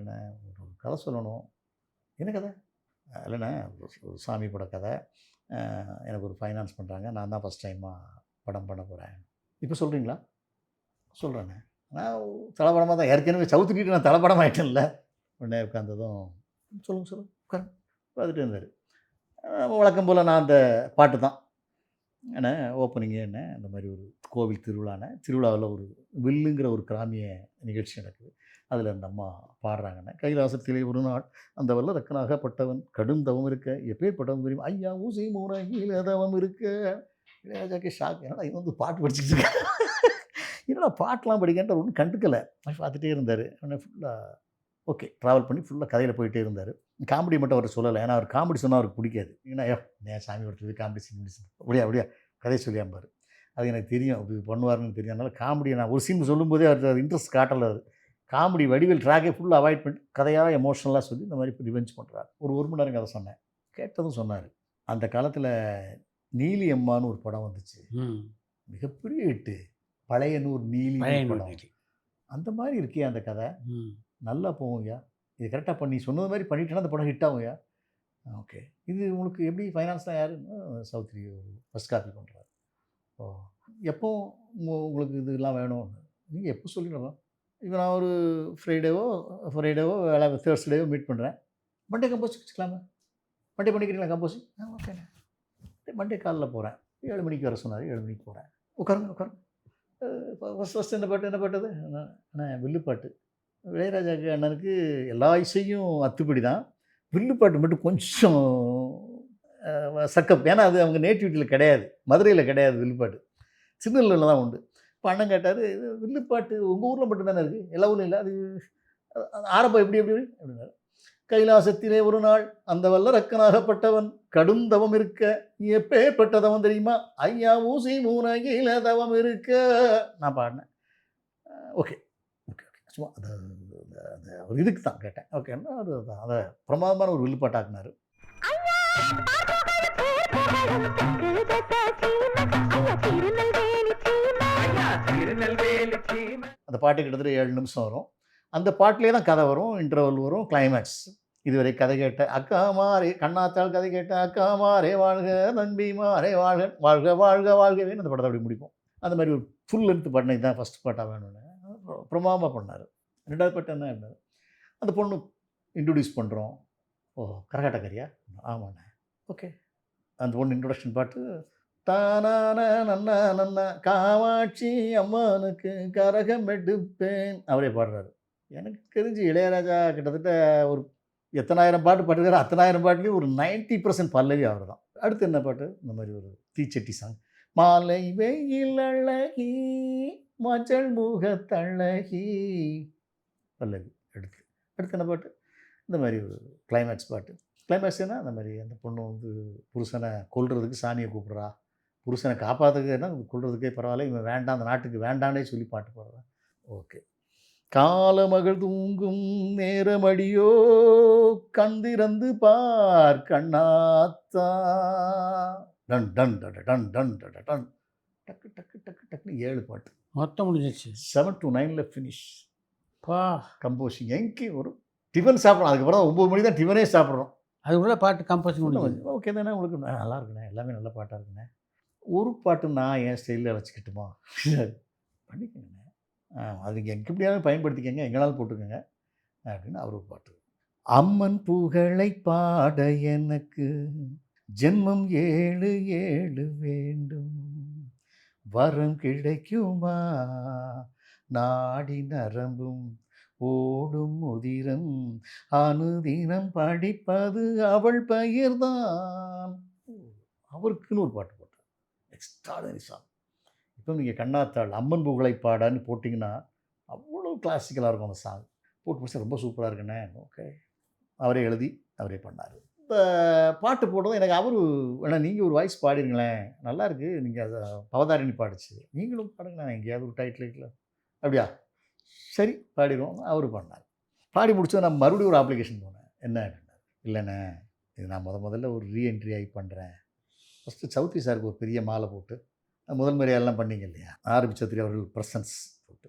என்ன ஒரு கதை சொல்லணும். என்ன கதை? இல்லைண்ணே ஒரு சாமி பட கதை, எனக்கு ஒரு ஃபைனான்ஸ் பண்ணுறாங்க, நான் தான் ஃபஸ்ட் டைமாக படம் பண்ண போகிறேன். இப்போ சொல்கிறீங்களா? சொல்கிறேண்ணே. நான் தலைப்படமாக தான் ஏற்கனவே சவுத்துக்கிட்டு நான் தலைப்படம் ஆகிட்டேன்ல. உடனே உட்காந்ததும் சொல்லுங்கள் உட்காந்து பார்த்துட்டு இருந்தார். வழக்கம் போல் நான் அந்த பாட்டு தான் என்ன ஓப்பனிங்கே என்ன அந்த மாதிரி ஒரு கோவில் திருவிழாவில் ஒரு வில்லுங்கிற ஒரு கிராமிய நிகழ்ச்சி நடக்குது. அதில் அந்த அம்மா பாடுறாங்கண்ணே, கைலாசத்திலே ஒரு நாள் அந்த வல்ல ரக்கனாகப்பட்டவன் கடும் தவம் இருக்க, எப்பேற்பட்டவன் தெரியும், ஐயா ஊசி மூணகில தவம் இருக்க. இளையராஜாக்கே ஷாக், ஏன்னா இவன் பாட்டு படிச்சுட்டு இருக்கேன், என்னடா பாட்டெலாம் படிக்கன்ற ஒன்றும் கண்டுக்கலை, பார்த்துட்டே இருந்தார். உடனே ஃபுல்லாக ஓகே ட்ராவல் பண்ணி ஃபுல்லாக கதையில் போயிட்டே இருந்தார். காமெடி மட்டும் அவர் சொல்லலை, ஏன்னா அவர் காமெடி சொன்னால் அவருக்கு பிடிக்காது. ஏன்னா ஏன் சாமி கொடுத்தது காமெடி சீன் அப்படியா கதையை சொல்லியாம்பார். அது எனக்கு தெரியும், அப்படி பண்ணுவார்னு தெரியும். அதனால் காமெடியை நான் ஒரு சீன் சொல்லும்போதே அவர் இன்ட்ரெஸ்ட் காட்டலை. அவர் காமெடி வடிவில் ட்ராக்கே ஃபுல்லாக அவாய்ட் பண்ணி கதையாக எமோஷனலாக சொல்லி இந்த மாதிரி ரிவெஞ்ச் பண்ணுறாரு. ஒரு 1 மணி நேரம் கதை சொன்னேன். கேட்டதும் சொன்னார், அந்த காலத்தில் நீலி அம்மான்னு ஒரு படம் வந்துச்சு, மிகப்பெரிய ஹிட்டு, பழையனூர் நீலி படம். அந்த மாதிரி இருக்கே அந்த கதை, நல்லா போகும்யா, இது கரெக்டாக பண்ணி சொன்னது மாதிரி பண்ணிட்டேன்னா அந்த படம் ஹிட் ஆகும்யா. ஓகே, இது உங்களுக்கு எப்படி ஃபைனான்ஸ்லாம் யார்? சௌத்ரி ஃபஸ்ட் காப்பி பண்ணுறாரு. ஓ, எப்போ உங்களுக்கு இதெல்லாம் வேணும்? நீங்கள் எப்போ சொல்லிடலாம். இப்போ நான் ஒரு ஃப்ரைடேவோ வேலை தேர்ஸ்டேவோ மீட் பண்ணுறேன். மண்டே கம்போஸ் வச்சுக்கலாமா? மண்டே பண்ணிக்கிறீங்களா கம்போஸிங்? ஓகேண்ணே. மண்டே காலையில் போகிறேன், 7 மணிக்கு வர சொன்னார். 7 மணிக்கு போகிறேன். உட்காருங்க. ஃபஸ்ட் என்ன பாட்டது? அண்ணா வில்லுப்பாட்டு. இளையராஜாக்கு அண்ணனுக்கு எல்லா இசையும் அத்துப்படி தான், வில்லுப்பாட்டு மட்டும் கொஞ்சம் சக்கப். ஏன்னா அது அவங்க நேட்டிவிட்டியில் கிடையாது, மதுரையில் கிடையாது வில்லுப்பாட்டு, திருநெல்வேலியில் தான் உண்டு. இப்போ அண்ணன் கேட்டார், வில்லுப்பாட்டு உங்கள் ஊரில் மட்டும்தானே இருக்குது, எல்லா ஊரில் இல்லை, அது ஆரம்பம் எப்படி அப்படின்னாரு. கைலாசத்திலே ஒரு நாள் அந்த வல்ல ரக்கனாகப்பட்டவன் கடும் தவம் இருக்க, எப்பேற்பட்ட தவம் தெரியுமா, ஐயா ஊசி மூணகில தவம் இருக்க. நான் பாடினேன். ஓகே சும்மா அது ஒரு இதுக்கு தான் கேட்டேன். ஓகேன்னா அது அதை பிரமாதமான ஒரு வில்லுப்பாட்டாக்குனாரு. பாட்டு கிட்டத்தட்ட 7 நிமிஷம் வரும். அந்த பாட்டிலே தான் கதை வரும், இன்டர்வல் வரும், கிளைமேக்ஸ். இதுவரை கதை கேட்ட அக்காமாரே, கண்ணாத்தாள் கதை கேட்ட அக்காமாரே வாழ்க, நண்பிமாரே வாழ்க, வாழ்க வாழ்க வாழ்கவேன்னு அந்த படத்தை அப்படி முடிப்போம். அந்த மாதிரி ஒரு ஃபுல் லென்த் பாட்டு இதுதான் ஃபஸ்ட் பாட்டாக வேணும்னு பிரமாதமாக பண்ணார். 2வது பாட்டு என்ன இருந்தார், அந்த பொண்ணு இன்ட்ரடியூஸ் பண்ணுறோம். ஓ கரகாட்டக்காரியா? ஆமாண்ணே. ஓகே. அந்த பொண்ணு இன்ட்ரொடக்ஷன் பாட்டு தானான நன்னா நன்னா காமாட்சி அம்மனுக்கு கரகம் எடுப்பேன் அவரே பாடுறாரு. எனக்கு தெரிஞ்சு இளையராஜா கிட்டத்தட்ட ஒரு எத்தனாயிரம் பாட்டு பாட்டுருக்காரு. அத்தனாயிரம் பாட்டுலேயும் ஒரு 90% பல்லவி அவர் தான். அடுத்து என்ன பாட்டு, இந்த மாதிரி ஒரு தீச்சட்டி சாங். மாலை வெயில் அழகி மஞ்சள் முகத்தழகி பல்லவி. அடுத்து என்ன பாட்டு, இந்த மாதிரி ஒரு கிளைமேக்ஸ் பாட்டு. கிளைமேக்ஸ்னா அந்த மாதிரி அந்த பொண்ணு வந்து புருஷனை கொல்றதுக்கு சாணியை கூப்பிட்றா, புருஷனை காப்பாற்றுறதுன்னா கொல்றதுக்கே பரவாயில்ல, இவன் வேண்டாம் அந்த நாட்டுக்கு வேண்டானே சொல்லி பாட்டு பாடுறான். ஓகே. காலமகள் தூங்கும் நேரமடியோ கந்திறந்து பார் கண்ணாத்தா டன் டன் டட டன் டன் டட டன் டக்கு டக்கு டக்கு டக்குன்னு 7 பாட்டு மொத்தம் முடிஞ்சிச்சு. 7 to 9 ஃபினிஷ். பா கம்போசிங் எங்கே ஒரு டிஃபன் சாப்பிட்றோம், அதுக்கப்புறம் 9 மணி தான் டிஃபனே சாப்பிட்றோம். அதுக்குள்ளே பாட்டு கம்போசிங் முடிஞ்சு. ஓகே தானே, உங்களுக்கு நல்லா இருக்குண்ணே, எல்லாமே நல்ல பாட்டாக இருக்குண்ணே. ஒரு பாட்டு நான் என் ஸ்டைலில் வச்சுக்கிட்டுமா பண்ணிக்கோங்கண்ணே, அது நீங்கள் எங்கே எப்படியாவது பயன்படுத்திக்கங்க, எங்களால் போட்டுக்கோங்க அப்படின்னு அவர் ஒரு பாட்டு. அம்மன் புகழை பாட எனக்கு ஜென்மம் 7 7 வேண்டும், வரம் கிடைக்குமா நாடி நரம்பும் ஓடும் உதிரம், அனுதினம் படிப்பது அவள் பெயர்தான். அவருக்குன்னு ஒரு பாட்டு போட்டார், எக்ஸ்ட்ராடனரி சாங். இப்போ நீங்கள் கண்ணாத்தாள் அம்மன் புகழை பாடான்னு போட்டிங்கன்னா அவ்வளோ கிளாசிக்கலாக இருக்கும் அந்த சாங். போட்டு முடிச்சா ரொம்ப சூப்பராக இருக்குண்ணே. ஓகே. அவரே எழுதி அவரே பண்ணார். இந்த பாட்டு போட்டதும் எனக்கு அவர் வேணா நீங்கள் ஒரு வாய்ஸ் பாடிருங்களேன், நல்லா இருக்குது, நீங்கள் அதை பவதாரிணி பாடிச்சு, நீங்களும் பாடுங்களேன் எங்கேயாவது ஒரு டைட்டில். அப்படியா, சரி பாடிடுவோம். அவர் பண்ணார். பாடி முடிச்சது நான் மறுபடியும் ஒரு அப்ளிகேஷன் போனேன். என்ன அப்படின்னார், இல்லைண்ணே இது நான் முதல்ல ஒரு ரீஎன்ட்ரி ஆகி பண்ணுறேன். ஃபஸ்ட்டு சௌத்ரி சாருக்கு ஒரு பெரிய மாலை போட்டு முதல் முறையெல்லாம் பண்ணீங்க இல்லையா, ஆர்பி சௌத்ரி அவர்கள் ப்ரெசன்ஸ் போட்டு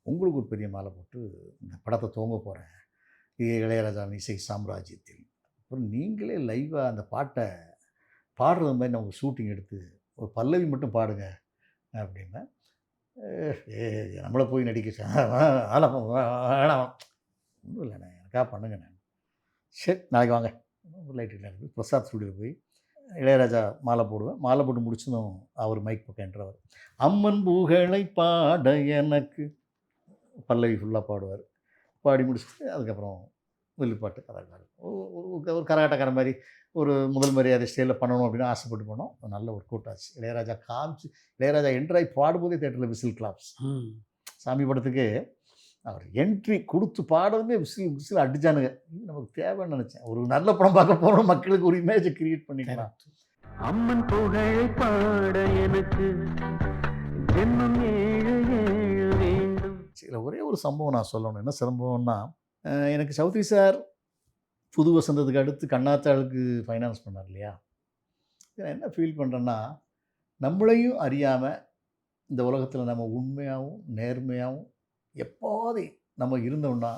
உங்களுக்கு ஒரு பெரிய மாலை போட்டு இந்த படத்தை துவங்க போகிறேன், இது இளையராஜா இசை சாம்ராஜ்யத்தில். அப்புறம் நீங்களே லைவாக அந்த பாட்டை பாடுறது மாதிரி நான் ஒரு ஷூட்டிங் எடுத்து ஒரு பல்லவி மட்டும் பாடுங்க அப்படின்னா, நம்மளை போய் நடிக்க வேணாம் ஒன்றும் இல்லைண்ணே, எனக்காக பண்ணுங்கண்ணே. சரி நாளைக்கு வாங்க லைட்டு பிரசாத் ஸ்டுடியோ போய் இளையராஜா மாலை போடுவேன். மாலை போட்டு முடிச்சதும் அவர் மைக் பக்கம் என்றவர், அம்மன் புகழை பாட எனக்கு பல்லவி ஃபுல்லாக பாடுவார். பாடி முடிச்சுட்டு அதுக்கப்புறம் வில்லுப்பாட்டு கதாக்காரர் ஒரு கரகாட்டக்கார மாதிரி ஒரு முதல் மரியாதை ஸ்டைலில் பண்ணணும் அப்படின்னு ஆசைப்பட்டு போனோம். நல்ல ஒரு கூட்டாச்சு. இளையராஜா காமிச்சு, இளையராஜா என்ட்ராய் பாடும்போதே தேட்டரில் விசில் கிளாப்ஸ். சாமி படத்துக்கு அவர் என்ட்ரி கொடுத்து பாடுறதுமே விசில் அடிச்சானுங்க. இது நமக்கு தேவைன்னு நினச்சேன். ஒரு நல்ல படம் பார்க்க போகிறோம், மக்களுக்கு ஒரு இமேஜை கிரியேட் பண்ணிக்கலாம். அம்மன் புகழை பாட எனக்கு ஜென்மம் 7 7 வேண்டும். சரி, ஒரே ஒரு சம்பவம் நான் சொல்லணும். என்ன சம்பவம்னா, எனக்கு சௌத்ரி சார் புது வசந்தத்துக்கு அடுத்து கண்ணாத்தாளுக்கு ஃபைனான்ஸ் பண்ணார் இல்லையா, நான் என்ன ஃபீல் பண்ணுறேன்னா, நம்மளையும் அறியாமல் இந்த உலகத்தில் நம்ம உண்மையாகவும் நேர்மையாகவும் எப்போது நம்ம இருந்தோம்னா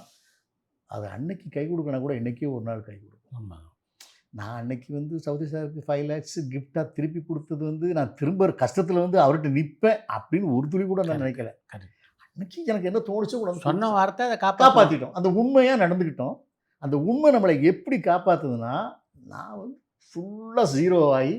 அது அன்னைக்கு கை கொடுக்கணும் கூட இன்றைக்கே ஒரு நாள் கை கொடுக்கும். நான் அன்னைக்கு வந்து சௌத்ரி சாருக்கு 5 lakhs கிஃப்டாக திருப்பி கொடுத்தது நான் திரும்ப கஷ்டத்தில் அவர்கிட்ட நிற்பேன் அப்படின்னு ஒரு துளி கூட நான் நினைக்கல. அன்னைக்கு எனக்கு என்ன தோணுச்சோ கூட சொன்ன வார்த்தை அதை காப்பாற்றிட்டோம். அந்த உண்மையாக நடந்துக்கிட்டோம். அந்த உண்மை நம்மளை எப்படி காப்பாற்றுதுன்னா, நான் ஃபுல்லாக 0 ஆகி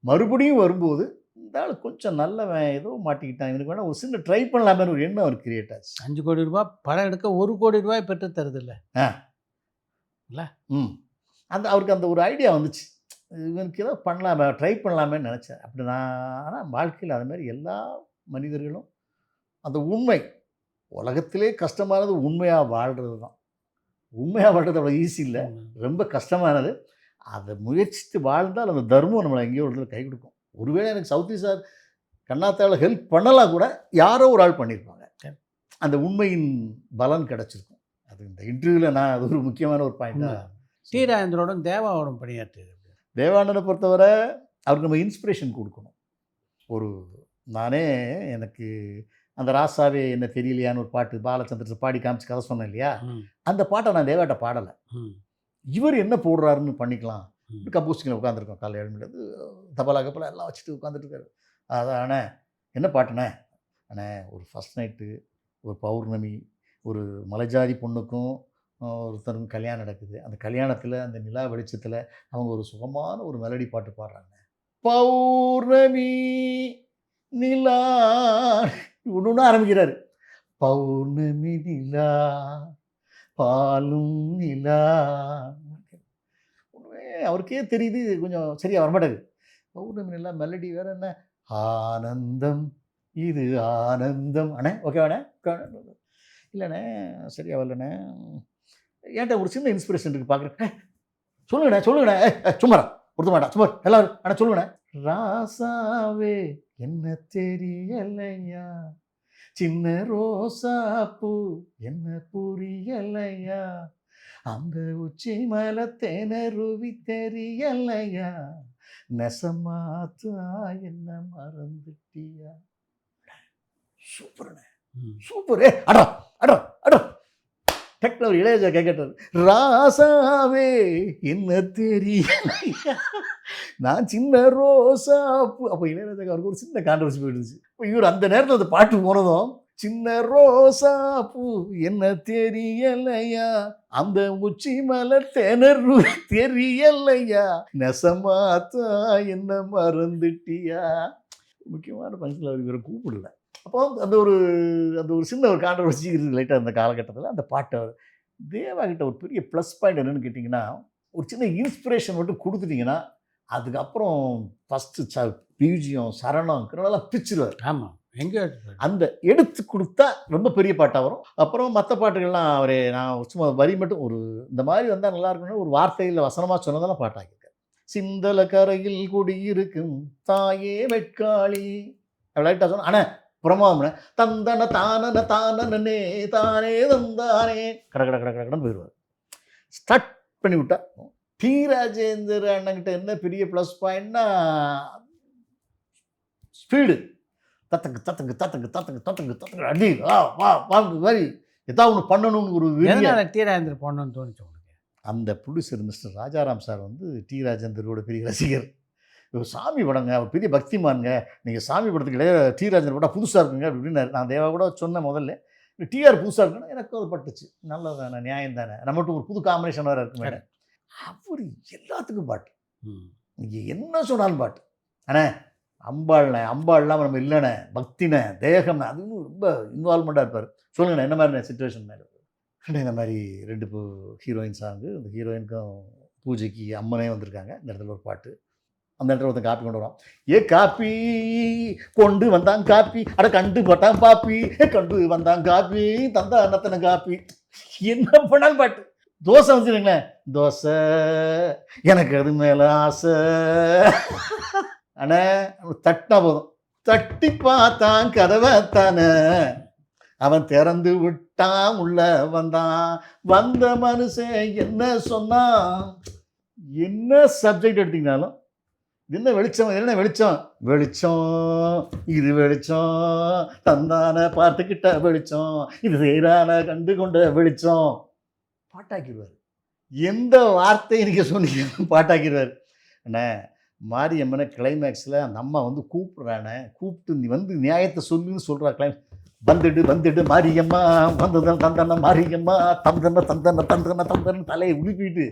மறுபடியும் வரும்போது இந்த ஆள் கொஞ்சம் நல்லவன், ஏதோ மாட்டிக்கிட்டான், இவனுக்கு வேணால் ஒரு சின்ன ட்ரை பண்ணலாமேன்னு ஒரு எண்ணம் அவருக்கு கிரியேட் ஆச்சு. 5 கோடி ரூபாய் படம் எடுக்க 1 கோடி ரூபாய் பெற்று தருது இல்லை. அந்த அவருக்கு அந்த ஒரு ஐடியா வந்துச்சு, இவனுக்கு ஏதோ பண்ணலாமே, ட்ரை பண்ணலாமேன்னு நினச்சேன். அப்படி நான் ஆனால் வாழ்க்கையில் அது மாதிரி எல்லா மனிதர்களும் அந்த உண்மை, உலகத்திலே கஷ்டமானது உண்மையாக வாழ்கிறது தான். உண்மையாக வாழ்கிறது அவ்வளோ ஈஸி இல்லை, ரொம்ப கஷ்டமானது. அதை முயற்சித்து வாழ்ந்தால் அந்த தர்மம் நம்மளை எங்கேயோ ஒரு இடத்துல கை கொடுக்கும். ஒருவேளை எனக்கு சௌத்ரி சார் கண்ணாத்தாவில் ஹெல்ப் பண்ணலாம் கூட, யாரோ ஒரு ஆள் பண்ணியிருப்பாங்க, அந்த உண்மையின் பலன் கிடச்சிருக்கும். அது இந்த இன்டர்வியூவில் நான் அது ஒரு முக்கியமான ஒரு பாயிண்ட்டாக. டி ராஜேந்திரோடும் தேவாவோடும் பணியாற்று. தேவானனை பொறுத்தவரை அவருக்கு நம்ம இன்ஸ்பிரேஷன் கொடுக்கணும். நானே எனக்கு அந்த ராசாவே என்ன தெரியலையான்னு ஒரு பாட்டு பாலச்சந்திரன் பாடி காமிச்சு கதை சொன்னேன் இல்லையா, ம். அந்த பாட்டை நான் தேவாட்ட பாடலை. ம். இவர் என்ன போடுறாருன்னு பண்ணிக்கலாம். ம். கம்போஸ்டிங்கில் உட்காந்துருக்கோம், காலையில் 7 மணிலேருந்து தபலா கப்பலா எல்லாம் வச்சுட்டு உட்காந்துட்டு இருக்காரு. அதான் அண்ணே என்ன பாட்டுண்ணே? அண்ணே ஒரு ஃபஸ்ட் நைட்டு, ஒரு பௌர்ணமி, ஒரு மலைஜாதி பொண்ணுக்கும் ஒருத்தருக்கும் கல்யாணம் நடக்குது. அந்த கல்யாணத்தில் அந்த நிலா வெளிச்சத்தில் அவங்க ஒரு சுகமான ஒரு மெலடி பாட்டு பாடுறாங்க. பௌர்ணமி நிலா ஒன்று ஆரம்பிக்கிறாரு. பௌர்ணமி நிலா பாலும் நிலா. ஒன்றுமே அவருக்கே தெரியுது, கொஞ்சம் சரியாக வரமாட்டேது. பௌர்ணமி நிலா மெலடி வேற என்ன? ஆனந்தம் இது ஆனந்தம். அண்ணே ஓகேவாண்ணே? இல்லைண்ணே சரியா வரலண்ணே. ஏன்ட்ட ஒரு சின்ன இன்ஸ்பிரேஷன் இருக்குது பார்க்குறேன். சொல்லுங்கண்ணே சொல்லுங்கண்ணே. சும்மாடா கொடுத்த மாட்டா சும்மா எல்லாரும் அண்ணா சொல்லுங்கண்ணே. ராசாவே என்ன தெரியலையா, சின்ன ரோசா பூ என்ன புரியலையா, அந்த உச்சி மலை தேனருவி தெரியலையா, நெசமாத்தா என்ன மறந்துட்டியா. சூப்பர்ண்ணே சூப்பர். அடா அடா அடா டெக்ல ஒரு இளையராஜா கேட்கட்டாரு. ராசாவே என்ன தெரியலையா, நான் சின்ன ரோசா பூ. அப்போ இளையராஜா அவருக்கு ஒரு சின்ன கான்ட்ரவர்சி போயிடுச்சு. இவர் அந்த நேரத்தில் அந்த பாட்டு போனதும் சின்ன ரோசா பூ என்ன தெரியலையா, அந்த உச்சி மலர் திணறு தெரியலையா, நெசமாத்தா என்ன மறந்துட்டியா. முக்கியமான பங்க்ஷனில் அவர் இவரை கூப்பிடல. அப்போ அந்த ஒரு சின்ன ஒரு கான்ட்ரவர்சி இருக்குது லைட்டாக அந்த காலகட்டத்தில். அந்த பாட்டை தேவா கிட்ட ஒரு பெரிய ப்ளஸ் பாயிண்ட் என்னென்னு கேட்டிங்கன்னா, ஒரு சின்ன இன்ஸ்பிரேஷன் மட்டும் கொடுத்துட்டிங்கன்னா அதுக்கப்புறம் ஃபஸ்ட்டு பியூஜியம் சரணம் கிரணெல்லாம் பிரிச்சிருவார். ஆமாம், எங்கே அந்த எடுத்து கொடுத்தா ரொம்ப பெரிய பாட்டாக வரும். அப்புறம் மற்ற பாட்டுகள்லாம் அவரே நான் சும்மா வரி மட்டும் ஒரு இந்த மாதிரி வந்தால் நல்லா இருக்குன்னு ஒரு வார்த்தையில் வசனமாக சொன்னதெல்லாம் பாட்டாக்கியிருக்கார். சிந்தல கரையில் குடியிருக்கும் தாயே வெட்காளி லைட்டாக சொன்ன. ஆனால் பிரமாதம்னே தந்தன தானன தானனே தானே தந்தானே கட கட கட கடன்னு போயிடுவார். ஸ்டார்ட் பண்ணி விட்டா. டி ராஜேந்தர் அண்ணங்கிட்ட என்ன பெரிய ப்ளஸ் பாயிண்ட்னா ஸ்பீடு. தத்தங்கு தத்தங்கு தத்தங்கு தத்தங்கு தத்தங்கு தத்தங்கு அடி வா மாதிரி ஏதாவது ஒன்று பண்ணணும்னு ஒரு டி ராஜேந்தர் பண்ணணும்னு தோணுச்சு உங்களுக்கு? அந்த ப்ரொடியூசர் மிஸ்டர் ராஜாராம் சார் வந்து டி ராஜேந்தரோட பெரிய ரசிகர். இவர் சாமி படங்க, அவர் பெரிய பக்திமானுங்க, நீங்கள் சாமி படத்துக்கு இடையே டி ராஜேந்தர் படம் புதுசாக இருக்குங்க அப்படின்னாரு. நான் தேவா கூட சொன்னேன் முதல்ல, டிஆர் புதுசாக இருக்குன்னா எனக்கு அது பட்டுச்சு. நல்லது தானே, நியாயம் தானே, நம்மகிட்ட ஒரு புது காம்பினேஷன் வேறு இருக்குமே. அவர் எல்லாத்துக்கும் பாட்டு, நீங்கள் என்ன சொன்னாலும் பாட்டு. ஆனால் அம்பாள்ண்ணே, அம்பாள்லாம் நம்ம இல்லைண்ணே, பக்திண்ணே, தேகம்ண்ணே, அதுவும் ரொம்ப இன்வால்மெண்ட்டாக இருப்பார். சொல்லுங்கண்ணே என்ன மாதிரி சுச்சுவேஷன்? இந்த மாதிரி 2 ஹீரோயின் சாங்கு. அந்த ஹீரோயினுக்கும் பூஜைக்கு அம்மனே வந்திருக்காங்க. இந்த இடத்துல ஒரு பாட்டு. அந்த இடத்துல ஒருத்தன் காப்பி கொண்டு வரோம். ஏ காப்பி கொண்டு வந்தான் காப்பி, அட கண்டு போட்டான் பாப்பி, கண்டு வந்தான் காப்பி, தந்தா அன்னத்தனை காப்பி. என்ன பண்ணாலும் பாட்டு. தோசை வச்சுருங்களேன், தோசை எனக்கு அது மேலே ஆசை. ஆனால் தட்டினா போதும், தட்டி பார்த்தான் கதவை தானே, அவன் திறந்து விட்டான் உள்ள வந்தான், வந்த மனுஷன் என்ன சொன்னான். என்ன சப்ஜெக்ட் எடுத்தீங்கனாலும் என்ன வெளிச்சம், என்ன வெளிச்சம், வெளிச்சம் இது வெளிச்சம், தந்தான பார்த்துக்கிட்ட வெளிச்சம், இது செய்கிறான கண்டு கொண்ட வெளிச்சம். பாட்டாக்கிடுவார். எந்த வார்த்தையை நீங்கள் சொன்னீங்க பாட்டாக்கிடுவார். அண்ணே மாரியம்மனை கிளைமேக்ஸில் அந்த அம்மா வந்து கூப்பிட்றானே, கூப்பிட்டு நீ வந்து நியாயத்தை சொல்லுன்னு சொல்கிறா. வந்துடு மாரியம்மா, வந்ததன் தந்தன மாரியம்மா, தந்தன தந்தன தந்தன தந்தன தலையை உழுப்பிட்டு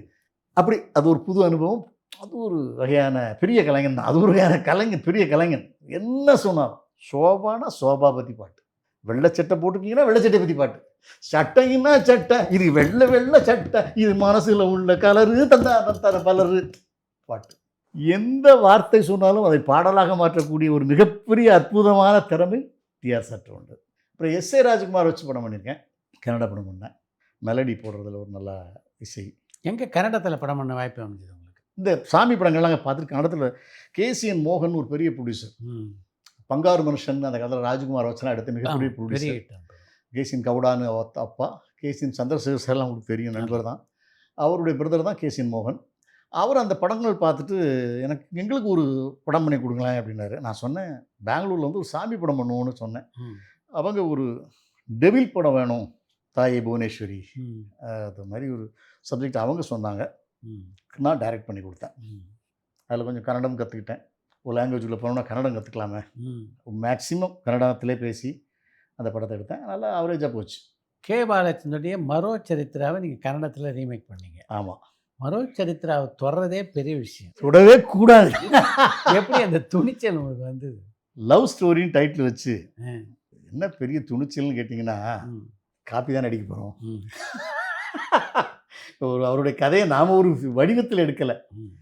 அப்படி. அது ஒரு புது அனுபவம். அது ஒரு வகையான பெரிய கலைஞன் தான். அது ஒரு வகையான கலைஞன், பெரிய கலைஞன். என்ன சொன்னாலும் சோபானா சோபா பற்றி பாட்டு, வெள்ளை சட்டை போட்டுக்கிங்கன்னா வெள்ளை சட்டை பற்றி பாட்டு, சட்டைன்னா சட்டை இது வெள்ளை சட்டை, இது மனசில் உள்ள கலரு தந்த பலரு பாட்டு. எந்த வார்த்தை சொன்னாலும் அதை பாடலாக மாற்றக்கூடிய ஒரு மிகப்பெரிய அற்புதமான திறமை டிஆர் சார்ட்ட உண்டு. அப்புறம் எஸ்ஏ ராஜ்குமார் வச்சு படம் பண்ணியிருக்கேன், கன்னட படம் பண்ணேன். மெலடி போடுறதுல ஒரு நல்ல இசை. எங்கே கன்னடத்தில் படம் பண்ண வாய்ப்பு அமைஞ்சது உங்களுக்கு? இந்த சாமி படங்கள்லாம் பார்த்துருக்கேன். கன்னடத்தில் கேசிஎன் மோகன் ஒரு பெரிய ப்ரொடியூசர். பங்காரு மனுஷன் அந்த கதையில் ராஜ்குமார் வச்சுலாம் எடுத்த மிகப்பெரிய ப்ரொடியூசர். கேசிஎன் கவுடான்னு அப்பா, கேசிஎன் சந்திரசேகர் சார்லாம் உங்களுக்கு தெரியும், நண்பர் தான். அவருடைய பிரதர் தான் கேசிஎன் மோகன். அவர் அந்த படங்கள் பார்த்துட்டு எங்களுக்கு ஒரு படம் பண்ணி கொடுங்களேன் அப்படின்னாரு. நான் சொன்னேன், பெங்களூரில் வந்து ஒரு சாமி படம் பண்ணுவோன்னு சொன்னேன். அவங்க ஒரு டெவில் படம் வேணும் தாயே புவனேஸ்வரி, ம். அது மாதிரி ஒரு சப்ஜெக்ட் அவங்க சொன்னாங்க. ம். நான் டைரக்ட் பண்ணி கொடுத்தேன். ம். அதில் கொஞ்சம் கன்னடம் கற்றுக்கிட்டேன். ஒரு லாங்குவேஜ் உள்ள போனோம்னா கன்னடம் கற்றுக்கலாமே, ம். மேக்ஸிமம் கன்னடத்திலே பேசி அந்த படத்தை எடுத்தேன். நல்லா ஆவரேஜாக போச்சு. கே பாலச்சந்தருடைய மரோ சரித்திராவை நீங்கள் கன்னடத்தில் ரீமேக் பண்ணீங்க. ஆமாம், மரோ சரித்திராவை தொடர்றதே பெரிய விஷயம். விடவே கூடாது. எப்படி அந்த துணிச்சல் உங்களுக்கு வந்தது? லவ் ஸ்டோரின்னு டைட்டில் வச்சு ஆ. என்ன பெரிய துணிச்சல்னு கேட்டிங்கன்னா, ம். காப்பி தான் அடிக்க போகிறோம். ம். அவருடைய கதையை நாம் ஒரு வடிவத்தில் எடுக்கலை. ம்.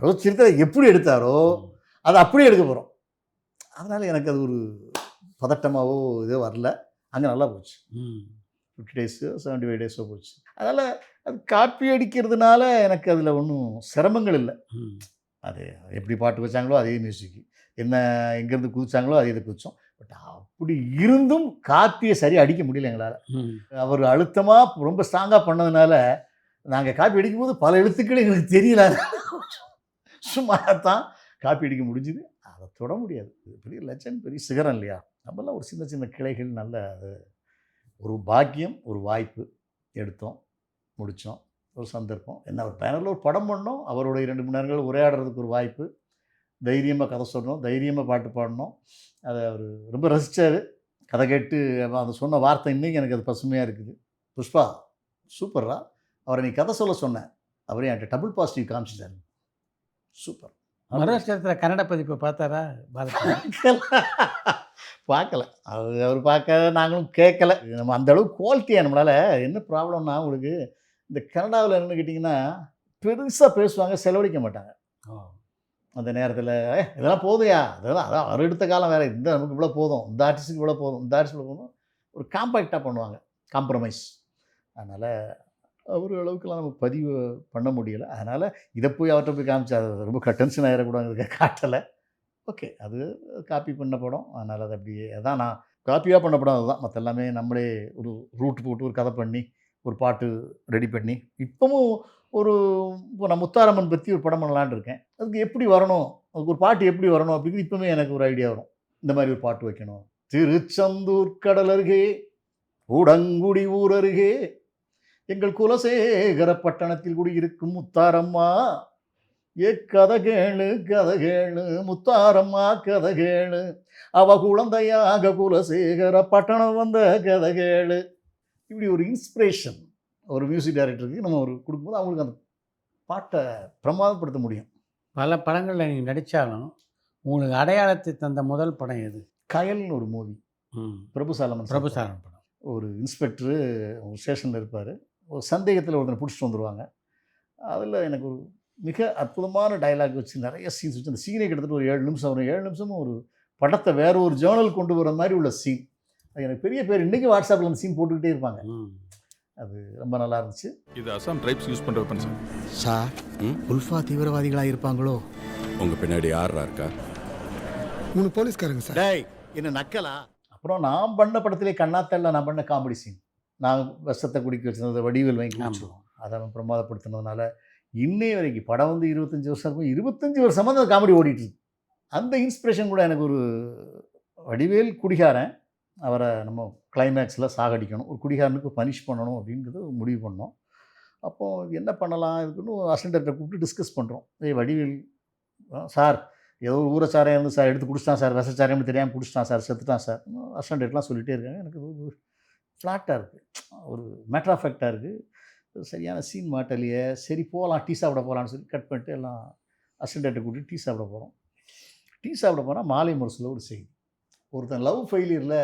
ரோஸ் சிறுத்தை எப்படி எடுத்தாரோ அதை அப்படியே எடுக்க போகிறோம். அதனால் எனக்கு அது ஒரு பதட்டமாகவோ இதோ வரல. அங்கே நல்லா போச்சு. ம். 50 டேஸோ 75 டேஸோ போச்சு. அதனால் அது காப்பி அடிக்கிறதுனால எனக்கு அதில் ஒன்றும் சிரமங்கள் இல்லை. ம். அது எப்படி பாட்டு வச்சாங்களோ அதே மியூசிக்கு, என்ன எங்கேருந்து குதிச்சாங்களோ அதே இதை குதித்தோம். பட் அப்படி இருந்தும் காப்பியை சரியாக அடிக்க முடியல எங்களால். ம். அவர் அழுத்தமாக ரொம்ப ஸ்ட்ராங்காக பண்ணதுனால நாங்கள் காப்பி அடிக்கும்போது பல எழுத்துக்கள் எங்களுக்கு தெரியல. சும்மாதான் காப்பி அடிக்க முடிஞ்சுது. அதை தொட முடியாது. பெரிய லட்சம், பெரிய சிகரம் இல்லையா? நம்மளாம் ஒரு சின்ன சின்ன கிளைகள். நல்ல அது ஒரு பாக்கியம், ஒரு வாய்ப்பு. எடுத்தோம், முடித்தோம். ஒரு சந்தர்ப்பம். என்ன ஒரு பேனலில் ஒரு படம் பண்ணோம். அவரோட 2 மணி நேரங்கள் உரையாடுறதுக்கு ஒரு வாய்ப்பு. தைரியமாக கதை சொன்னோம், தைரியமாக பாட்டு பாடினோம். அதை அவர் ரொம்ப ரசித்தார். கதை கேட்டு அந்த சொன்ன வார்த்தை இன்றைக்கி எனக்கு அது பசுமையாக இருக்குது. புஷ்பா சூப்பர்ரா, அவரை நீ கதை சொல்ல சொன்னேன், அவரே என்கிட்ட டபுள் பாசிட்டிவ் காமிச்சிட்டாரு. சூப்பர். மரோ சரித்திர கன்னட பதிப்பை பார்த்தாரா பாலச்சந்தர்? பார்க்கல. அவர் பார்க்க, நாங்களும் கேட்கல. நம்ம அந்த அளவுக்கு குவாலிட்டியாக நம்மளால் என்ன ப்ராப்ளம்னா, உங்களுக்கு இந்த கனடாவில் என்னென்னு கேட்டிங்கன்னா, பெருசாக பேசுவாங்க, செலவழிக்க மாட்டாங்க. ஓ. அந்த நேரத்தில் இதெல்லாம் போதுயா, அதெல்லாம் அதான் அவர் எடுத்த காலம் வேறு. இந்த நமக்கு இவ்வளோ போதும், இந்த ஆர்டிஸ்ட்டுக்கு இவ்வளோ போதும், இந்த ஆர்டிஸ்ட் இவ்வளோ போதும், ஒரு காம்பேக்டாக பண்ணுவாங்க, காம்ப்ரமைஸ். அதனால் ஒரு அளவுக்குலாம் நம்ம பதிவு பண்ண முடியலை. அதனால் இதை போய் அவர்கிட்ட போய் காமிச்சா அது ரொம்ப டென்ஷன் ஆகிடக்கூடாது, காட்டலை. ஓகே, அது காப்பி பண்ண படம். அதனால் அது அப்படியே அதான் நான் காப்பியாக பண்ண படம் அதுதான். மற்ற எல்லாமே நம்மளே ஒரு ரூட் போட்டு ஒரு கதை பண்ணி ஒரு பாட்டு ரெடி பண்ணி இப்போவும் ஒரு இப்போ நான் முத்தாரம்மன் பற்றி ஒரு படம் பண்ணலான்னு இருக்கேன். அதுக்கு எப்படி வரணும், அதுக்கு ஒரு பாட்டு எப்படி வரணும் அப்படிங்கிறது இப்போவுமே எனக்கு ஒரு ஐடியா வரும். இந்த மாதிரி ஒரு பாட்டு வைக்கணும். திருச்செந்தூர் கடல் அருகே, உடங்குடி ஊர் அருகே, எங்கள் குலசேகர பட்டணத்தில் குடியிருக்கும் முத்தாரம்மா, கதை கேளு முத்தாரம்மா கதை கேளு, அவ குழந்தையாக குலசேகர பட்டணம் வந்த கதை கேளு. இப்படி ஒரு இன்ஸ்பிரேஷன் ஒரு மியூசிக் டைரக்டருக்கு நம்ம ஒரு கொடுக்கும்போது அவங்களுக்கு அந்த பாட்டை பிரமாதப்படுத்த முடியும். பல படங்களில் நீங்கள் நடித்தாலும் உங்களுக்கு அடையாளத்தை தந்த முதல் படம் எது? கயல்னு ஒரு மூவி. பிரபுசாலமன் பிரபுசாலமன் படம். ஒரு இன்ஸ்பெக்டரு ஒரு ஸ்டேஷனில் இருப்பார். ஒரு சந்தேகத்தில் ஒருத்தனை பிடிச்சிட்டு வந்துடுவாங்க. அதில் எனக்கு ஒரு மிக அற்புதமான டைலாக் வச்சு நிறைய சீன்ஸ் வச்சு அந்த சீனை கிட்டத்தட்ட ஒரு 7 நிமிஷம் வரும். 7 நிமிஷமும் ஒரு படத்தை வேறு ஒரு ஜேர்னல் கொண்டு வர மாதிரி உள்ள சீன். அது எனக்கு பெரிய பேர். இன்றைக்கி வாட்ஸ்அப்பில் அந்த சீன் போட்டுக்கிட்டே இருப்பாங்க. அது ரொம்ப நல்லா இருந்துச்சு. இது அசாம் ட்ரைப்ஸ் யூஸ் பண்ணுற வெப்பன் சார். சார், உல்ஃபா தீவிரவாதிகளாக இருப்பாங்களோ? உங்கள் பின்னாடி யாரா இருக்கா? 3 போலீஸ்காரங்க சார். டேய், என்ன நக்கலா? அப்புறம் நான் பண்ண படத்திலே கண்ணாத்தல்ல நான் பண்ண காமெடி சீன். நான் விஷத்தை குடிக்க வச்சிருந்தது வடிவேல் வாங்கி குடிச்சிடுவோம். அதை பிரமாதப்படுத்தினதுனால இன்னைய வரைக்கும் படம் வந்து 25 வருஷம் இருக்கும். 25 வருஷமாக அந்த காமெடி ஓடிட்டுருக்கு. அந்த இன்ஸ்பிரேஷன் கூட எனக்கு ஒரு வடிவேல் குடிகாரன், அவரை நம்ம கிளைமேக்ஸில் சாகடிக்கணும், ஒரு குடிகாரனுக்கு பனிஷ் பண்ணணும் அப்படின்றது முடிவு பண்ணோம். அப்போது என்ன பண்ணலாம் இதுக்குன்னு அசிஸ்டண்ட்டை கூப்பிட்டு டிஸ்கஸ் பண்ணுறோம். வடிவேல் சார் ஏதோ ஒரு ஊரச்சாரம் இருந்து சார் எடுத்து குடிச்சிட்டான் சார், விஷச்சாரம்னு தெரியாமல் குடிச்சிட்டான் சார், செத்துட்டான் சார், அசிஸ்டண்ட்லாம் சொல்லிகிட்டே இருக்காங்க. எனக்கு ஒரு ஃப்ளாட்டாக இருக்குது, ஒரு மேட்டர் ஆஃப் ஃபேக்டாக இருக்குது. சரியான சீன் மாட்டலையே, சரி போகலாம் டீ சாப்பிட போகலான்னு சொல்லி கட் பண்ணிட்டு எல்லாம் அசிஸ்டண்ட்டை கூப்பிட்டு டீ சாப்பிட போகிறோம். டீ சாப்பிட போனால் மாலை முரசில் ஒரு செய்தி, ஒருத்தன் லவ் ஃபெயிலியரில்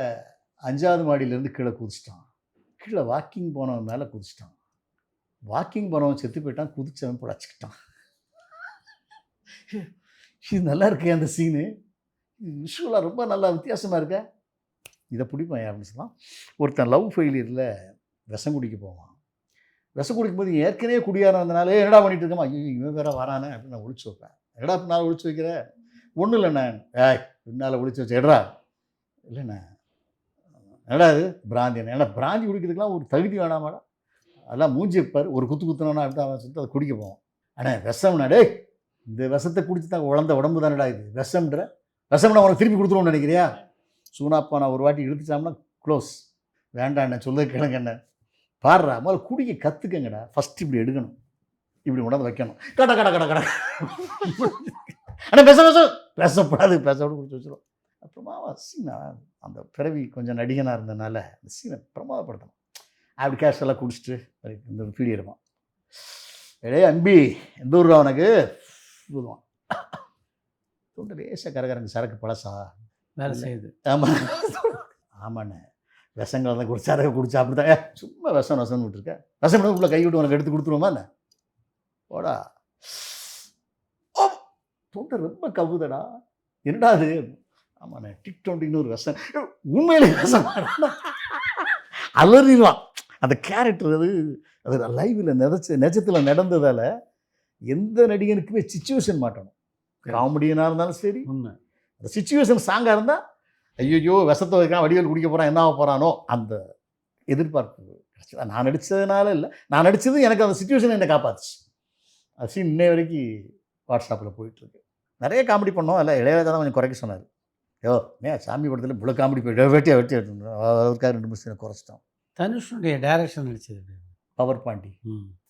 5வது மாடியிலேருந்து கீழே குதிச்சிட்டான். கீழே வாக்கிங் போனவன் மேலே குதிச்சிட்டான். வாக்கிங் போனவன் செத்து போயிட்டான், குதிச்சவன் பிழைச்சிக்கிட்டான். இது நல்லா இருக்கே அந்த சீனு, விஷுவலாக ரொம்ப நல்லா வித்தியாசமாக இருக்க, இதை பிடிப்பேன் அப்படின்னு சொல்லலாம். ஒருத்தன் லவ் ஃபெயிலியரில் விஷம் குடிக்க போவான். விஷம் குடிக்கும்போது ஏற்கனவே குடியாரம் இருந்தனாலே என்னடா பண்ணிட்டு இருக்கமா, ஐயோ இவன் வேற வரானே அப்படின்னு நான் ஒழிச்சு வைப்பேன். என்னடா பின்னால் ஒழிச்சு வைக்கிறேன்? ஒன்றும் இல்லைண்ணே, பின்னால் ஒழிச்சு வச்ச எட்ரா இல்லைண்ணே, என்னடா இது பிராந்தி, ஏன்னா பிராந்தி குடிக்கிறதுக்கெலாம் ஒரு தகுதி வேணாமாடா, அதெல்லாம் மூஞ்சி வைப்பார், ஒரு குத்து குத்துனோன்னா அப்படி அவன் சொல்லிட்டு அதை குடிக்க போவோம். ஆனால் விஷம்னா டே, இந்த விஷத்தை குடிச்சு தான் உழந்த உடம்பு தானடா இது, விஷம்ன்ற விஷம்னா உனக்கு திருப்பி கொடுத்துருவோம்னு நினைக்கிறியா? சூனாப்பா நான் ஒரு வாட்டி இழுத்துச்சாம்னா க்ளோஸ். வேண்டாம் என்ன சொல்ல கேளுங்க என்ன பாடுறா முதல்ல குடிக்க கற்றுக்கங்கடா. ஃபஸ்ட் இப்படி எடுக்கணும், இப்படி உணர்ந்து வைக்கணும். கடை கடை கடை கடை ஆனால் பேசப்படாது குடிச்சு வச்சிடும். அப்புறமா சீனா அந்த பிறவி கொஞ்சம் நடிகனாக இருந்ததுனால அந்த சீனை பிரமாதப்படுத்தணும். அப்படி கேஷெல்லாம் குடிச்சிட்டு இந்த ஃபீடி எடுப்பான். ஏடே அம்பி எந்த ஊர்ல அவனுக்கு சொல்லுவான். தொண்டு லேசாக கரகரங்க சரக்கு பழசா வேலை செய்யுது. ஆமாம் ஆமாண்ணே விஷங்கள் தான் குடிச்சா சரக்கு குடிச்சா அப்படி தான் சும்மா விஷம்னு விட்டுருக்கேன். விஷம் உள்ள கை விட்டு உனக்கு எடுத்து கொடுத்துருவோமா என்ன ஓடா. ஓ தொண்டை ரொம்ப கவுதடா என்னடா அது. ஆமாண்ணே டிக்20 ஒரு விஷம் உண்மையிலே விஷம் அலறிடுவான். அந்த கேரக்டர் அது லைவில் நிஜத்தில் நடந்ததால் எந்த நடிகனுக்குமே சிச்சுவேஷன் மாட்டணும். காமெடியனாக இருந்தாலும் சரி, உண்மை அந்த சிச்சுவேஷன் சாங்காக இருந்தால் ஐயோ விஷத்தை வைக்கிறான் வடிவேல் குடிக்க போகிறான் என்ன ஆக போகிறானோ அந்த எதிர்பார்ப்பு கிடைச்சது. நான் நடித்ததுனால இல்லை, நான் நடித்தது எனக்கு அந்த சுச்சுவேஷன் என்னை காப்பாற்றுச்சு. அது சீன் இன்னை வரைக்கும் வாட்ஸ்அப்பில் போயிட்டுருக்கு. நிறைய காமெடி பண்ணோம். அதில் இளையராஜா தான் கொஞ்சம் குறைக்க சொன்னார். சாமி படத்தில் இவ்வளோ காமெடி போயிட்டு வெட்டியா அவருக்காக 2 நிமிஷம் குறைச்சிட்டோம். தனுஷனுடைய டைரக்ஷன் நடிச்சது power Paandi.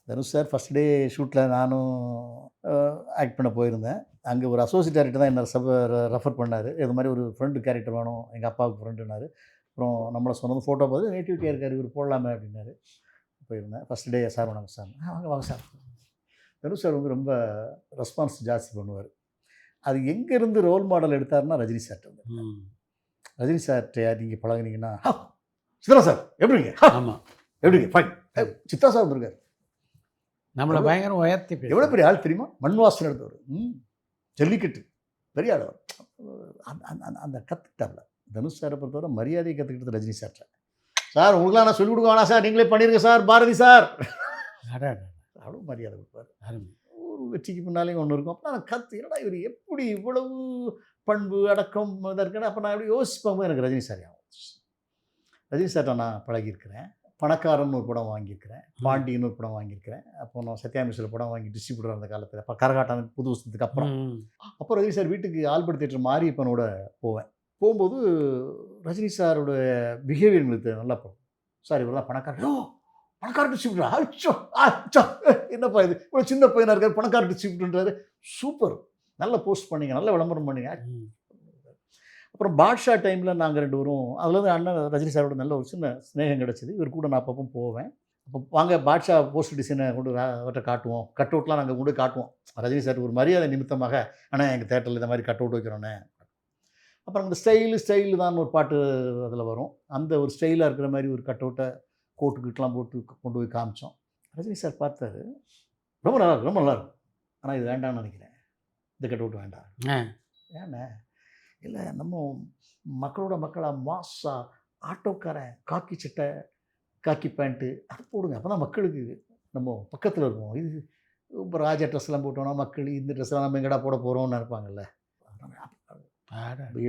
Dhanush sir first day ஷூட்டில் நானும் ஆக்ட் பண்ண போயிருந்தேன். அங்கே ஒரு அசோசியேட் டேரக்டர் தான் என்ன ரெஃபர் பண்ணார். இது மாதிரி ஒரு ஃப்ரெண்டு கேரக்டர் வேணும், எங்கள் அப்பாவுக்கு ஃப்ரெண்டுனாரு. அப்புறம் நம்மளை சொன்னது ஃபோட்டோ பார்த்து நேட்டிவிட்டியாக இருக்கார் இவர் போடலாமே அப்படின்னாரு. போயிருந்தேன். ஃபஸ்ட் டே சார் வணக்கம் சார். வாங்க சார். தனுஷ் சார் வந்து ரொம்ப ரெஸ்பான்ஸ் ஜாஸ்தி பண்ணுவார். அது எங்கேருந்து ரோல் மாடல் எடுத்தாருன்னா ரஜினி சார்ட்ட வந்து. ரஜினி சார்ட்ட யார் நீங்கள் பழகுனீங்கன்னா சித்ரா சார் எப்படிங்க ஆமாம் எப்படிங்க ஃபைன் சித்ரா சார் வந்துருக்காரு. நம்மளை பயங்கரம் உயர்த்தி எவ்வளோ பெரிய ஆள் தெரியுமா, மண் வாசனை எடுத்தவர், ஜல்லிக்கட்டு பெரிய ஆள். அந்த கற்றுக்கிட்டார்ல தனுஷ் சாரை பொறுத்தவரை மரியாதையை கற்றுக்கிட்டது ரஜினி சார்ட்ட. சார் உங்களுக்குலாம் நான் சொல்லிக் கொடுக்க வேணாம் சார், நீங்களே பண்ணிருங்க சார் பாரதி சார். அவ்வளோ மரியாதை கொடுப்பார். ஒரு வெற்றிக்கு பின்னாலேயும் ஒன்று இருக்கும். அப்போ நான் என்னடா இவர் எப்படி இவ்வளவு பண்பு அடக்கம் இதாக இருக்குன்னு அப்போ நான் எப்படி யோசிப்பாங்க எனக்கு ரஜினி சார் ஆகும். ரஜினி சார்ட்ட நான் பழகியிருக்கிறேன். பணக்காரன் ஒரு படம் வாங்கியிருக்கிறேன், பாண்டியன்னு ஒரு படம் வாங்கியிருக்கிறேன். அப்போ நான் சத்யாமிஷில் படம் வாங்கி டிஸ்ட்ரிபியூட்டர் அந்த காலத்தில் அப்போ கரகாட்டம் புது வருஷத்துக்கு அப்புறம். அப்போ ரஜினி சார் வீட்டுக்கு ஆல்பர்ட் தேட்டர் மாரியப்பனோட போவேன். போகும்போது ரஜினி சாரோட பிஹேவியர் எங்களுக்கு நல்லா போகும். சார் இவர் தான் பணக்காரன், பணக்கார டிஸ்ட்ரிபியூட்டர், அச்சோ அச்சோ என்னப்பா இது இவ்வளோ சின்ன பையனாக இருக்கார் பணக்கார டிஸ்ட்ரிபியூட்டர்ன்றாரு. சூப்பர், நல்ல போஸ்ட் பண்ணிங்க, நல்ல விளம்பரம் பண்ணிங்க. அப்புறம் பாட்ஷா டைமில் நாங்கள் 2 பேரும் அதுலேருந்து அண்ணன் ரஜினி சாரோட நல்ல ஒரு சின்ன ஸ்நேகம் கிடச்சிது. இவர் கூட நான் அப்பப்போ போவேன். அப்போ வாங்க பாட்ஷா போஸ்ட் டிசைனை கொண்டு அவர்கிட்ட காட்டுவோம், கட் அவுட்லாம் நாங்கள் கொண்டு காட்டுவோம். ரஜினி சார் ஒரு மரியாதை நிமித்தமாக ஆனால் எங்கள் தேட்டரில் இந்த மாதிரி கட் அவுட் வைக்கிறோன்னே. அப்புறம் இந்த ஸ்டைலு தான் ஒரு பாட்டு அதில் வரும். அந்த ஒரு ஸ்டைலாக இருக்கிற மாதிரி ஒரு கட் அவுட்டை கோட்டுக்கிட்டலாம் போட்டு கொண்டு போய் காமிச்சோம். ரஜினி சார் பார்த்தாரு, ரொம்ப நல்லாயிருக்கும் ரொம்ப நல்லாயிருக்கும், ஆனால் இது வேண்டாம்னு நினைக்கிறேன், இந்த கட் அவுட் வேண்டாம். ஏண்ணே இல்லை நம்ம மக்களோட மக்களாக மாஸா ஆட்டோக்காரன் காக்கி சட்டை காக்கி பேண்ட்டு அது போடுங்க, அப்போ தான் மக்களுக்கு நம்ம பக்கத்தில் இருப்போம். இது இப்போ ராஜா ட்ரெஸ்லாம் போட்டோம்னா மக்கள் இந்த ட்ரெஸ்லாம் நம்ம எங்கடா போட போகிறோம்னு நினைப்பாங்கல்ல.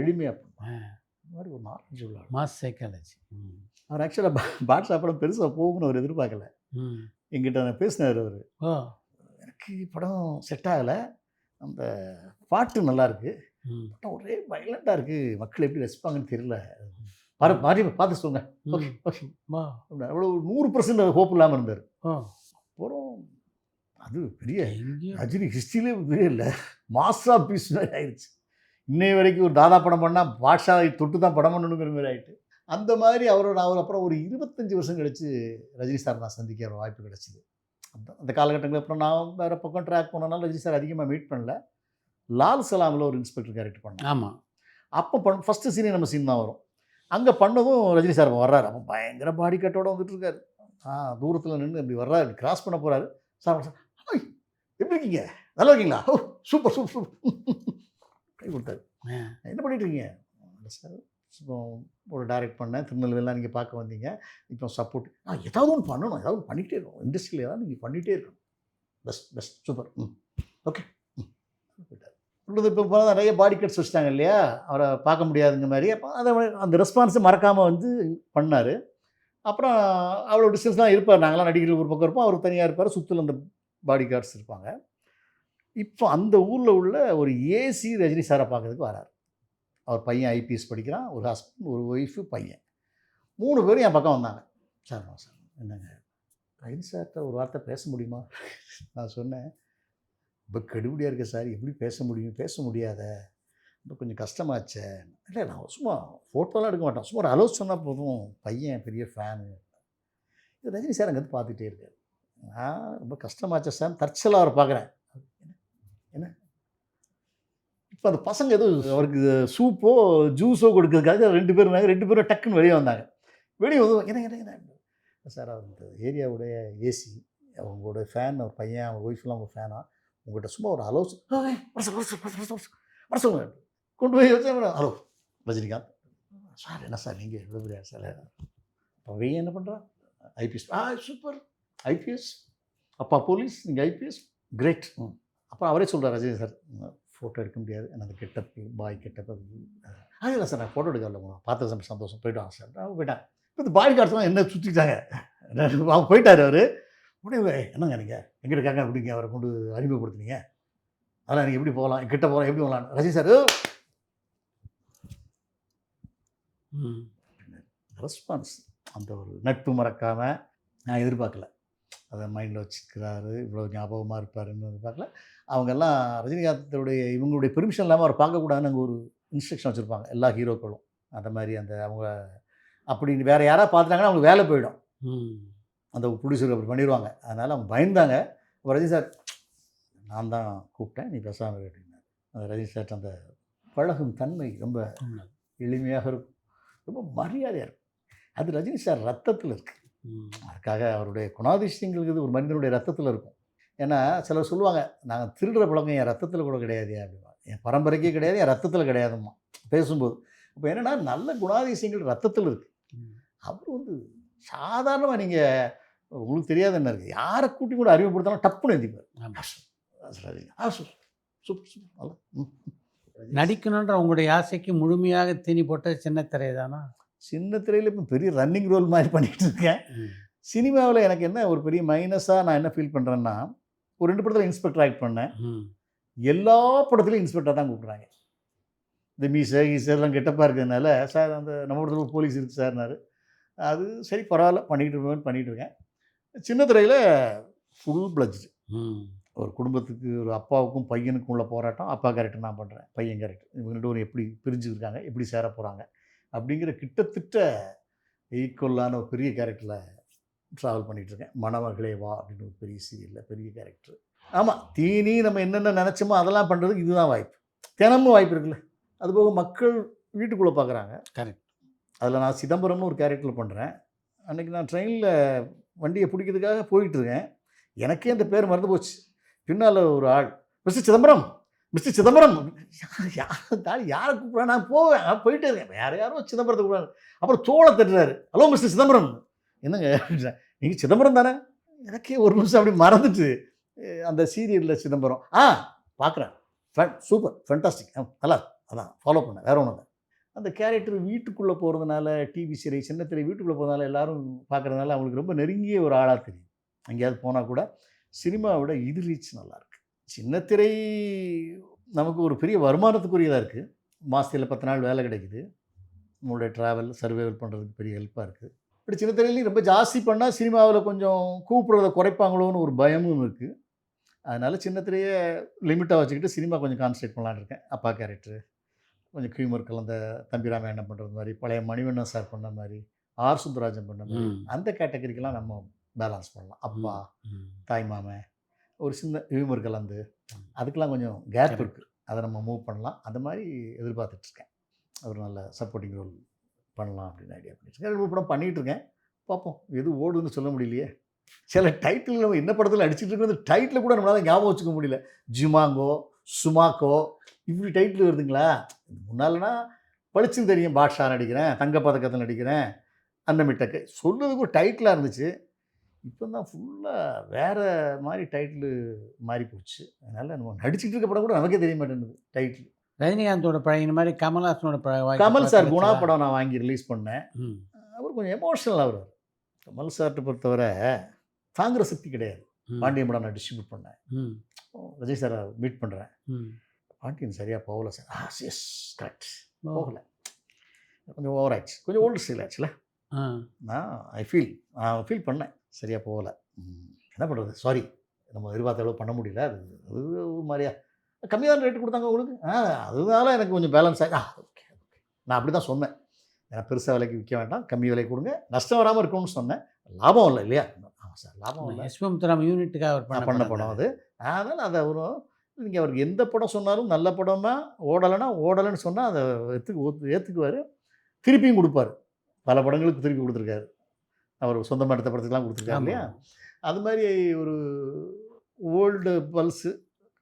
எளிமையாக இந்த மாதிரி ஒரு நாலேஜ் உள்ள மாஸ் சைக்காலஜி. அவர் ஆக்சுவலாக பாட்ஷா படம் பெருசாக போகணும்னு அவர் எதிர்பார்க்கல. எங்கிட்ட நான் பேசினார் அவர். எனக்கு படம் செட் ஆகலை, அந்த பாட்டு நல்லாயிருக்கு, படம் ஒரே வயலண்டாக இருக்குது, மக்கள் எப்படி ரசிப்பாங்கன்னு தெரியல, பார்த்து சொல்லுங்க. ஓகே ஓகே அவ்வளோ 100% ஹோப் இல்லாமல் இருந்தார். அப்புறம் அது பெரிய ரஜினி ஹிஸ்ட்ரியிலே பெரிய இல்லை மாஸா பீஸ் மாதிரி ஆயிடுச்சு. இன்னை வரைக்கும் ஒரு தாதா படம் பண்ணால் பாட்ஷாவை தொட்டு தான் படம் பண்ணணுங்கிற மாதிரி ஆகிட்டு. அந்த மாதிரி அவர் அப்புறம் ஒரு 25 வருஷம் கழித்து ரஜினி சார் நான் சந்திக்க ஒரு வாய்ப்பு கிடச்சிது. அந்த காலகட்டங்களில் அப்புறம் நான் வேறு பக்கம் ட்ராக் பண்ணனால ரஜினி சார் அதிகமாக மீட் பண்ணல. லால் சலாமில் ஒரு இன்ஸ்பெக்டர் கேரக்டர் பண்ணேன். ஆமாம், அப்போ ஃபஸ்ட்டு சீனே நம்ம சீன் தான் வரும். அங்கே பண்ணதும் ரஜினி சார் வர்றாரு. அப்போ பயங்கர பாடி கட்டோடு வந்துட்டு இருக்காரு. தூரத்தில் நின்று இப்படி வர்றாரு, இப்படி கிராஸ் பண்ண போகிறாரு. சார் சார் எப்படி இருக்கீங்க, நல்லா இருக்கீங்களா, ஓ சூப்பர் சூப்பர் சூப்பர் கை கொடுத்தாரு. என்ன பண்ணிட்டு இருக்கீங்க சார்? இப்போ ஒரு டைரக்ட் பண்ணேன், திருநெல்வேலிலாம் நீங்கள் பார்க்க வந்தீங்க, இப்போ சப்போர்ட் ஏதாவது ஒன்று பண்ணணும், ஏதாவது ஒன்று பண்ணிகிட்டே இருக்கணும், இண்டஸ்ட்ரியில் ஏதாவது நீங்கள் பண்ணிகிட்டே இருக்கணும், பெஸ்ட் பெஸ்ட் சூப்பர் ஓகே போயிட்டார். இப்போ போனால் நிறைய பாடி கட்ஸ் வச்சுட்டாங்க இல்லையா, அவரை பார்க்க முடியாதுங்க மாதிரி. அப்போ அதை அந்த ரெஸ்பான்ஸை மறக்காமல் வந்து பண்ணார். அப்புறம் அவ்வளோ டிஸ்டன்ஸ்லாம் இருப்பார், நாங்களாம் நடிகர்கள் ஒரு பக்கம் இருப்போம், அவர் தனியாக இருப்பார், சுற்றில் அந்த பாடி கார்ட்ஸ் இருப்பாங்க. இப்போ அந்த ஊரில் உள்ள ஒரு ஏசி ரஜினி சாரை பார்க்கறதுக்கு வரார். அவர் பையன் ஐபிஎஸ் படிக்கிறான், ஒரு ஹஸ்பண்ட் ஒரு ஒய்ஃபு பையன். 3 பேரும் என் பக்கம் வந்தாங்க. சார் சார் என்னங்க ரஜினி சார்கிட்ட ஒரு வார்த்தை பேச முடியுமா? நான் சொன்னேன், ரொம்ப கெடுபடியாக இருக்க சார், எப்படி பேச முடியும்? பேச முடியாத, ரொம்ப கொஞ்சம் கஷ்டமாச்சே. இல்லை நான் சும்மா ஃபோட்டோலாம் எடுக்க மாட்டேன், சும்மா ஒரு அலோஸ் சொன்னால் போதும், பையன் பெரிய ஃபேனு. இது ரஜினி சார் அங்கேருந்து பார்த்துட்டே இருக்காரு. நான் ரொம்ப கஷ்டமாச்சே சார், தற்செயலாக அவரை பார்க்குறேன். என்ன இப்போ அந்த பசங்க ஏதோ அவருக்கு சூப்போ ஜூஸோ கொடுக்கறதுக்காக 2 பேர் இருந்தாங்க. 2 பேரும் டக்குன்னு வெளியே வந்தாங்க. வெளியே வந்து என்ன சார், அவர் இந்த ஏரியாவுடைய ஏசி, அவங்களோட ஃபேன், அவர் பையன், அவங்க ஒய்ஃப்லாம் அவங்க ஃபேனா, உங்கள்கிட்ட சும்மா ஒரு அலோஸ் வர சொல்லுங்க. கொண்டு போய் வச்சு ஹலோ ரஜினிகாந்த் சார், என்ன சார் நீங்கள் எவ்வளோ பெரிய சார், பையன் என்ன பண்ணுறான்? ஐபிஎஸ். சூப்பர், ஐபிஎஸ், அப்பா போலீஸ், நீங்கள் ஐபிஎஸ், கிரேட். அப்புறம் அவரே சொல்கிறார், ரஜினி சார் ஃபோட்டோ எடுக்க முடியாது, எனக்கு கெட்டப்பு, பாய் கெட்டப்பு. அது இல்லை சார், நான் ஃபோட்டோ எடுக்க வரல, பார்த்து சந்தோஷம், போய்ட்டு வாங்க சார். நான் போயிட்டேன். இப்போ இந்த பாடி கார்ட்ஸ்லாம் என்ன சுற்றிட்டாங்க, அவங்க போயிட்டார் அவர். உடனே என்னங்க நீங்கள் எங்கிட்ட கேட்க அப்படிங்க அவரை கொண்டு அறிமுகப்படுத்துனீங்க, அதெல்லாம் நீங்கள் எப்படி போகலாம், கிட்ட போகலாம், எப்படி போகலாம்? ரஜினி சார் ரெஸ்பான்ஸ், அந்த ஒரு நட்பு மறக்காமல் நான் எதிர்பார்க்கல, அதை மைண்டில் வச்சுக்கிறாரு, இவ்வளோ ஞாபகமாக இருப்பாருன்னு எதிர்பார்க்கல. அவங்கெல்லாம் ரஜினிகாந்தோடைய இவங்களுடைய பெர்மிஷன் இல்லாமல் அவர் பார்க்கக்கூடாதுன்னு அங்கே ஒரு இன்ஸ்ட்ரக்ஷன் வச்சுருப்பாங்க எல்லா ஹீரோக்களும். அந்த மாதிரி அந்த அவங்க அப்படி வேறு யாராவது பார்த்துட்டாங்கன்னா அவங்களுக்கு வேலை போயிடும், அந்த ப்ரொடியூசர் அப்படி பண்ணிடுவாங்க. அதனால் அவங்க பயந்தாங்க. அப்போ ரஜினி சார் நான் தான் கூப்பிட்டேன், நீ பேசாமல் அப்படின்னாரு. அந்த ரஜினி சார் அந்த பழகும் தன்மை ரொம்ப எளிமையாக இருக்கும், ரொம்ப மரியாதையாக இருக்கும். அது ரஜினி சார் ரத்தத்தில் இருக்குது. அதுக்காக அவருடைய குணாதிசயங்களுக்கு ஒரு மனிதனுடைய ரத்தத்தில் இருக்கும். ஏன்னா சிலர் சொல்லுவாங்க, நாங்கள் திருடுற பழக்கம் என் ரத்தத்தில் கூட கிடையாது அப்படின்னா, என் பரம்பரைக்கே கிடையாது, என் ரத்தத்தில் கிடையாதும்மா பேசும்போது. இப்போ என்னென்னா நல்ல குணாதிசயங்கள் ரத்தத்தில் இருக்குது. அவர் வந்து சாதாரணமாக நீங்கள் உங்களுக்கு தெரியாத என்ன இருக்குது, யாரை கூட்டி கூட அறிமுகப்படுத்தாலும் டப்புன்னு எழுதிப்பார். நடிக்கணுன்ற உங்களுடைய ஆசைக்கு முழுமையாக தீனி போட்ட சின்ன திரை தானா? சின்ன திரையில் இப்போ பெரிய ரன்னிங் ரோல் மாதிரி பண்ணிகிட்டு இருக்கேன். சினிமாவில் எனக்கு என்ன ஒரு பெரிய மைனஸாக நான் என்ன ஃபீல் பண்ணுறேன்னா, ஒரு 2 படத்தில் இன்ஸ்பெக்டர் ஆக்ட் பண்ணேன். எல்லா படத்துலையும் இன்ஸ்பெக்டர் தான் கூப்பிட்றாங்க. இந்த மீசை கீசெல்லாம் கெட்டப்பாக இருக்கிறதுனால, சார் அந்த நம்ம படத்தில் போலீஸ் இருக்குது சார்னாரு. அது சரி பரவாயில்ல, பண்ணிகிட்டு இருக்கேன். சின்ன திரையில் ஃபுல் பிளட்ஜ், ஒரு குடும்பத்துக்கு, ஒரு அப்பாவுக்கும் பையனுக்கும் உள்ள போராட்டம். அப்பா கேரக்டர் நான் பண்ணுறேன், பையன் கேரக்டர். இவங்க 2 பேரும் எப்படி பிரிஞ்சுருக்காங்க, எப்படி சேர போகிறாங்க அப்படிங்கிற கிட்டத்தட்ட ஈக்குவலான ஒரு பெரிய கேரக்டரில் ட்ராவல் பண்ணிகிட்ருக்கேன். மணமகளே வா அப்படின்னு ஒரு பெரிய சீரியலில் பெரிய கேரக்டர். ஆமாம், தீனி நம்ம என்னென்ன நினச்சோமோ அதெல்லாம் பண்ணுறதுக்கு இதுதான் வாய்ப்பு. தினமும் வாய்ப்பு இருக்குல்ல. அதுபோக மக்கள் வீட்டுக்குள்ளே பார்க்குறாங்க. கரெக்ட். அதில் நான் சிதம்பரம்னு ஒரு கேரக்டர் பண்ணுறேன். அன்றைக்கி நான் ட்ரெயினில் வண்டியை பிடிக்கிறதுக்காக போயிட்டுருக்கேன். எனக்கே அந்த பேர் மறந்து போச்சு. பின்னால் ஒரு ஆள், மிஸ்டர் சிதம்பரம், மிஸ்டர் சிதம்பரம், யாரை கூப்பிட்றா? நான் போயிட்டே இருக்கேன், யாரோ சிதம்பரத்தை கூப்பிட்றாரு. அப்புறம் தோளை தட்டுறாரு, ஹலோ மிஸ்டர் சிதம்பரம். என்னங்க நீங்கள் சிதம்பரம் தானே? எனக்கே ஒரு நிமிஷம் அப்படி மறந்துட்டு அந்த சீரியலில் சிதம்பரம் பார்க்குறேன், சூப்பர், ஃபேண்டாஸ்டிக், நல்லா, அதான் ஃபாலோ பண்ணேன், வேறு ஒன்று. அந்த கேரக்டர் வீட்டுக்குள்ளே போகிறதுனால, டிவி சீரியல் சின்ன திரை வீட்டுக்குள்ளே போகிறதுனால எல்லோரும் பார்க்குறதுனால அவங்களுக்கு ரொம்ப நெருங்கிய ஒரு ஆளாக தெரியும். எங்கேயாவது போனால் கூட சினிமாவோட இது ரீச் நல்லாயிருக்கு. சின்ன திரை நமக்கு ஒரு பெரிய வருமானத்துக்குரியதாக இருக்குது. மாதத்தில் 10 நாள் வேலை கிடைக்குது, உங்களுடைய ட்ராவல் சர்வைவல் பண்ணுறதுக்கு பெரிய ஹெல்ப்பாக இருக்குது. இப்படி சின்ன திரையிலையும் ரொம்ப ஜாஸ்தி பண்ணால் சினிமாவில் கொஞ்சம் கூப்பிட்றத குறைப்பாங்களோன்னு ஒரு பயமும் இருக்குது. அதனால் சின்ன திரையை லிமிட்டாக வச்சுக்கிட்டு சினிமா கொஞ்சம் கான்சன்ட்ரேட் பண்ணலான்னு இருக்கேன். அப்பா கேரக்டரு கொஞ்சம் ஹியூமர் கலந்த தம்பிராம என்ன பண்ணுறது மாதிரி, பழைய மணிவண்ணன் சார் பண்ண மாதிரி, ஆர் சுந்தராஜன் பண்ண மாதிரி, அந்த கேட்டகரிக்கெல்லாம் நம்ம பேலன்ஸ் பண்ணலாம். அப்பா, தாய் மாமன், ஒரு சின்ன ஹியூமர் கலந்து, அதுக்கெலாம் கொஞ்சம் கேப் இருக்குது, அதை நம்ம மூவ் பண்ணலாம். அந்த மாதிரி எதிர்பார்த்துட்ருக்கேன். ஒரு நல்ல சப்போர்ட்டிங் ரோல் பண்ணலாம் அப்படின்னு ஐடியா பண்ணிட்டுருக்கேன். 2 படம் பண்ணிகிட்ருக்கேன், பார்ப்போம் எது ஓடுதுன்னு சொல்ல முடியலையே. சில டைட்டில் நம்ம என்ன படத்தில் அடிச்சுட்டு இருக்கிறது டைட்டில் கூட நம்மளால் ஞாபகம் வச்சுக்க முடியல. ஜுமாங்கோ, சுமாக்கோ, இப்படி டைட்டில் வருதுங்களா? முன்னால்னா பளிச்சுன்னு தெரியும், பாட்ஷா நடிக்கிறேன், தங்கப்பதக்கத்தில் நடிக்கிறேன், அன்னமிட்டக்கு சொல்கிறதுக்கு ஒரு டைட்டிலாக இருந்துச்சு. இப்போ தான் ஃபுல்லாக வேறு மாதிரி டைட்டிலு மாறி போச்சு. அதனால் நம்ம நடிச்சுட்டு இருக்க படம் கூட நமக்கே தெரிய மாட்டேங்குது டைட்டில். ரஜினிகாந்தோட படம் இந்த மாதிரி கமல்ஹாசனோட படம், கமல் சார் குணா படம் நான் வாங்கி ரிலீஸ் பண்ணேன். அவர் கொஞ்சம் எமோஷ்னலாக வருவார். கமல் சார்கிட்ட பொறுத்தவரை தாங்குற சக்தி கிடையாது. பாண்டியன் படம் நான் டிஸ்ட்ரிபியூட் பண்ணேன், விஜய் சாரை மீட் பண்ணுறேன். பாண்டியன் சரியாக போகல சார். எஸ் கரெக்ட், போகலை, கொஞ்சம் ஓவர் ஆச்சு, கொஞ்சம் ஓல்டு ஸ்டைல் ஆச்சுல. நான் நான் ஃபீல் பண்ணேன் சரியாக போகல. என்ன பண்ணுறது, சாரி, நம்ம எதிர்பார்த்த அளவு பண்ண முடியல. அது அது ஒரு மாதிரியா கம்மியான ரேட்டு கொடுத்தாங்க உங்களுக்கு, அதனால எனக்கு கொஞ்சம் பேலன்ஸ் ஆகி ஓகே ஓகே, நான் அப்படி தான் சொன்னேன். ஏன்னா பெருசாக விலைக்கு விற்க வேண்டாம், கம்மி விலை கொடுங்க, நஷ்டம் வராமல் இருக்கணும்னு சொன்னேன். லாபம் இல்லை இல்லையா? ஆமாம் சார், லாபம் இல்லை. எஸ்பிஎம் யூனிட்டுக்காக அவர் பண்ண படம் அது. அதனால் அதை நீங்கள் அவருக்கு எந்த படம் சொன்னாலும் நல்ல படமாக ஓடலைன்னு சொன்னால் அதை ஏற்றுக்குவார், திருப்பியும் கொடுப்பார். பல படங்களுக்கு திருப்பி கொடுத்துருக்காரு. அவர் சொந்தமாக எடுத்த படத்துக்கெலாம் கொடுத்துருக்காரு இல்லையா? அது மாதிரி ஒரு ஓல்டு பல்ஸு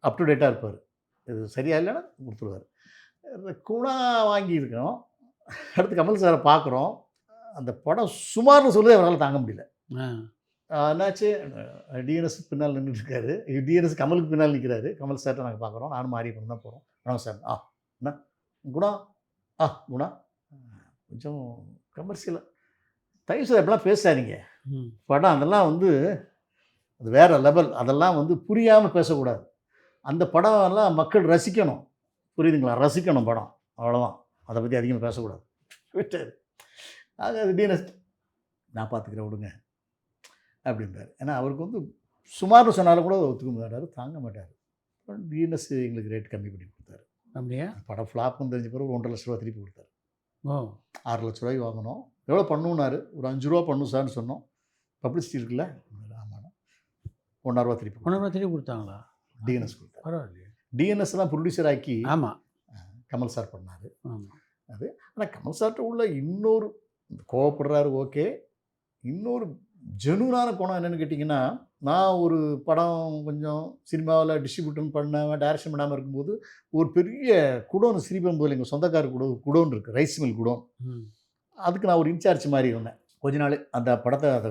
அப் டு டேட்டாக இருப்பார். இது சரியா இல்லைன்னா கொடுத்துருவார். குணா வாங்கியிருக்கோம், அடுத்து கமல் சாரை பார்க்குறோம். அந்த படம் சுமார்னு சொல்லி அவரால் தாங்க முடியல. என்னாச்சு, டிஎன்எஸ் பின்னால் நின்றுட்டுருக்காரு, டிஎன்எஸ் கமலுக்கு பின்னால் நிற்கிறாரு. கமல் சார்கிட்ட நாங்கள் பார்க்குறோம், நானும் மாறி பண்ண தான் போகிறோம். வணக்கம் சார். என்ன குணா? குணா கொஞ்சம் கமர்ஷியலாக தயவு சார் எப்படிலாம் பேசாதீங்க. படம் அதெல்லாம் அது வேறு லெவல். அதெல்லாம் புரியாமல் பேசக்கூடாது. அந்த படம் எல்லாம் மக்கள் ரசிக்கணும், புரியுதுங்களா? ரசிக்கணும் படம், அவ்வளோதான். அதை பற்றி அதிகமாக பேசக்கூடாது விட்டார். ஆக அது டிஎன்எஸ் நான் பார்த்துக்கிறேன் விடுங்க அப்படின்றார். ஏன்னா அவருக்கு சுமார்னு சொன்னாலும் கூட ஒத்துக்க மாட்டார், தாங்க மாட்டார். டிஎன்எஸ் எங்களுக்கு ரேட் கம்மி பண்ணி கொடுத்தாரு. அப்படியா? படம் ஃப்ளாப்னு தெரிஞ்ச பிறகு 1.5 லட்ச ரூபா திருப்பி கொடுத்தாரு. 6 லட்ச ரூபாய்க்கு வாங்கினோம். எவ்வளோ பண்ணுனாரு? ஒரு 5 ரூபா பண்ணும் சார்னு சொன்னோம். பப்ளிசிட்டி இருக்குல்ல, ஆமாம், 1.5 ரூபா திருப்பி கொடுத்தாங்களா? டிஎன்எஸ் கொடுத்தாரு. பரவாயில்லையே. டிஎன்எஸ் தான் ப்ரொடியூசர் ஆக்கி ஆமாம் கமல் சார் பண்ணார். ஆமாம். அது ஆனால் கமல் சார்கிட்ட உள்ள இன்னொரு கோவப்படுறாரு, ஓகே. இன்னொரு ஜெனூனான கோணம் என்னென்னு கேட்டிங்கன்னா, நான் ஒரு படம் கொஞ்சம் சினிமாவில் டிஸ்ட்ரிபியூட்டன் பண்ணாமல் டைரக்ஷன் பண்ணாமல் இருக்கும்போது ஒரு பெரிய குடோன் ஸ்ரீபெரும்புதூரில் எங்கள் சொந்தக்கார குடோன் இருக்குது, ரைஸ் மில் குடோன். அதுக்கு நான் ஒரு இன்சார்ஜ் மாதிரி இருந்தேன் கொஞ்ச நாள். அந்த படத்தை அதை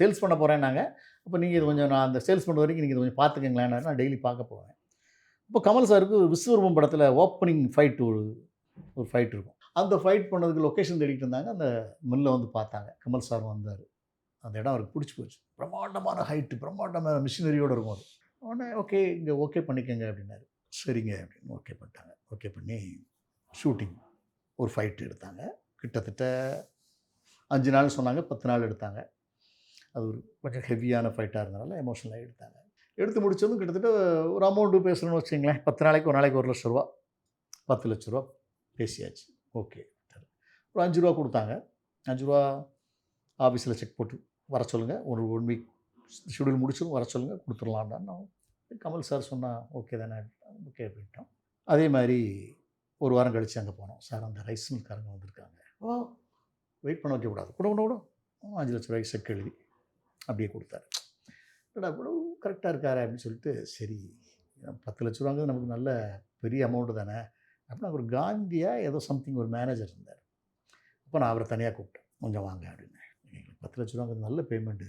சேல்ஸ் பண்ண போகிறேன்னாங்க. அப்போ நீங்கள் இது கொஞ்சம், நான் அந்த சேல்ஸ் பண்ணுற வரைக்கும் நீங்கள் இது கொஞ்சம் பார்த்துக்கங்களேன்னு நான் டெய்லி பார்க்க போவேன். இப்போ கமல் சாருக்கு விஸ்வரூபம் படத்தில் ஓப்பனிங் ஃபைட் ஒரு ஃபைட் இருக்கும். அந்த ஃபைட் பண்ணதுக்கு லொக்கேஷன் தேடிட்டு இருந்தாங்க. அந்த மில்லை பார்த்தாங்க. கமல் சார் வந்தார். அந்த இடம் அவருக்கு பிடிச்சி போச்சு. பிரம்மாண்டமான ஹைட்டு, பிரம்மாண்டமான மிஷினரியோடு இருக்கும். அது உடனே ஓகே, இங்கே ஓகே பண்ணிக்கங்க அப்படின்னாரு. சரிங்க அப்படின்னு ஓகே பண்ணிட்டாங்க. ஓகே பண்ணி ஷூட்டிங் ஒரு ஃபைட்டு எடுத்தாங்க. கிட்டத்தட்ட 5 நாள் சொன்னாங்க, 10 நாள் எடுத்தாங்க. அது ஒரு கொஞ்சம் ஹெவியான ஃபைட்டாக இருந்தனால எமோஷனலாக எடுத்தாங்க. எடுத்து முடிச்சதும் கிட்டத்தட்ட ஒரு அமௌண்ட்டு பேசணும்னு வச்சுங்களேன். 10 நாளைக்கு ஒரு நாளைக்கு 1 லட்ச ரூபா, 10 லட்ச ரூபா பேசியாச்சு. ஓகே, ஒரு 5 ரூபா கொடுத்தாங்க. 5 ரூபா ஆஃபீஸில் செக் போட்டு வர சொல்லுங்கள், ஒரு 1 வீக் ஷெடியூல் முடிச்சதும் வர சொல்லுங்கள், கொடுத்துடலாம்டான்னு கமல் சார் சொன்னால் ஓகே தானே, ஓகே அப்படின்ட்டோம். அதே மாதிரி ஒரு வாரம் கழித்து அங்கே போனோம். சார் அந்த ரைஸ் மில்காரங்க வந்திருக்காங்க. வெயிட் பண்ண வைக்கக்கூடாது, கூட 5 லட்ச ரூபாய்க்கு செக் எழுதி அப்படியே கொடுத்தாரு. இவ்வளோ கரெக்டாக இருக்காரு அப்படின்னு சொல்லிட்டு, சரி 10 லட்ச ரூபாங்கிறது நமக்கு நல்ல பெரிய அமௌண்ட்டு தானே அப்படின்னா, ஒரு காந்தியா ஏதோ சம்திங் ஒரு மேனேஜர் இருந்தார். அப்போ நான் அவரை தனியாக கூப்பிட்டேன், கொஞ்சம் வாங்க அப்படின்னு. 10 லட்ச ரூபாங்கிறது நல்ல பேமெண்ட்டு,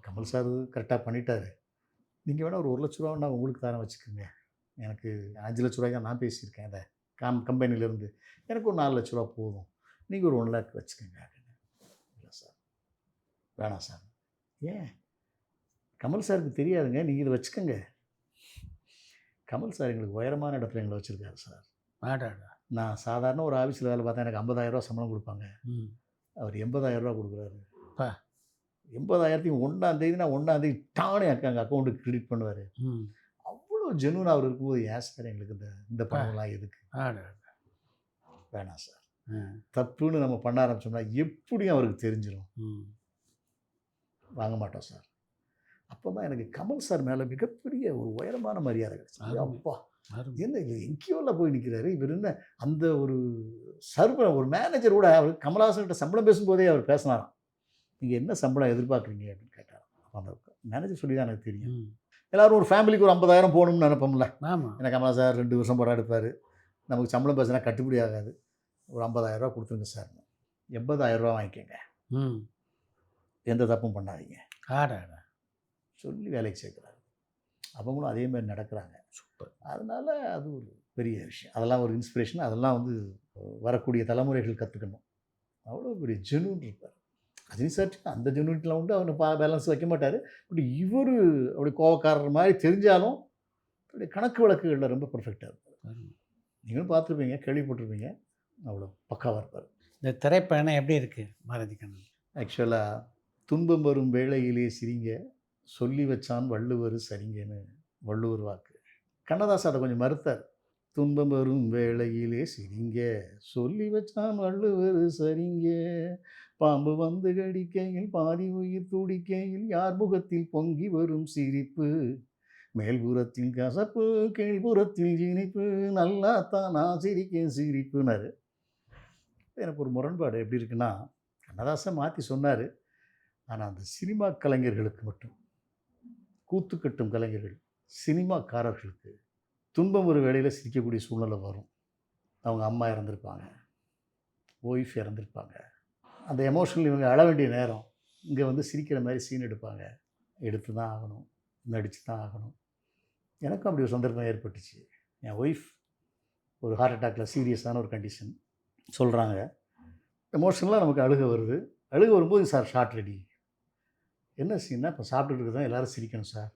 கமல் சார் கரெக்டாக பண்ணிட்டாரு, நீங்கள் வேணால் ஒரு 1 லட்ச ரூபான்னா உங்களுக்கு தானே வச்சுக்கோங்க, எனக்கு 5 லட்ச ரூபாய்க்கு நான் பேசியிருக்கேன் அதை கம்பெனிலேருந்து, எனக்கு ஒரு 4 லட்ச ரூபா போதும், நீங்கள் ஒரு 1 லேக் வச்சுக்கோங்க அப்படின்னு. இல்லை சார், வேணாம் சார். ஏன்? கமல் சாருக்கு தெரியாதுங்க, நீங்கள் இதை வச்சுக்கோங்க. கமல் சார் எங்களுக்கு உயரமான இடத்துல எங்களை வச்சுருக்காரு சார். நான் சாதாரண ஒரு ஆஃபீஸில் வேலை பார்த்தா எனக்கு 50,000 ரூபா சம்பளம் கொடுப்பாங்க, அவர் 80,000 ரூபா கொடுக்குறாரு. 80,000த்தையும் 1ஆம் தேதினா 1ஆம் தேதி டானே எங்கள் அக்கௌண்ட்டுக்கு கிரெடிட் பண்ணுவார். அவ்வளோ ஜெனூன் அவர் இருக்கும்போது ஏன் சார் எங்களுக்கு இந்த பணம்லாம் எதுக்கு? வேணாம் சார், தப்புன்னு நம்ம பண்ண ஆரம்பிச்சோம்னா எப்படியும் அவருக்கு தெரிஞ்சிடும், வாங்க மாட்டோம் சார். அப்போ தான் எனக்கு கமல் சார் மேலே மிகப்பெரிய ஒரு உயரமான மரியாதை கிடச்சி. அப்பா என்ன இது எங்கேயோல போய் நிற்கிறாரு இவர், என்ன அந்த ஒரு ஒரு மேனேஜர் கூட அவர் கமல்ஹாசன்கிட்ட சம்பளம் பேசும்போதே அவர் பேசினாராம், நீங்கள் என்ன சம்பளம் எதிர்பார்க்குறீங்க அப்படின்னு கேட்டார். அப்போ அந்த மேனேஜர் சொல்லி தான் எனக்கு தெரியும். எல்லோரும் ஒரு ஃபேமிலிக்கு ஒரு 50,000 போகணும்னு நினைப்போம்ல. ஏன்னா கமல்ஹாசன் சார் 2 வருஷம் படம் எடுப்பார், நமக்கு சம்பளம் பேசினா கட்டுப்படி ஆகாது, ஒரு 50,000 ரூபா கொடுத்துருங்க சார், 80,000 ரூபா வாங்கிக்கோங்க, எந்த தப்பும் பண்ணாதீங்க சொல்லி வேலைக்கு சேர்க்குறாரு. அவங்களும் அதே மாதிரி நடக்கிறாங்க. சூப்பர். அதனால் அது ஒரு பெரிய விஷயம். அதெல்லாம் ஒரு இன்ஸ்பிரேஷன். அதெல்லாம் வரக்கூடிய தலைமுறைகள் கற்றுக்கணும். அவ்வளோ பெரிய ஜெனூன் இருப்பார். ரஜினி சார் அந்த ஜெனூனிட்டிலாம் உண்டு, அவர் பேலன்ஸ் வைக்க மாட்டார். பட் இவர் அப்படி கோவக்காரர் மாதிரி தெரிஞ்சாலும் அப்படி கணக்கு வழக்குகளில் ரொம்ப பர்ஃபெக்டாக இருப்பார். நீங்களும் பார்த்துருப்பீங்க, கேள்விப்பட்டிருப்பீங்க, அவ்வளோ பக்காவாக இருப்பார். இந்த திரைப்பயணம் எப்படி இருக்குது பாரதி கண்ணன்? ஆக்சுவலாக துன்பம் வரும் வேளையிலே சிரிங்க, சொல்லி வச்சான் வள்ளுவர் சரிங்கன்னு வள்ளுவர் வாக்கு. கண்ணதாசன் அதை கொஞ்சம் மறுத்தார். துன்பம் வரும் வேளையிலே சிரிங்க, சொல்லி வச்சான் வள்ளுவர் சரிங்க, பாம்பு வந்து கடிக்கையில் பாதி உயிர் துடிக்கையில் யார் முகத்தில் பொங்கி வரும் சிரிப்பு, மேல்புறத்தில் கசப்பு கீழ்புறத்தில் இனிப்பு, நல்லா தான் நான் சிரிக்க சிரிப்புனாரு. எனக்கு ஒரு முரண்பாடு எப்படி இருக்குன்னா, கண்ணதாசன் மாற்றி சொன்னார். ஆனால் அந்த சினிமா கலைஞர்களுக்கு மட்டும், கூத்து கட்டும் கலைஞர்கள், சினிமாக்காரர்களுக்கு துன்பம் ஒரு வேளையில் சிரிக்கக்கூடிய சூழ்நிலை வரும். அவங்க அம்மா இறந்துருப்பாங்க, ஒய்ஃப் இறந்துருப்பாங்க, அந்த எமோஷனல் இவங்க அழ வேண்டிய நேரம், இங்கே வந்து சிரிக்கிற மாதிரி சீன் எடுப்பாங்க. எடுத்து தான் ஆகணும், நடித்து தான் ஆகணும். எனக்கும் அப்படி ஒரு சந்தர்ப்பம் ஏற்பட்டுச்சு. என் ஒய்ஃப் ஒரு ஹார்ட் அட்டாக்கில் சீரியஸான ஒரு கண்டிஷன் சொல்கிறாங்க. எமோஷனலாக நமக்கு அழுக வருது. அழுக வரும்போது சார் ஷார்ட் ரெடி. என்ன சீன்னா, இப்போ சாப்பிட்டுட்டு இருக்க தான் எல்லோரும் சிரிக்கணும் சார்,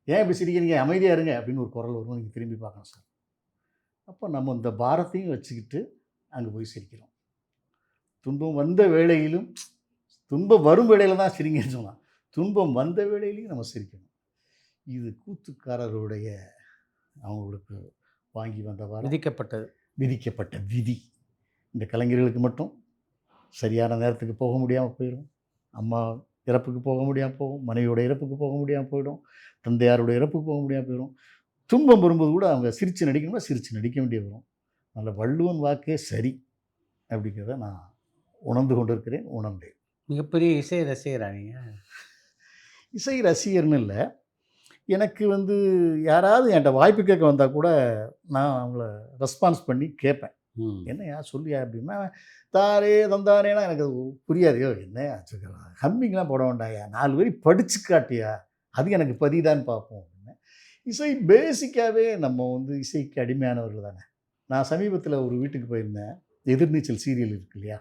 ஏன் இப்படி சிரிக்கிறீங்க, அமைதியாக இருங்க அப்படின்னு ஒரு குரல் வரும்போது நீங்கள் திரும்பி பார்க்கணும் சார். அப்போ நம்ம இந்த பாரத்தையும் வச்சுக்கிட்டு அங்கே போய் சிரிக்கிறோம். துன்பம் வந்த வேளையிலும், துன்பம் வரும் வேளையில் தான் சிரிங்கன்னு சொன்னால், துன்பம் வந்த வேளையிலையும் நம்ம சிரிக்கணும். இது கூத்துக்காரருடைய அவங்களுக்கு வாங்கி வந்த விதிக்கப்பட்ட விதி. இந்த கலைஞர்களுக்கு மட்டும் சரியான நேரத்துக்கு போக முடியாமல் போயிடும், அம்மா இறப்புக்கு போக முடியாமல் போகும், மனைவியோட இறப்புக்கு போக முடியாமல் போயிடும், தந்தையாரோட இறப்புக்கு போக முடியாமல் போயிடும். துன்பம் வரும்போது கூட அவங்க சிரித்து நடிக்கணுமா சிரித்து நடிக்க வேண்டிய வரும். நல்ல வள்ளுவன் வாக்கே சரி அப்படிங்கிறத நான் உணர்ந்து கொண்டிருக்கிறேன், உணர்ந்தேன். மிகப்பெரிய இசை ரசிகரா நீங்கள்? இசை ரசிகர்னு இல்லை, எனக்கு வந்து யாராவது என்கிட்ட வாய்ப்பு கேட்க வந்தால் கூட நான் அவங்கள ரெஸ்பான்ஸ் பண்ணி கேட்பேன். என்னையா சொல்லியா அப்படின்னா, தாரே தந்தானேனா எனக்கு அது புரியாதையோ, என்னையா ஹம்மிங்லாம் போட வேண்டாயா, 4 வரி படித்து காட்டியா, அது எனக்கு பதிதான்னு பார்ப்போம் அப்படின்னு. இசை பேசிக்காகவே நம்ம வந்து இசைக்கு அடிமையானவர்கள் தானே. நான் சமீபத்தில் ஒரு வீட்டுக்கு போயிருந்தேன். எதிர்நீச்சல் சீரியல் இருக்கு இல்லையா,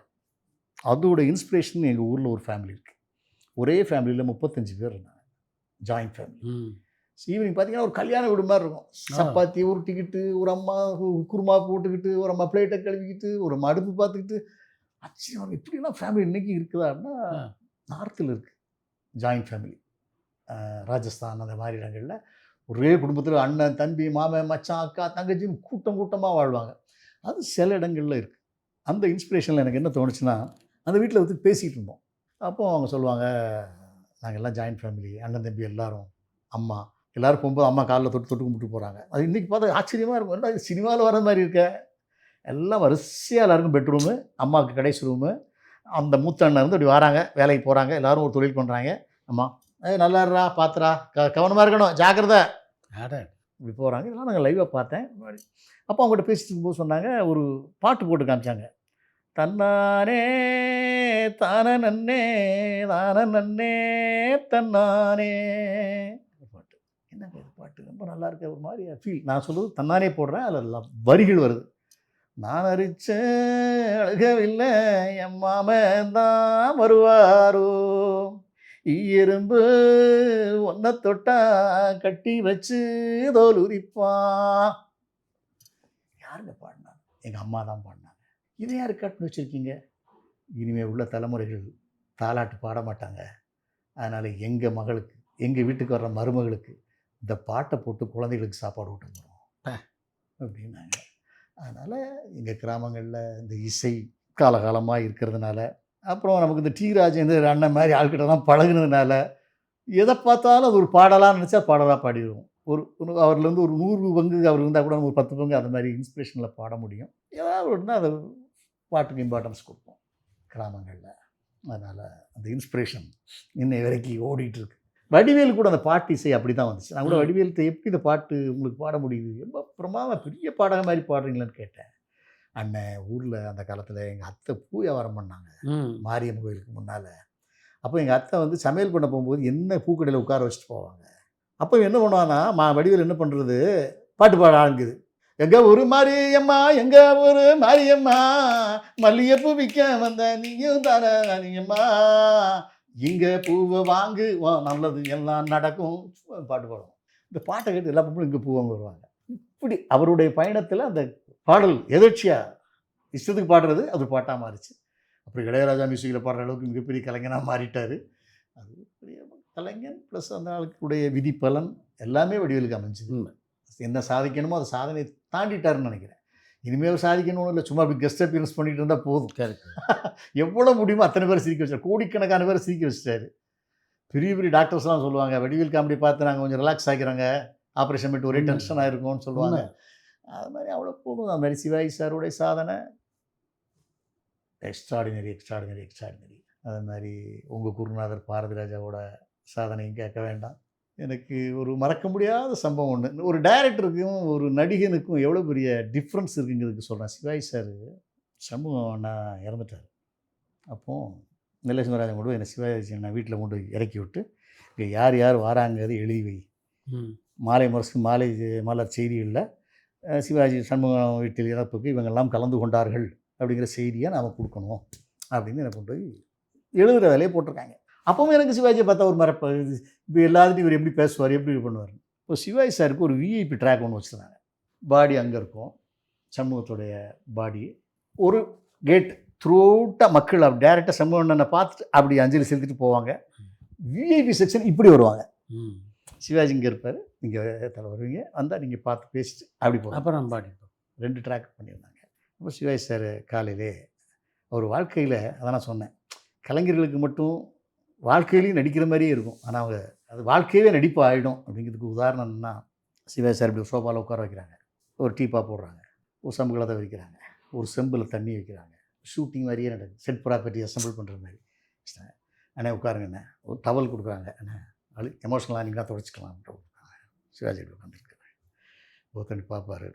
அதோட இன்ஸ்பிரேஷன் எங்கள் ஊரில் ஒரு ஃபேமிலி இருக்குது. ஒரே ஃபேமிலியில் 35 பேர் இருந்தாங்க, ஜாயிண்ட் ஃபேமிலி. ஈவினிங் பார்த்தீங்கன்னா ஒரு கல்யாண வீடு மாதிரி இருக்கும். சப்பாத்தி உருட்டிக்கிட்டு, ஒரு அம்மா குருமா போட்டுக்கிட்டு, ஒரு அம்மா பிளேட்டை கழுவிக்கிட்டு, ஒரு அம்மா அடுப்பு பார்த்துக்கிட்டு, ஆச்சரியம் இப்படிலாம் ஃபேமிலி இன்றைக்கி இருக்குதா அப்படின்னா, நார்த்தில் இருக்குது ஜாயிண்ட் ஃபேமிலி. ராஜஸ்தான் அந்த மாதிரி இடங்களில் ஒரே குடும்பத்தில் அண்ணன் தம்பி மாமன் மச்சான் அக்கா தங்கச்சின்னு கூட்டம் கூட்டமாக வாழ்வாங்க. அது சில இடங்களில் இருக்குது. அந்த இன்ஸ்பிரேஷனில் எனக்கு என்ன தோணுச்சுன்னா, அந்த வீட்டில் வந்து பேசிகிட்டு இருந்தோம். அப்போது அவங்க சொல்லுவாங்க, நாங்கள் எல்லாம் ஜாயிண்ட் ஃபேமிலி, அண்ணன் தம்பி எல்லோரும், அம்மா எல்லோரும் போகும்போது அம்மா காலில் தொட்டு கும்பிட்டு போகிறாங்க. அது இன்றைக்கி பார்த்தா ஆச்சரியமாக இருக்கும். என்ன சினிமாவில் வர மாதிரி இருக்க, எல்லாம் வரிசையாக எல்லாருக்கும் பெட்ரூமு, அம்மாவுக்கு கடைசி ரூமு, அந்த மூத்த அண்ணன் வந்து அப்படி வராங்க, வேலைக்கு போகிறாங்க, எல்லோரும் ஒரு தொழில் பண்ணுறாங்க. அம்மா நல்லா இருறா, பார்த்துறா, கவனமாக இருக்கணும், ஜாக்கிரதை இப்படி போகிறாங்க. இதெல்லாம் நாங்கள் லைவாக பார்த்தேன். அப்போ அவங்ககிட்ட பேசிட்டு இருக்கும்போது சொன்னாங்க, ஒரு பாட்டு போட்டு காமிச்சாங்க. தன்னானே தான நன்னே தான நன்னே தன்னானே பாட்டு. என்னங்க இது பாட்டு ரொம்ப நல்லா இருக்க, ஒரு மாதிரி ஃபீல். நான் சொல்கிறது தன்னானே போடுறேன், அதில் வரிகள் வருது. நான் அரிச்ச அழுகவில்லை, என் மாமன் தான் வருவாரோ, எறும்பு ஒன்றை தொட்டா கட்டி வச்சு தோல் உரிப்பான். யாருங்க பாடினா? எங்கள் அம்மா தான் பாடினாங்க. இதை யார் கட்டுன்னு வச்சுருக்கீங்க? இனிமேல் உள்ள தலைமுறைகள் தாலாட்டு பாட மாட்டாங்க. அதனால் எங்கள் மகளுக்கு, எங்கள் வீட்டுக்கு வர்ற மருமகளுக்கு இந்த பாட்டை போட்டு குழந்தைகளுக்கு சாப்பாடு ஊட்ட போகிறோம் அப்படின்னாங்க. அதனால் எங்கள் கிராமங்களில் இந்த இசை காலகாலமாக இருக்கிறதுனால, அப்புறம் நமக்கு இந்த டி ராஜேந்தர் அண்ணன் மாதிரி ஆள்கிட்டலாம் பழகுனதுனால, எதை பார்த்தாலும் அது ஒரு பாடலாக நினச்சா பாடலாக பாடிடுவோம். அவர்லேருந்து ஒரு 100 பங்கு அவர் இருந்தால் கூட ஒரு 10 பங்கு அந்த மாதிரி இன்ஸ்பிரேஷனில் பாட முடியும். ஏதாவது ஒன்றுனா அதை பாட்டுக்கு இம்பார்ட்டன்ஸ் கொடுப்போம் கிராமங்களில். அதனால் அந்த இன்ஸ்பிரேஷன் இன்னை வரைக்கும் ஓடிட்டுருக்கு. வடிவேல் கூட அந்த பாட்டு இசை அப்படி தான் வந்துச்சு. நான் கூட வடிவேல்கிட்ட எப்படி இந்த பாட்டு உங்களுக்கு பாட முடியுது, ரொம்ப பிரமாதமாக பெரிய பாடக மாதிரி பாடுறீங்களான்னு கேட்டேன். அண்ணன் ஊரில் அந்த காலத்தில் எங்கள் அத்தை பூ வியாபாரம் பண்ணாங்க மாரியம்மன் கோயிலுக்கு முன்னால். அப்போ எங்கள் அத்தை வந்து சமையல் பண்ண போகும்போது என்ன பூக்கடையில் உட்கார வச்சுட்டு போவாங்க. அப்போ என்ன பண்ணுவான்னா, வடிவேல் என்ன பண்ணுறது, பாட்டு பாட ஆரம்பிக்குது. எங்கள் ஊர் மாரியம்மா, எங்கள் ஊர் மாரியம்மா, மல்லிகைப்பூ விற்க வந்த நீயும் தானே நீயம்மா, இங்கே பூவை வாங்கு நல்லது எல்லாம் நடக்கும் பாட்டு பாடுவோம். இந்த பாட்டை கேட்டு எல்லா பொண்ணும் இங்கே பூ வாங்க வருவாங்க. இப்படி அவருடைய பயணத்தில் அந்த பாடல் எதர்ச்சியாக இஷ்டத்துக்கு பாடுறது அது பாட்டாக மாறிச்சு. அப்போ அப்புறம் இளையராஜா மியூசிக்கில் பாடுற அளவுக்கு மிகப்பெரிய கலைஞனாக மாறிட்டார். அது பெரிய கலைஞன் ப்ளஸ் அந்த ஆளுக்குடைய விதி பலன் எல்லாமே வடிவேலுக்கு அமைஞ்சுது. என்ன சாதிக்கணுமோ அதை சாதனை தாண்டிட்டாருன்னு நினைக்கிறேன். இனிமேல் சாதிக்கணும்னு இல்லை, சும்மா அப்படி கெஸ்ட் அப்பியரன்ஸ் பண்ணிட்டு இருந்தால் போதும். எவ்வளோ முடியுமோ அத்தனை பேர் சிரிக்க வச்சார், கோடிக்கணக்கான பேர் சிரிக்க வச்சிட்டாரு. பெரிய பெரிய டாக்டர்ஸ்லாம் சொல்லுவாங்க, வடிவேல் காமெடி பார்த்து நாங்கள் கொஞ்சம் ரிலாக்ஸ் ஆகிக்கிறோங்க, ஆப்ரேஷன் பண்ணிட்டு ஒரே டென்ஷன் ஆகிருக்கோம்னு சொல்லுவாங்க. அது மாதிரி அவ்வளோ போதும். அது மாதிரி சிவாஜி சாருடைய சாதனை எக்ஸ்ட்ராடினரி. அது மாதிரி உங்கள் குருநாதர் பாரதி ராஜாவோட சாதனையும் கேட்க வேண்டாம். எனக்கு ஒரு மறக்க முடியாத சம்பவம் ஒன்று. ஒரு டைரக்டருக்கும் ஒரு நடிகனுக்கும் எவ்வளோ பெரிய டிஃப்ரென்ஸ் இருக்குங்கிறதுக்கு சொல்கிறேன். சிவாஜி சார் சமூகம் அண்ணா இறந்துட்டார். அப்போது நெல்லை கொண்டு என்னை சிவாஜி அண்ணா வீட்டில் கொண்டு இறக்கி விட்டு, இங்கே யார் யார் வராங்கிறது எழுதி வை, மாலை முரசு மாலை மலர் செய்திகளில் சிவாஜி சண்முகம் வீட்டில் இறப்புக்கு இவங்கெல்லாம் கலந்து கொண்டார்கள் அப்படிங்கிற செய்தியை நாம் கொடுக்கணும் அப்படின்னு எனக்கு கொண்டு போய் எழுதுகிற வேலையை போட்டிருக்காங்க. அப்பவும் எனக்கு சிவாஜியை பார்த்தா ஒரு மரப்ப, இப்போ எல்லாத்துட்டையும் இவர் எப்படி பேசுவார், எப்படி பண்ணுவார். இப்போ சிவாஜி சாருக்கு ஒரு விஐபி ட்ராக் ஒன்று வச்சுருந்தாங்க. பாடி அங்கே இருக்கும், சமூகத்துடைய பாடி. ஒரு கேட் த்ரூ அவுட்டாக மக்கள் அப்படி டேரெக்டாக சமூகண்ணனை பார்த்துட்டு அப்படி அஞ்சலி செலுத்திட்டு போவாங்க. விஐபி செக்ஷன் இப்படி வருவாங்க. சிவாஜி இங்கே இருப்பார், நீங்கள் தலை வருவீங்க, வந்தால் நீங்கள் பார்த்து பேசிட்டு அப்படி போகணும். அப்புறம் பாடி 2 ட்ராக் பண்ணியிருந்தாங்க. அப்போ சிவாஜி சார் காலையிலே அவர் வாழ்க்கையில் அதான் நான் சொன்னேன், கலைஞர்களுக்கு மட்டும் வாழ்க்கையிலையும் நடிக்கிற மாதிரியே இருக்கும், ஆனால் அவங்க அது வாழ்க்கையவே நடிப்பு ஆகிடும். அப்படிங்கிறதுக்கு உதாரணம்னா, சிவாஜி சார் இப்படி சோஃபாவில் உட்கார வைக்கிறாங்க, ஒரு டீப்பா போடுறாங்க, ஒரு சம்பளத்தை வைக்கிறாங்க, ஒரு செம்பில் தண்ணி வைக்கிறாங்க, ஷூட்டிங் மாதிரியே நடக்குது, செட் ப்ராப்பர்ட்டி அசம்பிள் பண்ணுற மாதிரி. அண்ணே உட்காருங்கண்ணே, ஒரு டவல் கொடுக்குறாங்க, அண்ணே எமோஷனலாக நீங்களாக துடைச்சிக்கலாம்ன்ற கொடுக்குறாங்க. சிவாஜி உட்காந்துருக்காரு, ஒருத்தனி பார்ப்பார்.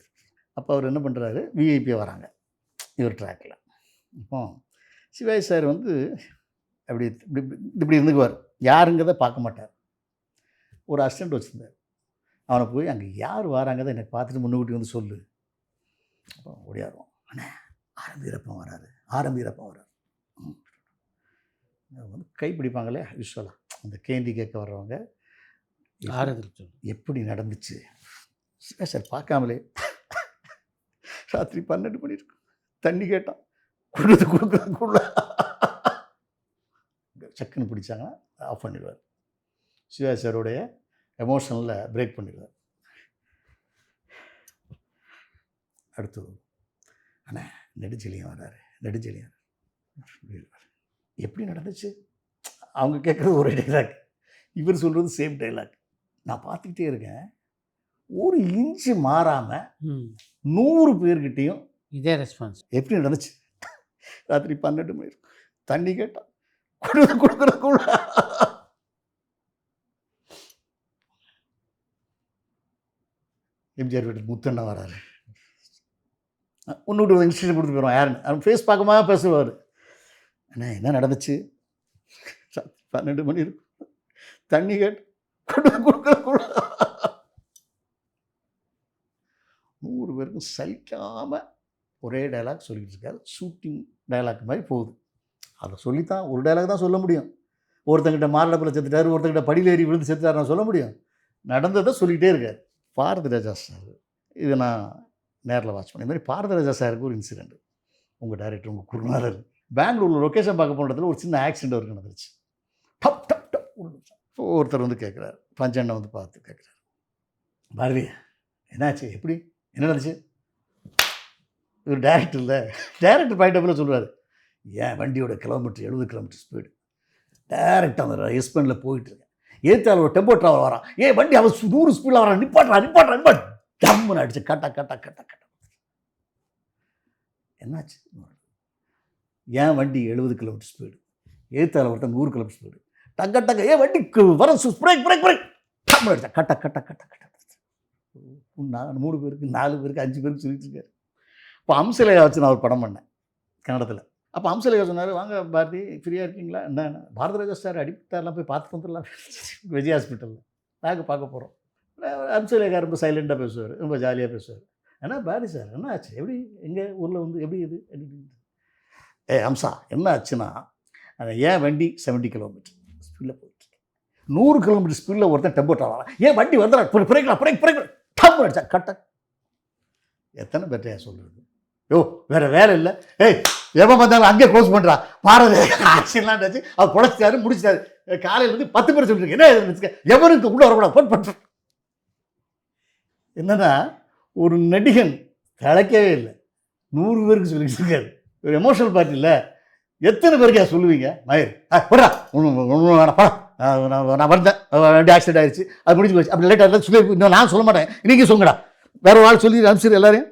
அப்போ அவர் என்ன பண்ணுறாரு, விஐபியாக வராங்க இவர் ட்ராக்கில். அப்போ சிவாஜி சார் வந்து அப்படி இப்படி இருந்துக்குவார், யாருங்கிறத பார்க்க மாட்டார். ஒரு அசிஸ்டண்ட் வச்சுருந்தார், அவனை போய் அங்கே யார் வராங்கிறத என்னை பார்த்துட்டு முன்னுக்கூட்டி வந்து சொல்லு. அப்போ ஓடியாருவோம், அண்ணே ஆரம்பீரப்பம் வராரு. வந்து கைப்பிடிப்பாங்களே யூஸ்வலாக அந்த கேண்டி கேட்க வர்றவங்க, எப்படி நடந்துச்சு சார் பார்க்காமலே. ராத்திரி 12 மணி இருக்கும், தண்ணி கேட்டான், கொடுக்குறதுக்குள்ள சக்குன்னு பிடிச்சாங்கன்னா ஆஃப் பண்ணிடுவார். சிவாஜி சாரோடைய எமோஷனில் பிரேக் பண்ணிடுவார். அடுத்தது அண்ணா நெடுஞ்செழியன் வர்றாரு, எப்படி நடந்துச்சு அவங்க கேட்குறது ஒரே டைலாக், இவர் சொல்கிறது சேம் டைலாக். நான் பார்த்துக்கிட்டே இருக்கேன், ஒரு இன்ச்சு மாறாமல் 100 பேர்கிட்டையும் இதே ரெஸ்பான்ஸ். எப்படி நடந்துச்சு, ராத்திரி 12 மணி இருக்கும், தண்ணி கேட்டான், கொடுக்குறதுக்குள்ள. எம்ஜிஆர் வீட்டுக்கு முத்தண்ணா வராரு, ஒன்று விட்டு இன்ஸ்டியூஷன் கொடுத்து போயிடுவான், யாருன்னு அவன் ஃபேஸ் பார்க்கமா பேசுவார். அண்ணா என்ன நடந்துச்சு, 12 மணி இருக்கும், தண்ணி கேட்டு கொடுக்குறதுக்குள்ள. 100 பேருக்கும் சலிக்காமல் ஒரே டைலாக் சொல்லிகிட்டு இருக்காரு. ஷூட்டிங் டைலாக் மாதிரி போகுது. அதை சொல்லித்தான் ஒரு டைலாக் தான் சொல்ல முடியும். ஒருத்தங்கிட்ட மாரடைப்பில் செத்துட்டார், ஒருத்தங்கிட்ட படியில் ஏறி விழுந்து செத்துட்டார், நான் சொல்ல முடியும். நடந்ததை சொல்லிகிட்டே இருக்கார். பாரதி ராஜா சார், இதை நான் நேரில் வாட்ச் பண்ணேன். இந்த மாதிரி பாரதி ராஜா சாருக்கு ஒரு இன்சிடெண்ட், உங்கள் டைரக்டர் உங்கள் குருநாதர் பெங்களூரில் லொக்கேஷன் பார்க்க போன இடத்துல ஒரு சின்ன ஆக்சிடென்ட் அவருக்கு நடந்துச்சு. டப் டப் டப் ஒருத்தர் வந்து கேட்குறாரு, பஞ்சண்ணை வந்து பார்த்து கேட்குறாரு, பாரதி என்னாச்சு, எப்படி என்ன நடந்துச்சு. இவர் டேரக்டர் இல்லை, டேரக்டர் பாயிண்ட் ஆஃப் வியூவில் சொல்லுவார், ஏன் வண்டியோட கிலோமீட்டர் 70 கிலோமீட்டர் ஸ்பீடு, டேரக்டாக அந்த எஸ்பெண்டில் போயிட்டுருக்கேன், ஏற்றால் ஒரு டெம்போ ட்ராவல் வரான், ஏன் வண்டி அவன் 100 ஸ்பீடில் வரான், நிப்பாட்டு டம்முன்னு அடிச்சு கட்ட. என்னாச்சு, ஏன் வண்டி 70 கிலோமீட்டர் ஸ்பீடு, ஏற்றால் ஒருத்தன் 100 கிலோமீட்டர் ஸ்பீடு, டக்க ஏன் வண்டிக்கு வர பிரேக் டம்முன்னு அடிச்சா கட்ட. 3 பேருக்கு 4 பேருக்கு 5 பேருக்கு சொல்லிட்டு இருக்காரு. இப்போ அம்சலேகா வச்சு நான் ஒரு படம் பண்ணேன் கன்னடத்தில். அப்போ அம்சலேகா சொன்னார், வாங்க பாரதி ஃப்ரீயாக இருக்கீங்களா, என்ன பாரதி ராஜா சார் அடிப்பட்டாரெலாம் போய் பார்த்துட்டு வந்துடலாம் விஜய் ஹாஸ்பிட்டலில், நாங்கள் பார்க்க போகிறோம். அம்சலேகா ரொம்ப சைலண்டாக பேசுவார், ரொம்ப ஜாலியாக பேசுவார். ஏன்னா பாரதி சார் என்ன ஆச்சு, எப்படி எங்கள் ஊரில் வந்து எப்படி இது அப்படின்னு. அம்சா என்ன ஆச்சுன்னா, ஏன் வண்டி 70 கிலோமீட்டர் ஸ்பீடில் போயிட்டு 100 கிலோமீட்டர் ஸ்பீடில் ஒருத்தன் டெம்போ ட்ராவல், ஏன் வண்டி வந்துடா பிரேக் டம்மு அடிச்சா கட்ட. எத்தனை பேர்ட்டையா சொல்கிறது, யோ வேறு வேலை இல்லை, ஏய் எவன் பார்த்தாலும் அங்கே க்ளோஸ் பண்ணுறா பாரதி ஆக்ஷன்லாம் இருந்துச்சு அவர் பொழைச்சிட்டாரு முடிச்சிட்டாரு. காலையில் வந்து 10 பேர் சொல்லிருக்கு என்ன வச்சுக்க எவனுக்கு உள்ளே வரக்கூடாது போன் பண்ணுறேன். என்னன்னா ஒரு நடிகன் தழைக்கவே இல்லை 100 பேருக்கு சொல்லிட்டு இருக்காரு. ஒரு எமோஷனல் பார்ட்டியில் எத்தனை பேருக்கா சொல்லுவீங்க மயிர் போடா ஒன்றும் வேணாம் படம் நான் வந்தேன் வண்டி ஆக்சிடென்ட் ஆயிடுச்சு அது முடிஞ்சு போச்சு அப்படி லேட்டாக சொல்லி இன்னும் நான் சொல்ல மாட்டேன் இன்றைக்கி சொல்லுங்கடா வேற ஒரு ஆள் சொல்லி அனுப்பிச்சிரு எல்லாரையும்.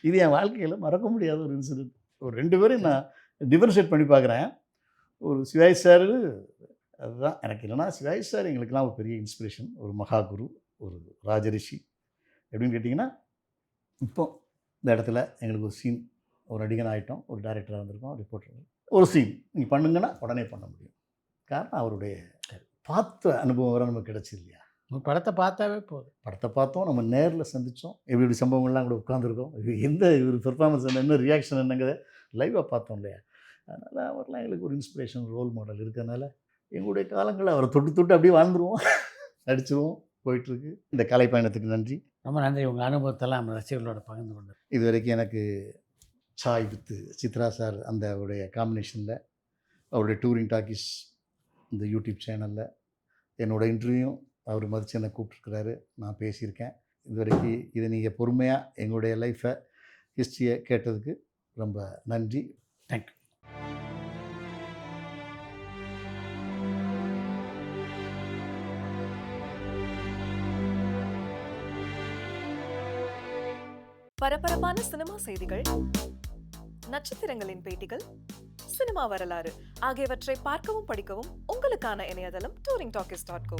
இது என் வாழ்க்கையில் மறக்க முடியாத ஒரு இன்சிடென்ட். ஒரு 2 பேரும் நான் டிஃபரன்ஷியேட் பண்ணி பார்க்குறேன். ஒரு சிவாஜி சார் அதுதான் எனக்கு இல்லைன்னா சிவாஜி சார் எங்களுக்கெல்லாம் ஒரு பெரிய இன்ஸ்பிரேஷன், ஒரு மகாகுரு, ஒரு ராஜரிஷி. எப்படின்னு கேட்டிங்கன்னா இப்போ இந்த இடத்துல எங்களுக்கு ஒரு சீன் ஒரு நடிகன் ஆகிட்டோம், ஒரு டைரக்டராக வந்திருக்கோம், ரிப்போர்ட்டர் ஒரு சீன் நீங்கள் பண்ணுங்கன்னா உடனே பண்ண முடியும். காரணம் அவருடைய பார்த்த அனுபவம் வர நமக்கு கிடச்சி இல்லையா. படத்தை பார்த்தாவே போதும். படத்தை பார்த்தோம், நம்ம நேரில் சந்தித்தோம், எப்படி எப்படி சம்பவங்கள்லாம் கூட உட்காந்துருக்கோம், இது எந்த ஒரு பெர்ஃபார்மன்ஸ் என்ன ரியாக்ஷன் என்னங்கிறத லைவாக பார்த்தோம் இல்லையா. அதனால் அவர்லாம் எங்களுக்கு ஒரு இன்ஸ்பிரேஷன் ரோல் மாடல் இருக்கிறதுனால எங்களுடைய காலங்களில் அவரை தொட்டு தொட்டு அப்படியே வாழ்ந்துருவோம், நடிச்சிருவோம், போயிட்டுருக்கு. இந்த கலை பயணத்துக்கு நன்றி. ரொம்ப நன்றி. உங்கள் அனுபவத்தெல்லாம் நம்ம ரசிகர்களோட பகிர்ந்து கொண்டு இது வரைக்கும் எனக்கு சாய் வித்து சித்ரா சார் அந்த அவருடைய காம்பினேஷனில் அவருடைய டூரிங் டாக்கீஸ் இந்த யூடியூப் சேனலில் என்னோடய இன்டர்வியூ அவர் மதித்து என்னை கூப்பிட்டுருக்கிறாரு, நான் பேசியிருக்கேன். இது வரைக்கும் இதை நீங்கள் பொறுமையாக எங்களுடைய லைஃப்பை ஹிஸ்ட்ரியை கேட்டதுக்கு ரொம்ப நன்றி. தேங்க்யூ. பரபரப்பான சினிமா செய்திகள், நட்சத்திரங்களின் பேட்டிகள், சினிமா வரலாறு ஆகியவற்றை பார்க்கவும் படிக்கவும் உங்களுக்கான இணையதளம் touringtalkies.co.